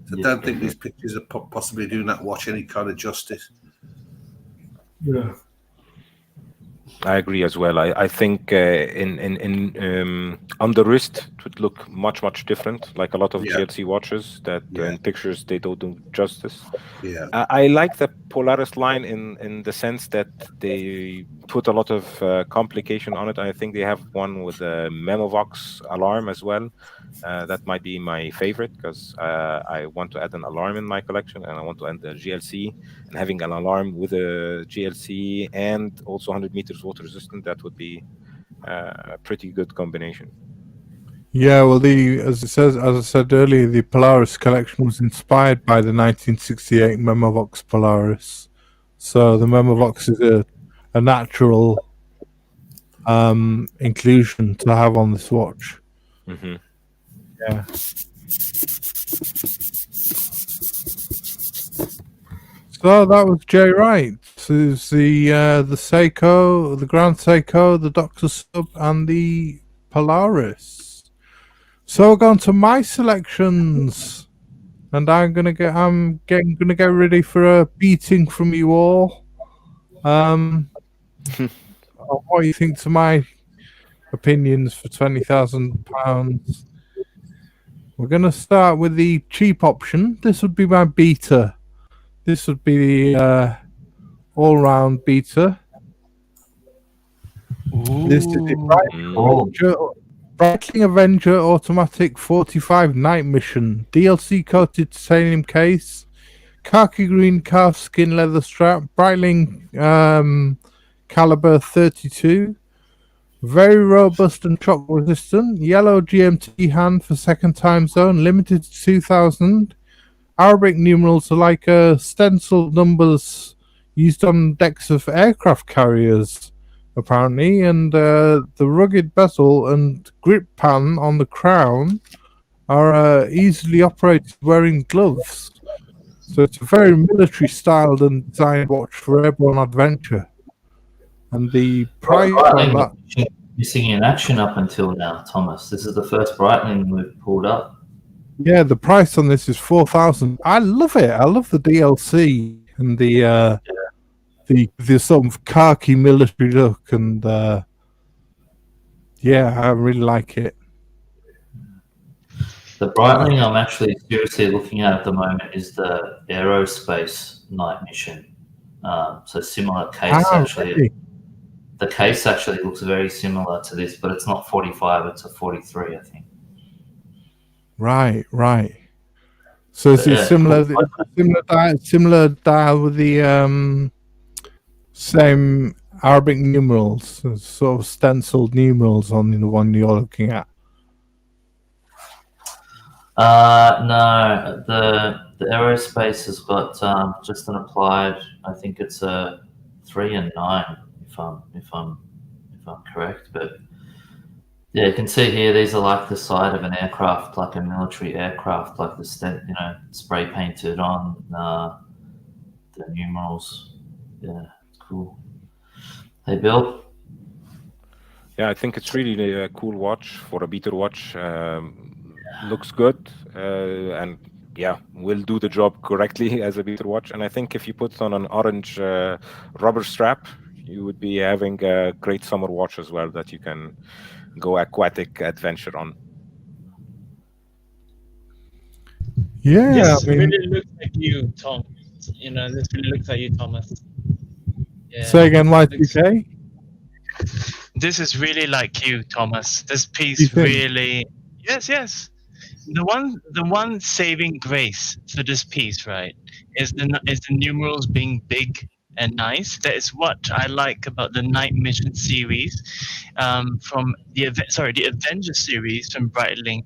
So I don't think these pictures are possibly doing that watch any kind of justice. Yeah. I agree as well. I think in on the wrist it would look much different, like a lot of GLC watches that in pictures they don't do justice. Yeah, I like the Polaris line in the sense that they put a lot of complication on it. I think they have one with a Memovox alarm as well. That might be my favorite because I want to add an alarm in my collection, and I want to add a GLC. And having an alarm with a GLC and also 100 meters water resistant, that would be a pretty good combination. Yeah, well, as I said earlier, the Polaris collection was inspired by the 1968 Memovox Polaris. So the Memovox is a natural inclusion to have on this watch. Mm-hmm. Yeah. So that was Jay Wright. So it's the Seiko, the Grand Seiko, the Doctor Sub, and the Polaris. So we're going to my selections, and I'm gonna get ready for a beating from you all. What do you think to my opinions for £20,000? We're going to start with the cheap option. This would be my beta. This would be the all-round beta. This is the Breitling Avenger Automatic 45 Night Mission. DLC coated titanium case. Khaki green calf skin leather strap. Breitling caliber 32. Very robust and shock resistant. Yellow GMT hand for second time zone. Limited to 2,000. Arabic numerals are like stenciled numbers used on decks of aircraft carriers, apparently. And the rugged bezel and grip pan on the crown are easily operated wearing gloves. So it's a very military styled and designed watch for airborne adventure. And the price on that. Missing in action up until now, Thomas. This is the first Breitling we've pulled up. Yeah, the price on this is 4,000. I love it. I love the DLC and the sort of khaki military look, and yeah, I really like it. The Breitling I'm actually seriously looking at the moment is the Aerospace Night Mission. So similar case actually. Really? The case actually looks very similar to this, but it's not 45, it's a 43, I think. Right. So is it similar dial with the same Arabic numerals, sort of stenciled numerals on the one you're looking at? No, the Aerospace has got just an applied. I think it's a 3 and 9, if I'm correct. But yeah, you can see here these are like the side of an aircraft, like a military aircraft, like the spray painted on the numerals. Yeah, it's cool. Hey, Bill. Yeah, I think it's really a cool watch for a beater watch. Looks good, and yeah, will do the job correctly as a beater watch. And I think if you put on an orange rubber strap, you would be having a great summer watch as well that you can go aquatic adventure on. Yeah, This I mean, really looks like you, Tom. You know, this really looks like you, Thomas. Yeah. say again, Y2K? This is really like you, Thomas. This You piece think? really, yes. The one saving grace for this piece, right, is the numerals being big and nice. That is what I like about the Night Mission series, from the Avenger series from Breitling.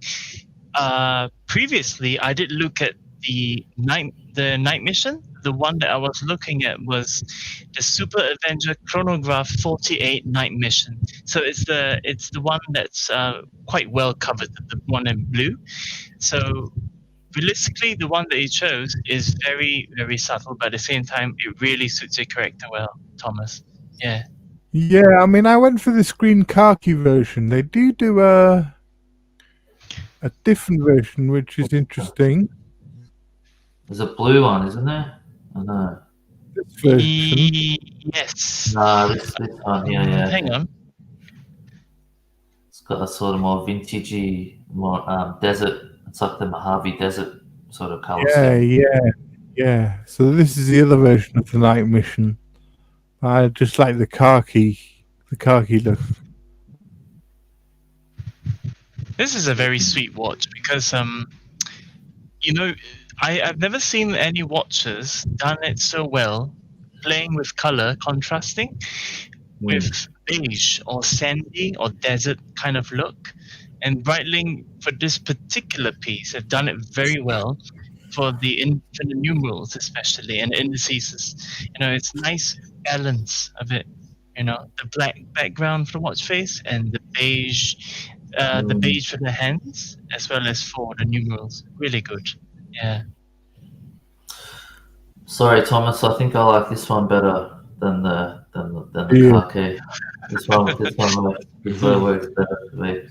Previously, I did look at the Night Mission. The one that I was looking at was the Super Avenger Chronograph 48 Night Mission. So it's the one that's quite well covered, the one in blue. So realistically, the one that you chose is very, very subtle, but at the same time, it really suits your character well, Thomas. Yeah. Yeah, I mean, I went for this green khaki version. They do a different version, which is interesting. There's a blue one, isn't there? I know. This version. Yes. No, this one here, yeah. Hang on. It's got a sort of more vintagey, more desert. It's like the Mojave Desert sort of color scheme. Yeah. So this is the other version of the Night Mission. I just like the khaki look. This is a very sweet watch because, you know, I've never seen any watches done it so well, playing with color, contrasting with beige or sandy or desert kind of look. And Breitling, for this particular piece, have done it very well for the numerals, especially, and indices. You know, it's nice balance of it. You know, the black background for the watch face and the beige for the hands, as well as for the numerals. Really good. Yeah. Sorry, Thomas. I think I like this one better than the Yeah. khaki. This one works better for me.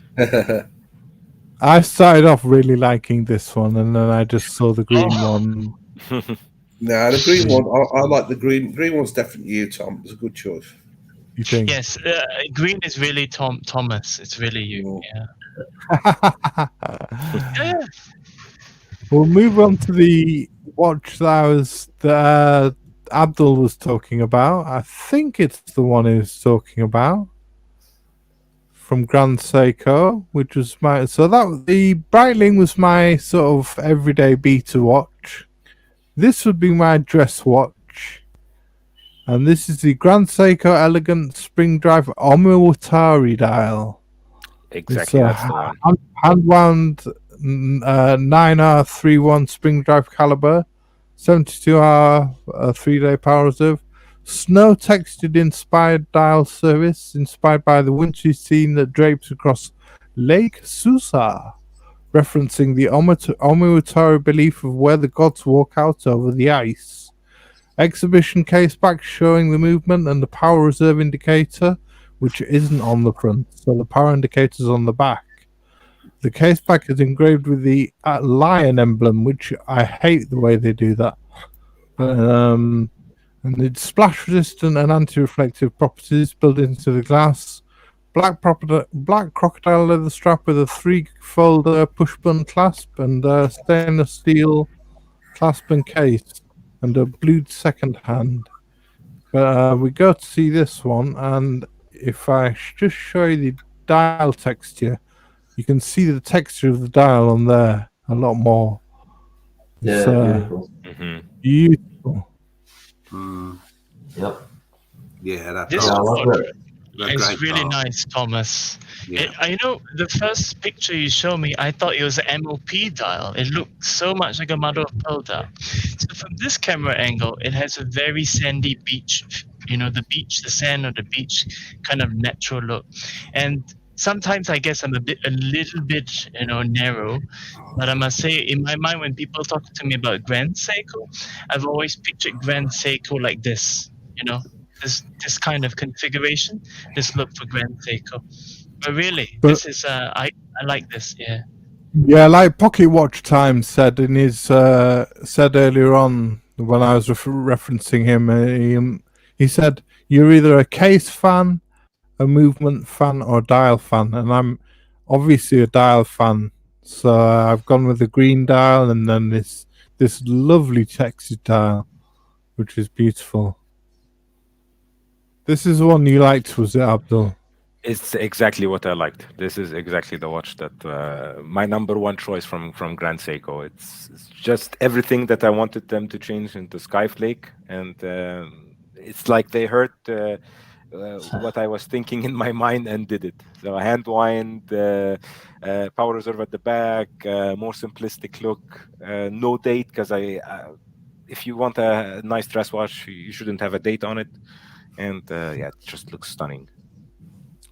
I started off really liking this one, and then I just saw the green one. No, the green one. I like the green. Green one's definitely you, Tom. It's a good choice. You think? Yes, green is really Thomas. It's really you. Mm. Yeah. Yeah. We'll move on to the watch that Abdul was talking about. I think it's the one he was talking about from Grand Seiko, which was the Breitling was my sort of everyday beta watch. This would be my dress watch, and this is the Grand Seiko Elegant Spring Drive Omiwatari dial. Exactly, that's the one. Hand wound 9R31 spring drive caliber, 72-hour 3-day power reserve, snow textured inspired dial service inspired by the wintry scene that drapes across Lake Susa, referencing the Omiwatari belief of where the gods walk out over the ice. Exhibition case back showing the movement and the power reserve indicator, which isn't on the front, so the power indicator's on the back. The case back is engraved with the lion emblem, which I hate the way they do that. And it's splash resistant and anti-reflective properties built into the glass. Black crocodile leather strap with a 3-fold push button clasp and stainless steel clasp and case, and a blued second hand. But we go to see this one, and if I just show you the dial texture, you can see the texture of the dial on there a lot more. It's Beautiful. beautiful. Yep. Yeah, that. This Yeah, I love watch it. is really nice, Thomas. Yeah. I know the first picture you showed me, I thought it was an MOP dial. It looked so much like a mother of pearl dial. So from this camera angle, it has a very sandy beach, the sand or the beach kind of natural look. And sometimes I guess I'm a little bit, narrow. But I must say, in my mind, when people talk to me about Grand Seiko, I've always pictured Grand Seiko like this, this kind of configuration, this look for Grand Seiko. But really, this is I like this. Yeah. Yeah, like Pocket Watch Time said in his said earlier on when I was referencing him, he said you're either a case fan, a movement fan, or a dial fan, and I'm obviously a dial fan. So I've gone with the green dial, and then this lovely textured dial, which is beautiful. This is the one you liked, was it, Abdul? It's exactly what I liked. This is exactly the watch that my number one choice from Grand Seiko. It's just everything that I wanted them to change into Skyflake, and it's like they heard what I was thinking in my mind and did it. So a hand wind, power reserve at the back, more simplistic look, no date, because if you want a nice dress watch, you shouldn't have a date on it, and yeah, it just looks stunning.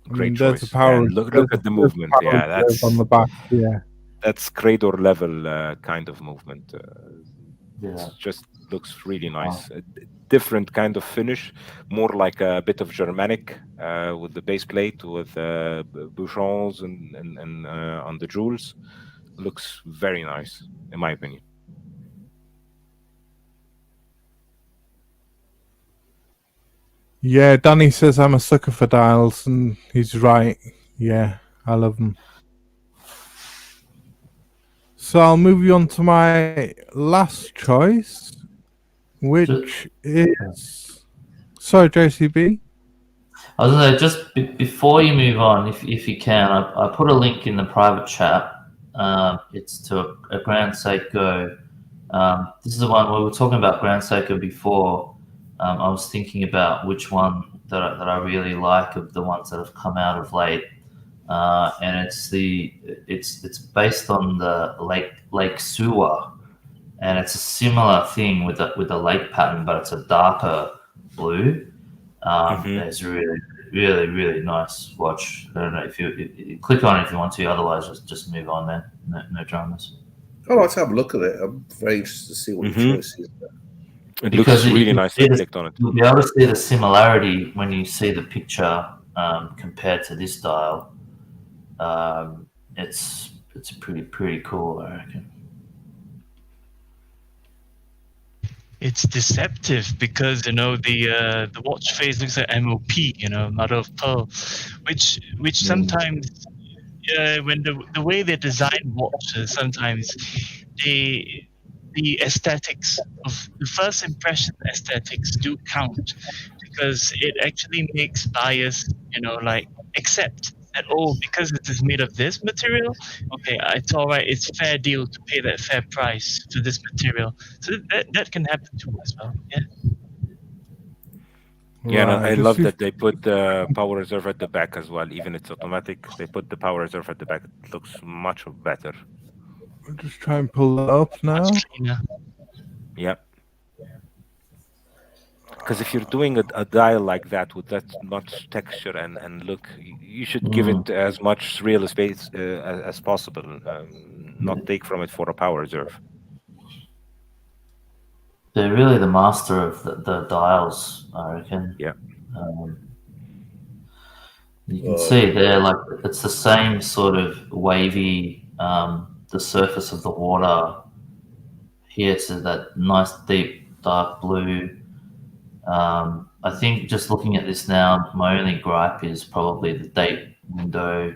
Great choice. There's a power. And look at the movement. Yeah, that's on the back. Yeah, that's Crador level kind of movement. Yeah. It just looks really nice. A different kind of finish, more like a bit of Germanic with the base plate, with bouchons and on the jewels. Looks very nice, in my opinion. Yeah, Danny says I'm a sucker for dials, and he's right. Yeah, I love them. So I'll move you on to my last choice, which is... Sorry, JCB? I was going to say, just before you move on, if you can, I put a link in the private chat. It's to a Grand Seiko. This is the one we were talking about Grand Seiko before. I was thinking about which one that I really like of the ones that have come out of late, and it's based on the Lake Suwa, and it's a similar thing with the lake pattern, but it's a darker blue. It's really, really, really nice watch. I don't know if you click on it if you want to. Otherwise, just move on, man. No dramas. I'd like to have a look at it. I'm very interested to see what your choice is. It looks really nice. I clicked on it. You'll be able to see the similarity when you see the picture compared to this dial. It's pretty cool, I reckon. it's deceptive because the watch face looks like MOP, mother of pearl, which sometimes when the way they design watches, sometimes the aesthetics of the first impression aesthetics do count, because it actually makes buyers like accept that, oh, because it is made of this material, okay, it's all right, it's fair deal to pay that fair price for this material. So that can happen too as well. Yeah. Yeah, and I Right. love that they put the power reserve at the back as well. Even it's automatic, they put the power reserve at the back. It looks much better. I'll just try and pull that up now. Much cleaner. Yeah. Because if you're doing a dial like that with that much texture and look, you should give it as much real space as possible. Not take from it for a power reserve. They're really the master of the dials, I reckon. Yeah. You can see there, like it's the same sort of wavy, the surface of the water here to that nice deep dark blue. I think just looking at this now, my only gripe is probably the date window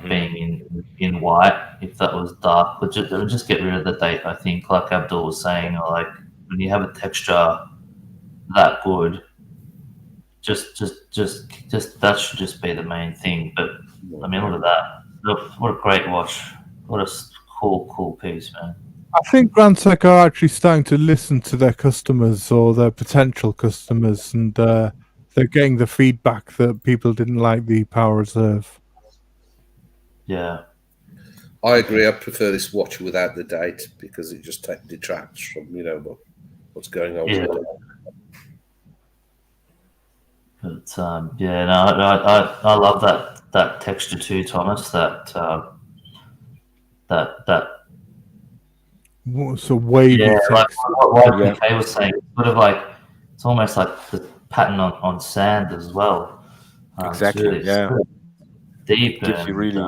being in white. If that was dark, it would just get rid of the date. I think, like Abdul was saying, or like when you have a texture that good, just that should just be the main thing. But I mean, look at that! Look, what a great watch! What a cool piece, man. I think Grand Sec are actually starting to listen to their customers or their potential customers, and they're getting the feedback that people didn't like the power reserve. Yeah. I agree. I prefer this watch without the date because it just detracts from what's going on. Yeah. With it. But I love that texture too, Thomas. That So wavy yeah, like text. what PK was saying, sort of like it's almost like the pattern on sand as well. Exactly. It's really deep. It gives and, you really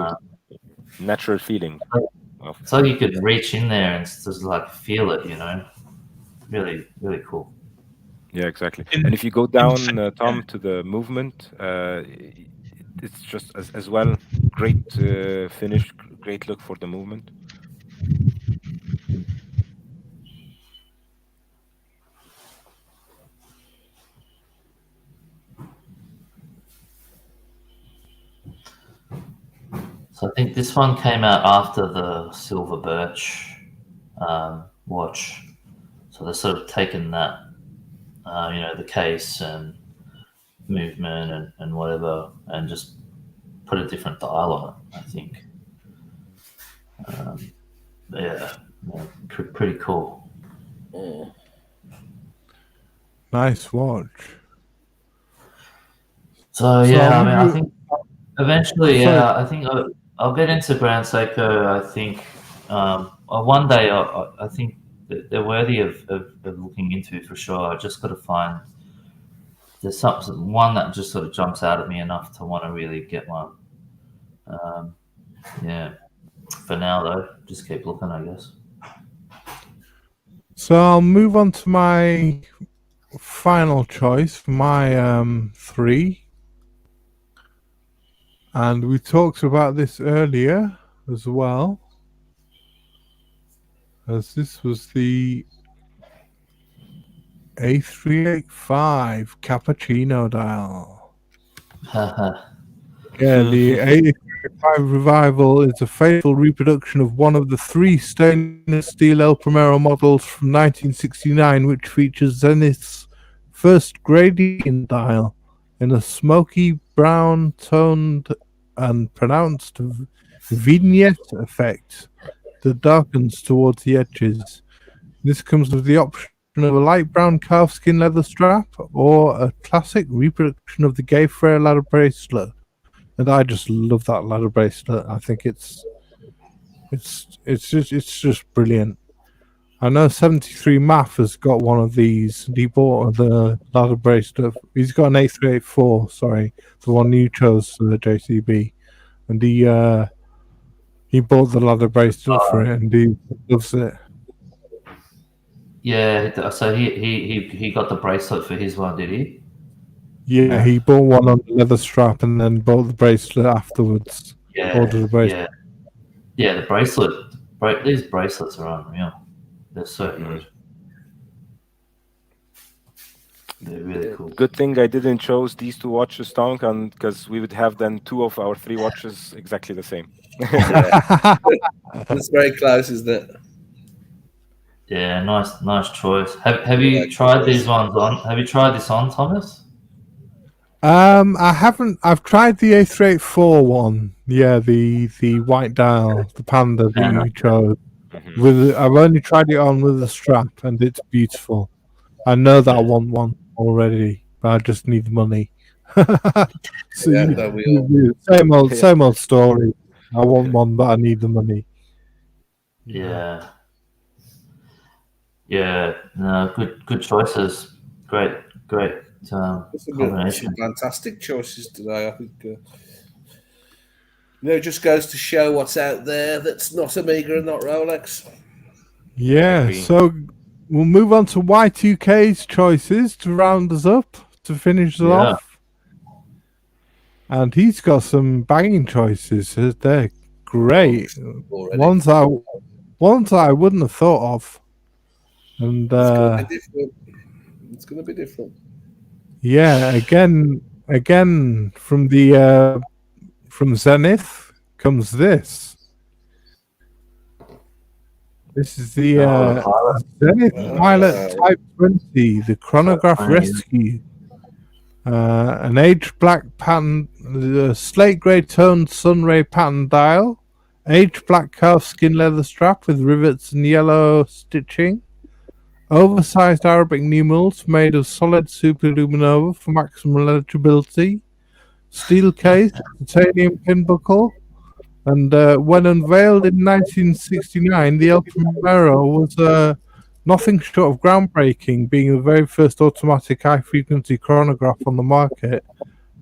natural feeling. It's like you could reach in there and just like feel it. Really, really cool. Yeah, exactly. And if you go down, Tom, to the movement, it's just as well great finish, great look for the movement. So I think this one came out after the Silver Birch watch. So they're sort of taken that, the case and movement and whatever, and just put a different dial on it, I think. Pretty cool. Nice watch. So I think eventually, I think I'll get into Grand Seiko. I think one day I think that they're worthy of looking into for sure. I just got to find there's one that just sort of jumps out at me enough to want to really get one. For now though, just keep looking, I guess. So I'll move on to my final choice for my 3. And we talked about this earlier as well, as this was the A385 Cappuccino dial. Yeah, the A385 Revival is a faithful reproduction of one of the 3 stainless steel El Primero models from 1969, which features Zenith's first gradient dial in a smoky brown toned and pronounced vignette effect that darkens towards the edges. This comes with the option of a light brown calfskin leather strap or a classic reproduction of the Gay Freya ladder bracelet. And I just love that ladder bracelet. I think it's just brilliant. I know 73 Math has got one of these. He bought the ladder bracelet. He's got an A384, sorry, the one you chose for the JCB, and he bought the ladder bracelet for it, and he loves it. Yeah, so he got the bracelet for his one, did he? Yeah, he bought one on the leather strap and then bought the bracelet afterwards. Yeah, Ordered a bracelet. yeah. The bracelet, these bracelets are unreal. They're so good. They're really cool. Good thing I didn't choose these two watches, Tonk, and because we would have then 2 of our 3 watches exactly the same. It's very close, isn't it? Yeah, nice choice. Have you tried these ones on? Have you tried this on, Thomas? I haven't. I've tried the A384 one. Yeah, the white dial, the Panda that you chose. I've only tried it on with the strap, and it's beautiful. I know that I want one already, but I just need the money. So same old story. I want one, but I need the money. Yeah. No, good choices. Great combination. Some fantastic choices today. I think. It just goes to show what's out there that's not Amiga and not Rolex. Yeah, so we'll move on to Y2K's choices to round us up, to finish it off. And he's got some banging choices. They're great. Ones I wouldn't have thought of. And it's going to be different. Yeah, again from the from Zenith comes this. This is the Zenith Pilot Type 20, the Chronograph Rescue. An aged black pattern, slate grey toned sunray pattern dial, aged black calfskin leather strap with rivets and yellow stitching, oversized Arabic numerals made of solid superluminova for maximum legibility, steel case, titanium pin buckle, and when unveiled in 1969, the El Primero was nothing short of groundbreaking, being the very first automatic high-frequency chronograph on the market,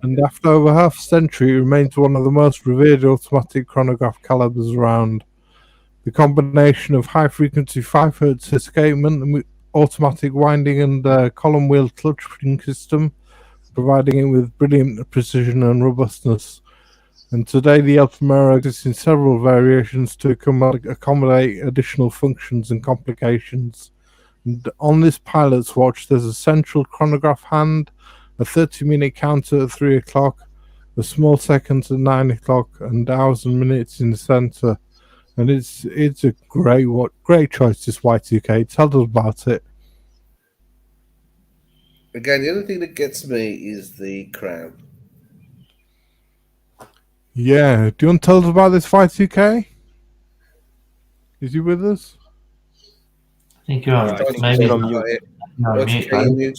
and after over half a century, it remains one of the most revered automatic chronograph calibers around. The combination of high-frequency 5 Hz escapement, automatic winding and column wheel clutching system, providing it with brilliant precision and robustness. And today the El Primero exists in several variations to accommodate additional functions and complications. And on this pilot's watch, there's a central chronograph hand, a 30-minute counter at 3 o'clock, a small seconds at 9 o'clock, and hours and minutes in the center. And it's a great choice, this Y2K. Tell us about it. Again, the only thing that gets me is the crown. Yeah, do you want to tell us about this Y2K? Is he with us? I think you're on. Maybe on mute. Mute.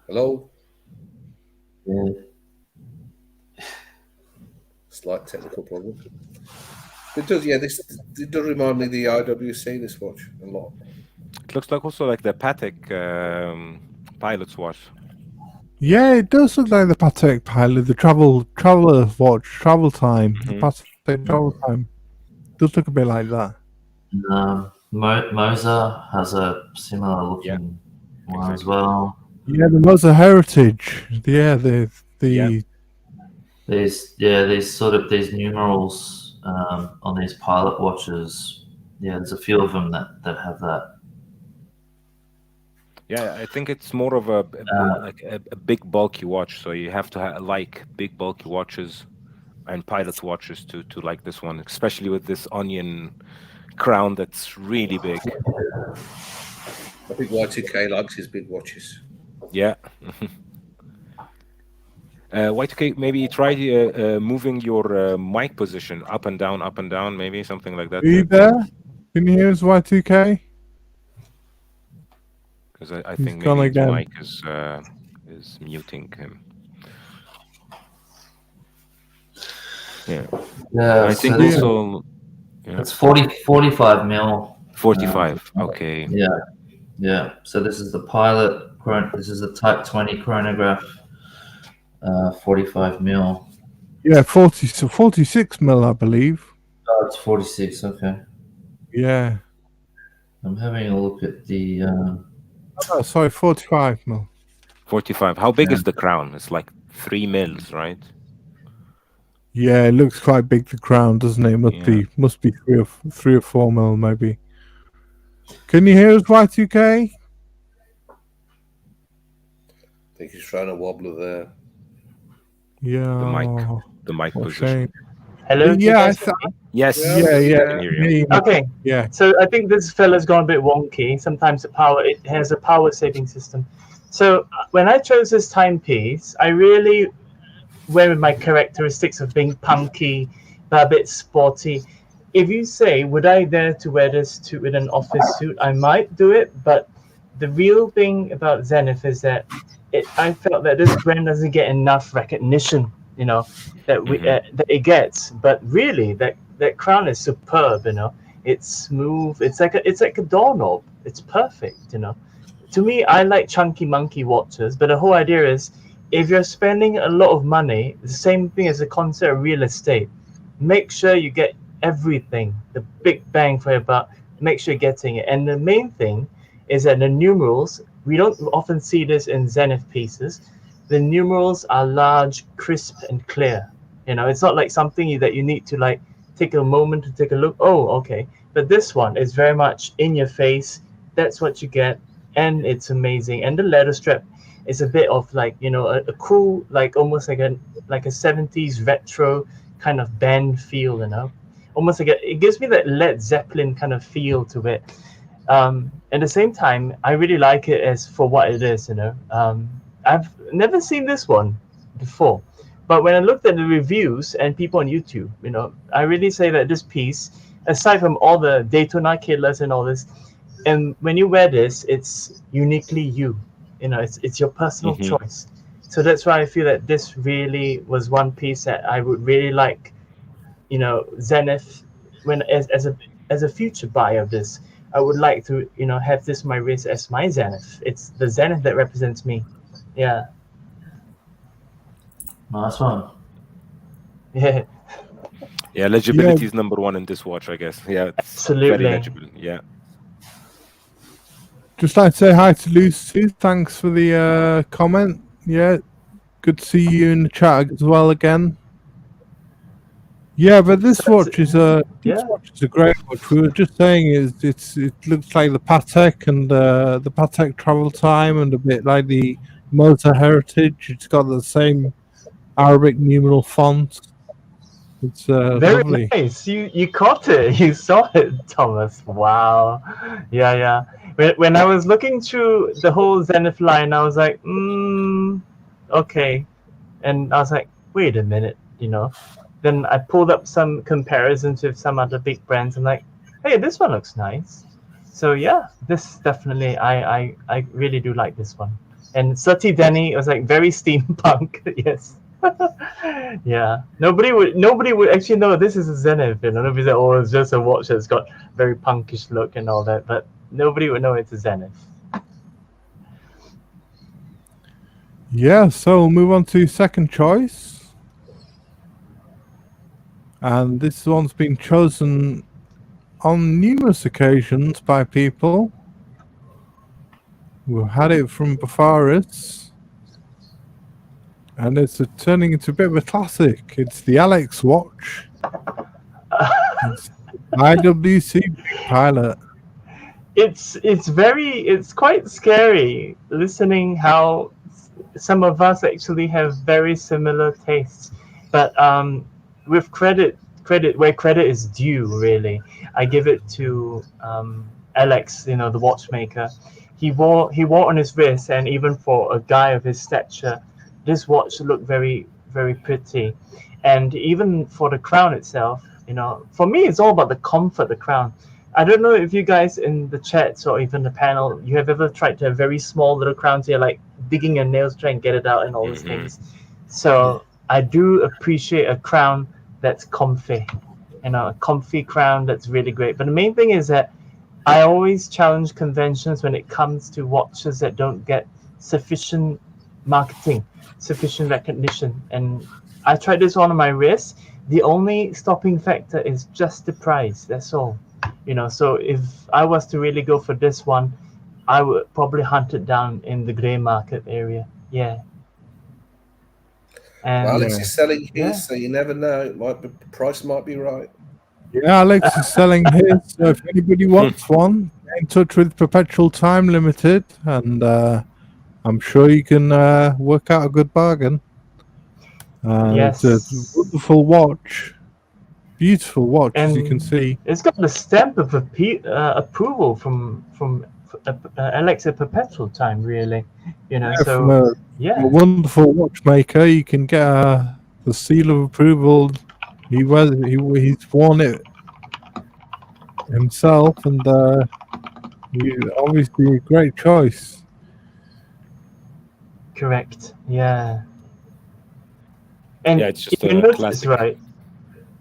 Hello? Yeah. Slight technical problem. It does, yeah. It does remind me of the IWC. This watch a lot. It looks like also like the Patek pilot's watch. Yeah, it does look like the Patek Pilot, the traveler watch, travel time. The Patek travel time. It does look a bit like that. Moser has a similar looking one as well. Yeah, the Moser Heritage. Yeah, these numerals on these pilot watches. Yeah, there's a few of them that have that. Yeah, I think it's more of a big bulky watch, so you have to like big bulky watches and pilot watches to like this one, especially with this onion crown that's really big. I think Y2K likes his big watches. Yeah. Y2K, maybe try moving your mic position up and down, maybe something like that. Are you there? Can you hear us, Y2K? Because I think maybe the mic is muting him. Yeah. I think also. Yeah. It's 45 mil. 45. Okay. Yeah. So this is the pilot. This is the Type 20 chronograph. 45 mil. Yeah, 46 mil, I believe. Oh, it's 46. Okay. Yeah. I'm having a look at the. Oh, sorry, 45 mil. 45. How big Yeah. is the crown? It's like 3 mils, right? Yeah, it looks quite big, the crown, doesn't it? Must be 3 or 4 mil, maybe. Can you hear us, Y2K? I think he's trying to wobbler there. Yeah. The mic What a position. shame. Hello, do you Yeah, guys hear me? Yes. Yeah, yeah. I can hear you. Okay, Yeah. so I think this fella's gone a bit wonky. Sometimes it has a power saving system. So when I chose this timepiece, I really went with my characteristics of being punky, but a bit sporty. If you say, would I dare to wear this with an office suit? I might do it, but the real thing about Zenith is that I felt that this brand doesn't get enough recognition, that it gets. But really, that crown is superb. It's smooth. It's like a doorknob. It's perfect. To me, I like chunky monkey watches, but the whole idea is, if you're spending a lot of money, the same thing as the concept of real estate, make sure you get everything, the big bang for your buck. Make sure you're getting it. And the main thing is that the numerals, we don't often see this in Zenith pieces. The numerals are large, crisp, and clear. It's not like something that you need to like take a moment to take a look. Oh, okay. But this one is very much in your face. That's what you get, and it's amazing. And the leather strap is a bit of like a cool, like almost like a 70s retro kind of band feel. Almost like it gives me that Led Zeppelin kind of feel to it. At the same time, I really like it as for what it is. I've never seen this one before, but when I looked at the reviews and people on YouTube, I really say that this piece, aside from all the Daytona killers and all this, and when you wear this, it's uniquely you. It's your personal choice. So that's why I feel that this really was one piece that I would really like. Zenith, when as a future buyer of this, I would like to have this on my wrist as my Zenith. It's the Zenith that represents me. Yeah. Nice one. Yeah. Yeah, legibility is number one in this watch, I guess. Yeah, it's Absolutely. very legible. Yeah. Just like to say hi to Lucy. Thanks for the comment. Yeah, good to see you in the chat as well again. Yeah, but this watch is a great watch. We were just saying it looks like the Patek and the Patek travel time, and a bit like the Motor Heritage. It's got the same Arabic numeral font. It's very lovely. nice. You caught it. You saw it, Thomas. Wow. Yeah. When I was looking through the whole Zenith line, I was like, okay, and I was like, wait a minute, Then I pulled up some comparisons with some other big brands and like, hey, this one looks nice. So yeah, this definitely, I really do like this one. And Sati Denny was like very steampunk. Yes. Yeah. Nobody would actually know this is a Zenith. Nobody said, oh, it's just a watch that's got very punkish look and all that. But nobody would know it's a Zenith. Yeah, so we'll move on to second choice. And this one's been chosen on numerous occasions by people. We've had it from Bafaris. And it's turning into a bit of a classic. It's the Alex watch. It's IWC Pilot. It's quite scary listening how some of us actually have very similar tastes. But with credit where credit is due, really, I give it to Alex, the watchmaker. He wore on his wrist, and even for a guy of his stature, this watch looked very, very pretty. And even for the crown itself, for me, it's all about the comfort, the crown. I don't know if you guys in the chats or even the panel, you have ever tried to have very small little crowns. You're like digging your nails, trying to get it out and all these things. So I do appreciate a crown that's comfy, a comfy crown that's really great. But the main thing is that I always challenge conventions when it comes to watches that don't get sufficient marketing, sufficient recognition. And I tried this one on my wrist. The only stopping factor is just the price. That's all. So if I was to really go for this one, I would probably hunt it down in the grey market area. Yeah. Well, And Alex is selling his, yeah. so you never know. It might be, price might be right. Yeah, Alex is selling his. So if anybody wants one, get in touch with Perpetual Time Limited, and I'm sure you can work out a good bargain. And it's a Yes. wonderful watch, beautiful watch, as you can And see. it's got the stamp of approval from Alex at Perpetual Time, really. Yeah, from So a yeah. wonderful watchmaker, you can get the seal of approval. He's worn it himself, and obviously a great choice. Correct. Yeah. And Yeah, it's just if you a notice, classic. right?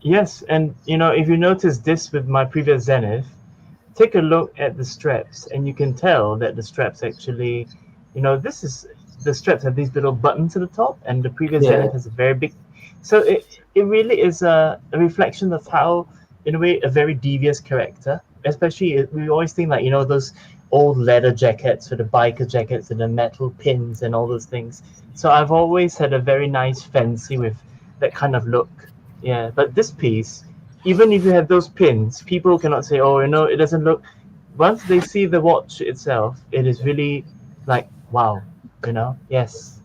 Yes, and if you notice this with my previous Zenith, take a look at the straps, and you can tell that the straps actually, the straps have these little buttons at the top, and the previous Yeah. Zenith has a very big. So it really is a reflection of how, in a way, a very devious character. Especially, we always think like those old leather jackets or the biker jackets and the metal pins and all those things. So I've always had a very nice fancy with that kind of look. Yeah, but this piece, even if you have those pins, people cannot say, "Oh, it doesn't look." Once they see the watch itself, it is really like, wow, Yes.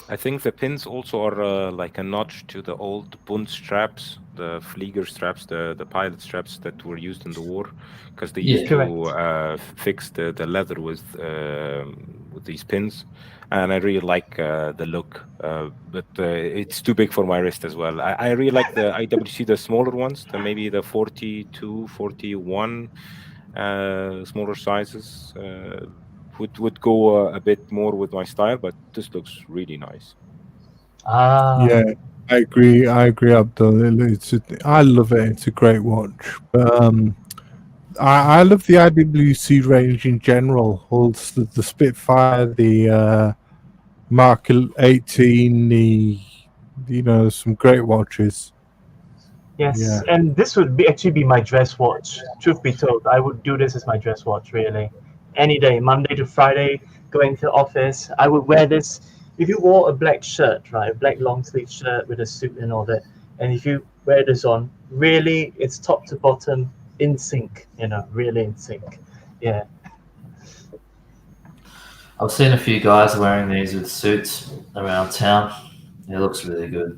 I think the pins also are like a notch to the old Bund straps, the Flieger straps, the pilot straps that were used in the war, because they used to fix the leather with these pins, and I really like the look, but it's too big for my wrist as well. I really like the IWC, the smaller ones, maybe the 42, 41, smaller sizes. Would go a bit more with my style, but this looks really nice. Yeah, I agree, Abdul. I love it. It's a great watch. But I love the IWC range in general. All the Spitfire, the Mark 18, some great watches. Yes, Yeah. and this would actually be my dress watch. Truth be told, I would do this as my dress watch, really. Any day, Monday to Friday, going to the office, I would wear this. If you wore a black shirt, right, a black long sleeve shirt with a suit and all that, and if you wear this on, really, it's top to bottom in sync, really in sync. Yeah. I've seen a few guys wearing these with suits around town. It looks really good.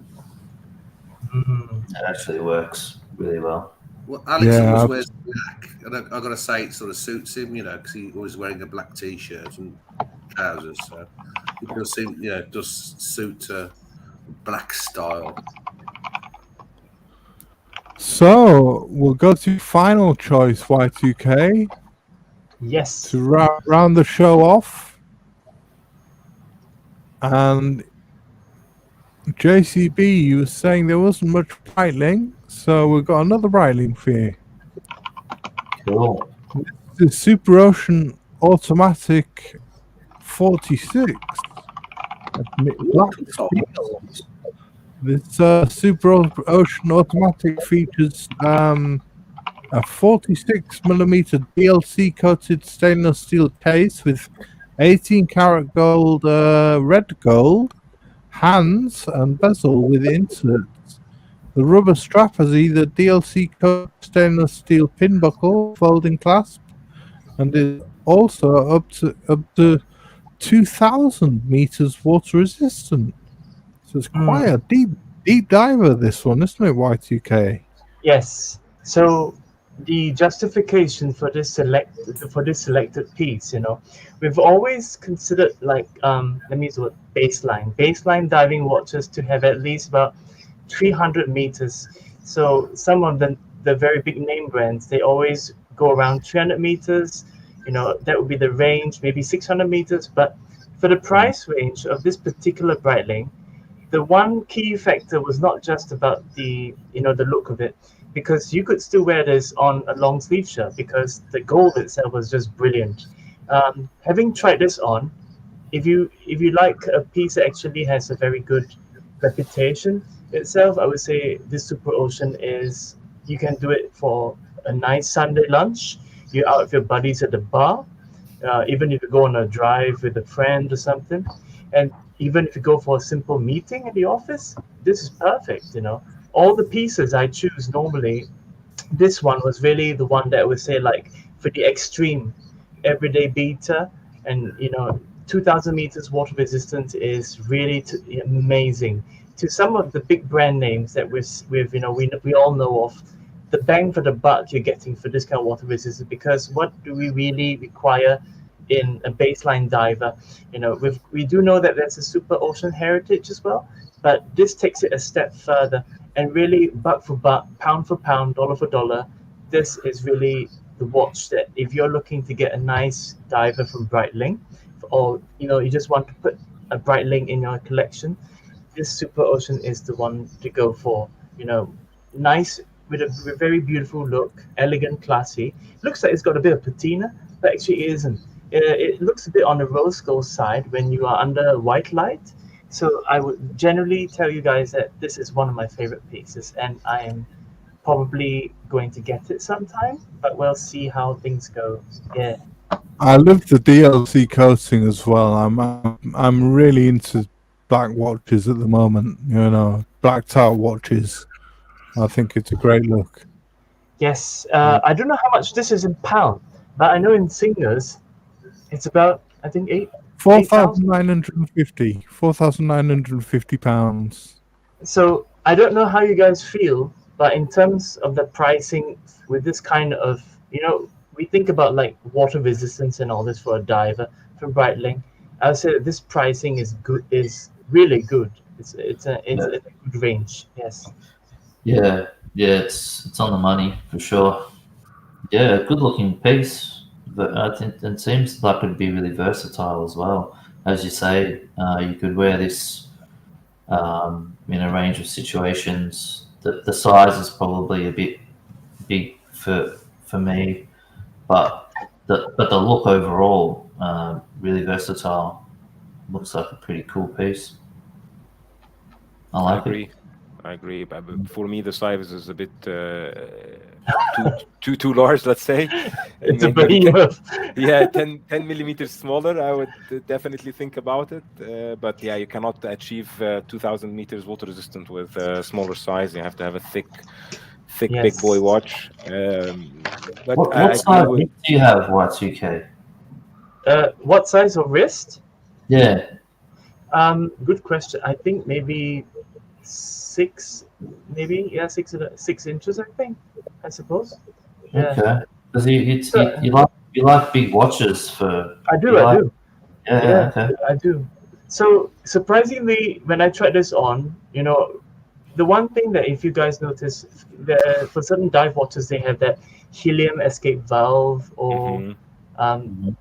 Mm. It actually works really well. Well, Alex Yeah, always wears black, and I've got to say it sort of suits him, because he's always wearing a black t-shirt and trousers, so it does seem, does suit black style. So we'll go to final choice, Y2K, Yes. to round the show off. And JCB, you were saying there wasn't much Breitling, so we've got another Breitling for you. Cool. The Super Ocean Automatic 46. Black steel. This Super Ocean Automatic features a 46mm DLC coated stainless steel case with 18 karat gold, red gold, hands and bezel with inserts. The rubber strap has either DLC coated stainless steel pin buckle, folding clasp, and is also up to 2,000 meters water resistant. So it's quite a deep diver, this one, isn't it, Y2K? Yes. So the justification for this selected piece, we've always considered let me use the word baseline diving watches to have at least about 300 meters. So some of the very big name brands, they always go around 300 meters. That would be the range, maybe 600 meters. But for the price range of this particular Breitling, the one key factor was not just about the look of it, because you could still wear this on a long sleeve shirt because the gold itself was just brilliant. Having tried this on, if you like a piece that actually has a very good reputation itself, I would say this Super Ocean you can do it for a nice Sunday lunch, you're out with your buddies at the bar, even if you go on a drive with a friend or something, and even if you go for a simple meeting at the office, this is perfect. All the pieces I choose normally, this one was really the one that I would say, like, for the extreme everyday beta, and 2000 meters water resistance is really amazing. To some of the big brand names that we all know of, the bang for the buck you're getting for this kind of water resistance, because what do we really require in a baseline diver? We do know that there's a super ocean heritage as well, but this takes it a step further, and really, buck for buck, pound for pound, dollar for dollar, this is really the watch that if you're looking to get a nice diver from Breitling, or you just want to put a Breitling in your collection, this Super Ocean is the one to go for. Nice, with a very beautiful look, elegant, classy. Looks like it's got a bit of patina, but actually it isn't. It looks a bit on the rose gold side when you are under white light. So I would generally tell you guys that this is one of my favorite pieces, and I am probably going to get it sometime, but we'll see how things go. Yeah. I love the DLC coating as well. I'm really into black watches at the moment. Blacked out watches. I think it's a great look. Yes. I don't know how much this is in pound, but I know in singers, it's about, I think, 4,950. 4,950 pounds. So I don't know how you guys feel, but in terms of the pricing with this kind of, we think about like water resistance and all this for a diver from Breitling. I would say that this pricing is good, is really good. It's a good range. Yes. Yeah, it's on the money for sure. Yeah, good looking piece. But I think it seems like it'd be really versatile as well. As you say, you could wear this in a range of situations. The size is probably a bit big for me, but the look overall, really versatile. Looks like a pretty cool piece. I like it. I agree. But for me, the size is a bit too large, let's say. It's a behemoth. 10 millimeters smaller, I would definitely think about it. But yeah, you cannot achieve 2,000 meters water resistant with a smaller size. You have to have a thick Yes. big boy watch. But What size do you have, Y2K? What size of wrist? Yeah. Good question. I think maybe 6, six inches. I suppose. Yeah. Okay. Because you like big watches for. I do. Yeah. Okay. I do. So surprisingly, when I tried this on, the one thing that if you guys notice, for certain dive watches they have that helium escape valve, or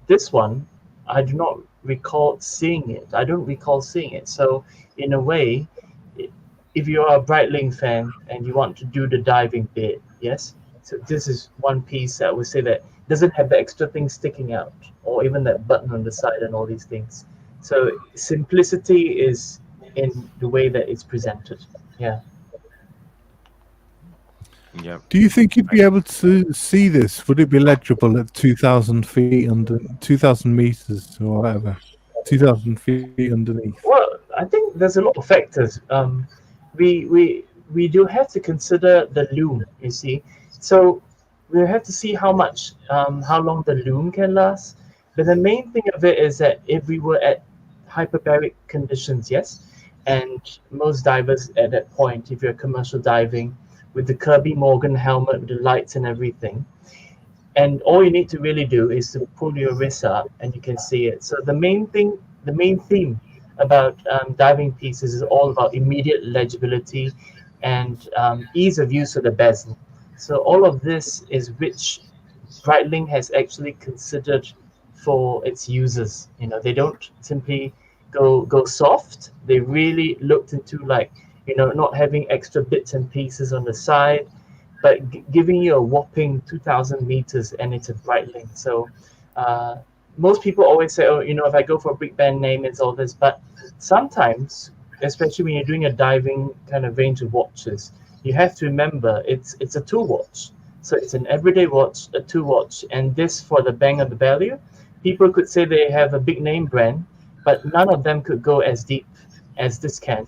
this one, I do not recall seeing it. I don't recall seeing it. So in a way, if you are a Breitling fan and you want to do the diving bit, yes. So this is one piece that I would say that doesn't have the extra thing sticking out, or even that button on the side and all these things. So simplicity is in the way that it's presented. Yeah. Yeah. Do you think you'd be able to see this? Would it be legible at 2,000 feet under 2,000 meters or whatever? 2,000 feet underneath. Well, I think there's a lot of factors. We do have to consider the loom. You see, so we have to see how long the loom can last. But the main thing of it is that if we were at hyperbaric conditions, yes, and most divers at that point, if you're commercial diving, with the Kirby Morgan helmet, with the lights and everything, and all you need to really do is to pull your wrist up and you can see it. So the main theme about diving pieces is all about immediate legibility and ease of use of the bezel. So all of this is which Breitling has actually considered for its users. They don't simply go soft. They really looked into not having extra bits and pieces on the side, but giving you a whopping 2,000 meters, and it's a Breitling. So most people always say, if I go for a big brand name, it's all this. But sometimes, especially when you're doing a diving kind of range of watches, you have to remember it's a tool watch. So it's an everyday watch, a 2-watch, and this for the bang of the value. People could say they have a big name brand, but none of them could go as deep as this can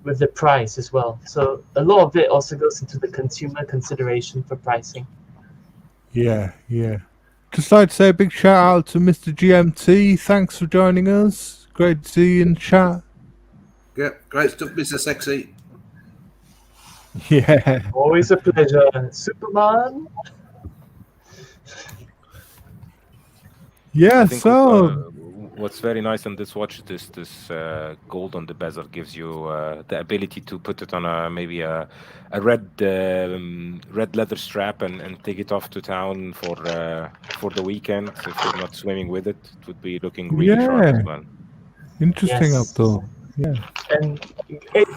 with the price as well. So a lot of it also goes into the consumer consideration for pricing. Yeah, yeah. Just like to say a big shout out to Mr. GMT. Thanks for joining us. Great to see you in chat. Yeah, great stuff, Mr. Sexy. Yeah. Always a pleasure, Superman. Yeah, I think so what's very nice on this watch is this gold on the bezel gives you the ability to put it on maybe a red red leather strap and take it off to town for the weekend. If you're not swimming with it, it would be looking really sharp as yeah, well. interesting, Yes. Abdul. Yeah. And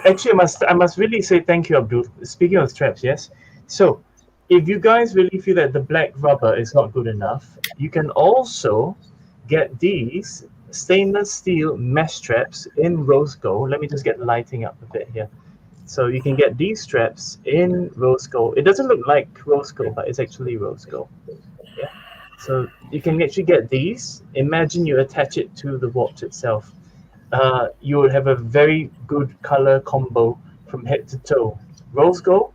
actually, I must really say thank you, Abdul. Speaking of straps, yes. So, if you guys really feel that the black rubber is not good enough, you can also get these stainless steel mesh straps in rose gold. Let me just get the lighting up a bit here. So you can get these straps in rose gold. It doesn't look like rose gold, but it's actually rose gold. Yeah. So you can actually get these. Imagine you attach it to the watch itself. You will have a very good color combo from head to toe. Rose gold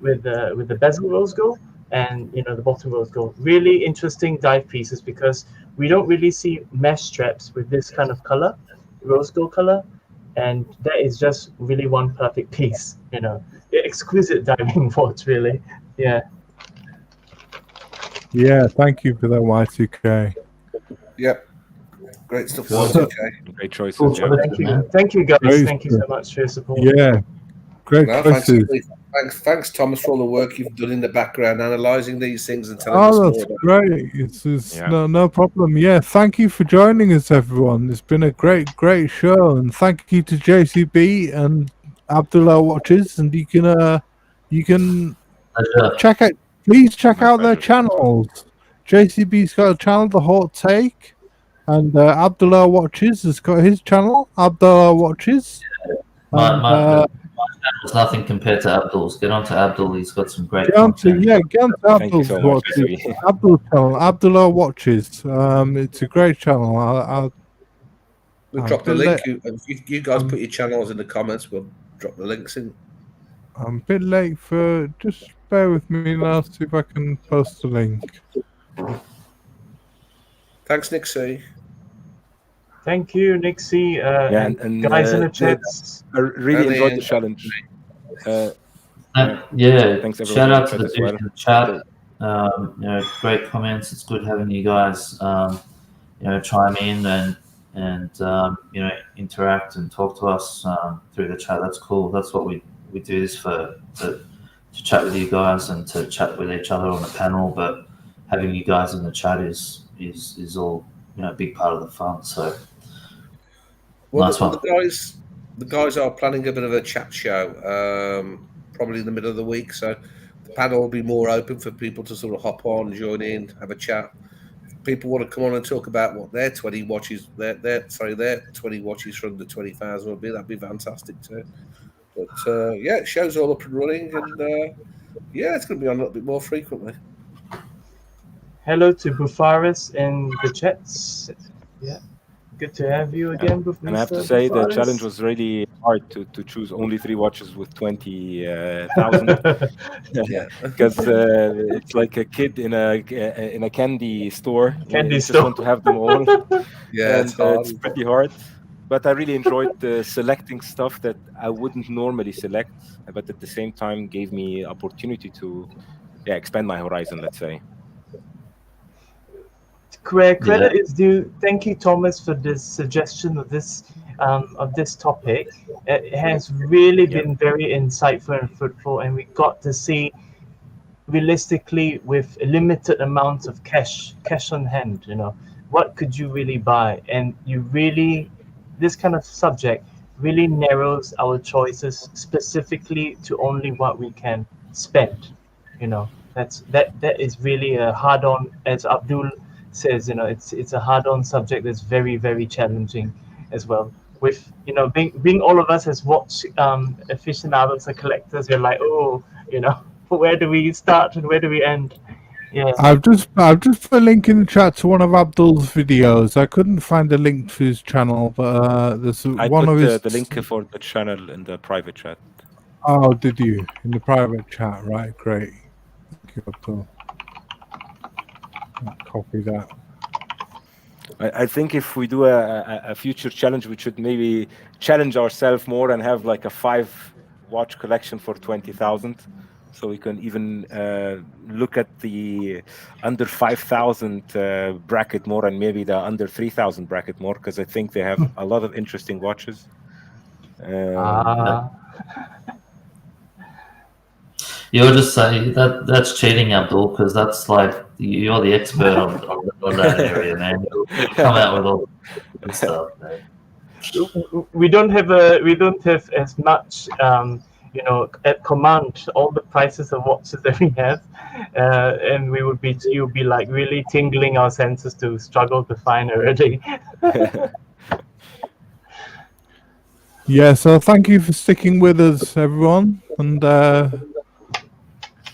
with the bezel rose gold and the bottom rose gold. Really interesting dive pieces because we don't really see mesh straps with this kind of color, rose gold color, and that is just really one perfect piece. Exquisite diving watch, really. Yeah. Yeah, thank you for that, Y2K. Yep. Great stuff, So- Y2K. Great choices. Cool Yeah. choice. Thank you, guys. Great Thank you so much for your support. Yeah, great No, thanks, choices. thanks, Thomas, for all the work you've done in the background, analysing these things and telling us Oh, more that's about great. It's Yeah. no problem. Yeah, thank you for joining us, everyone. It's been a great show, and thank you to JCB and Abdullah Watches. And you can Pleasure. check out. Please check My out their pleasure. channels. JCB's got a channel, The Hot Take, and Abdullah Watches has got his channel, Abdullah Watches. My And, channel is nothing compared to Abdul's. Get on to Abdul. He's got some great Get on to, content. get on to Thank you Abdul's so much, Watches. JCB. Abdul's channel, Abdullah Watches. It's a great channel. I'll We'll I'm drop the a bit link. late. You guys put your channels in the comments. We'll drop the links in. I'm a bit late for. Just bear with me and I'll see if I can post a link. Thanks, Nick C. Thank you, Nixie. Yeah, and and guys in the chats. I really And enjoyed then- the challenge. Yeah, Thanks shout everybody out in to chat the as dudes well. in the chat. Great comments. It's good having you guys, chime in and interact and talk to us through the chat. That's cool. That's what we do this for, to chat with you guys and to chat with each other on the panel. But having you guys in the chat is all a big part of the fun. So Well, nice one. the guys are planning a bit of a chat show, probably in the middle of the week. So the panel will be more open for people to sort of hop on, join in, have a chat. If people want to come on and talk about what their 20 watches, their 20 watches from the 20,000 will be, that'd be fantastic too. But yeah, it show's all up and running, and yeah, it's going to be on a little bit more frequently. Hello to Bufaris in the chats. Yeah, good to have you again, And I have to Mr. say the Bufaris. challenge was really hard to choose only 3 watches with 20,000 Yeah. because it's like a kid in a candy store. Candy You store. just want to have them all. Yeah, And it's hard. it's pretty hard. But I really enjoyed selecting stuff that I wouldn't normally select, but at the same time gave me opportunity to expand my horizon, let's say. Credit is due. Thank you, Thomas, for this suggestion of this topic. It has really been very insightful and fruitful, and we got to see realistically with a limited amount of cash on hand. What could you really buy, and this kind of subject really narrows our choices specifically to only what we can spend. That is really a hard-on, as Abdul says. It's a hard-on subject that's very, very challenging as well. With being all of us as watch aficionados or collectors, we're like, where do we start and where do we end? Yeah. I've just put a link in the chat to one of Abdul's videos. I couldn't find a link to his channel, but there's I one put of his. the link for the channel in the private chat. Oh, did you in the private chat? Right, great. Thank you, Abdul. I'll copy that. I think if we do a future challenge, we should maybe challenge ourselves more and have like a 5-watch collection for 20,000. So we can even look at the under 5,000 bracket more and maybe the under 3,000 bracket more, because I think they have a lot of interesting watches. You're just saying that's cheating, Abdul, because that's like you're the expert on that area, man. You come out with all the good stuff, man. We don't have as much at command all the prices of watches that we have, and you'll be like really tingling our senses to struggle to find already. Yeah, so thank you for sticking with us, everyone, and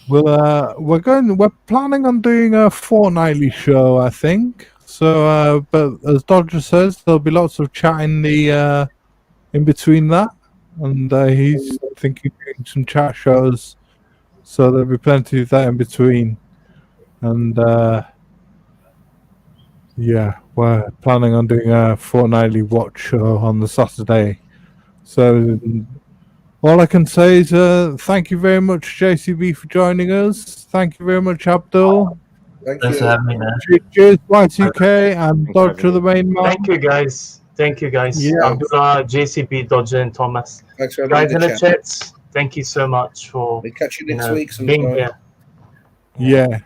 we're planning on doing a fortnightly show, I think. So, but as Dodger says, there'll be lots of chat in the in between that, and he's thinking of doing some chat shows, so there'll be plenty of that in between, and yeah, we're planning on doing a fortnightly watch show on the Saturday. So all I can say is thank you very much, JCB, for joining us. Thank you very much, Abdul. Thank Thanks you. for having me, man. Cheers, Y2K, and Thanks for Dodger having the main man. Thank you, guys. Yeah. Abdullah, JCB, Dodger, and Thomas. Thanks for having Guys me in in the the chat. chats, thank you so much for We'll catch you you next know, week being sometime. here. Yeah,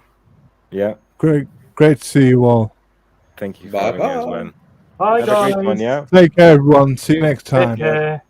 Yeah. great to see you all. Thank you for having me as Bye-bye. well. Bye, Have guys. a great one, yeah. Take care, everyone. See you next time. Take care.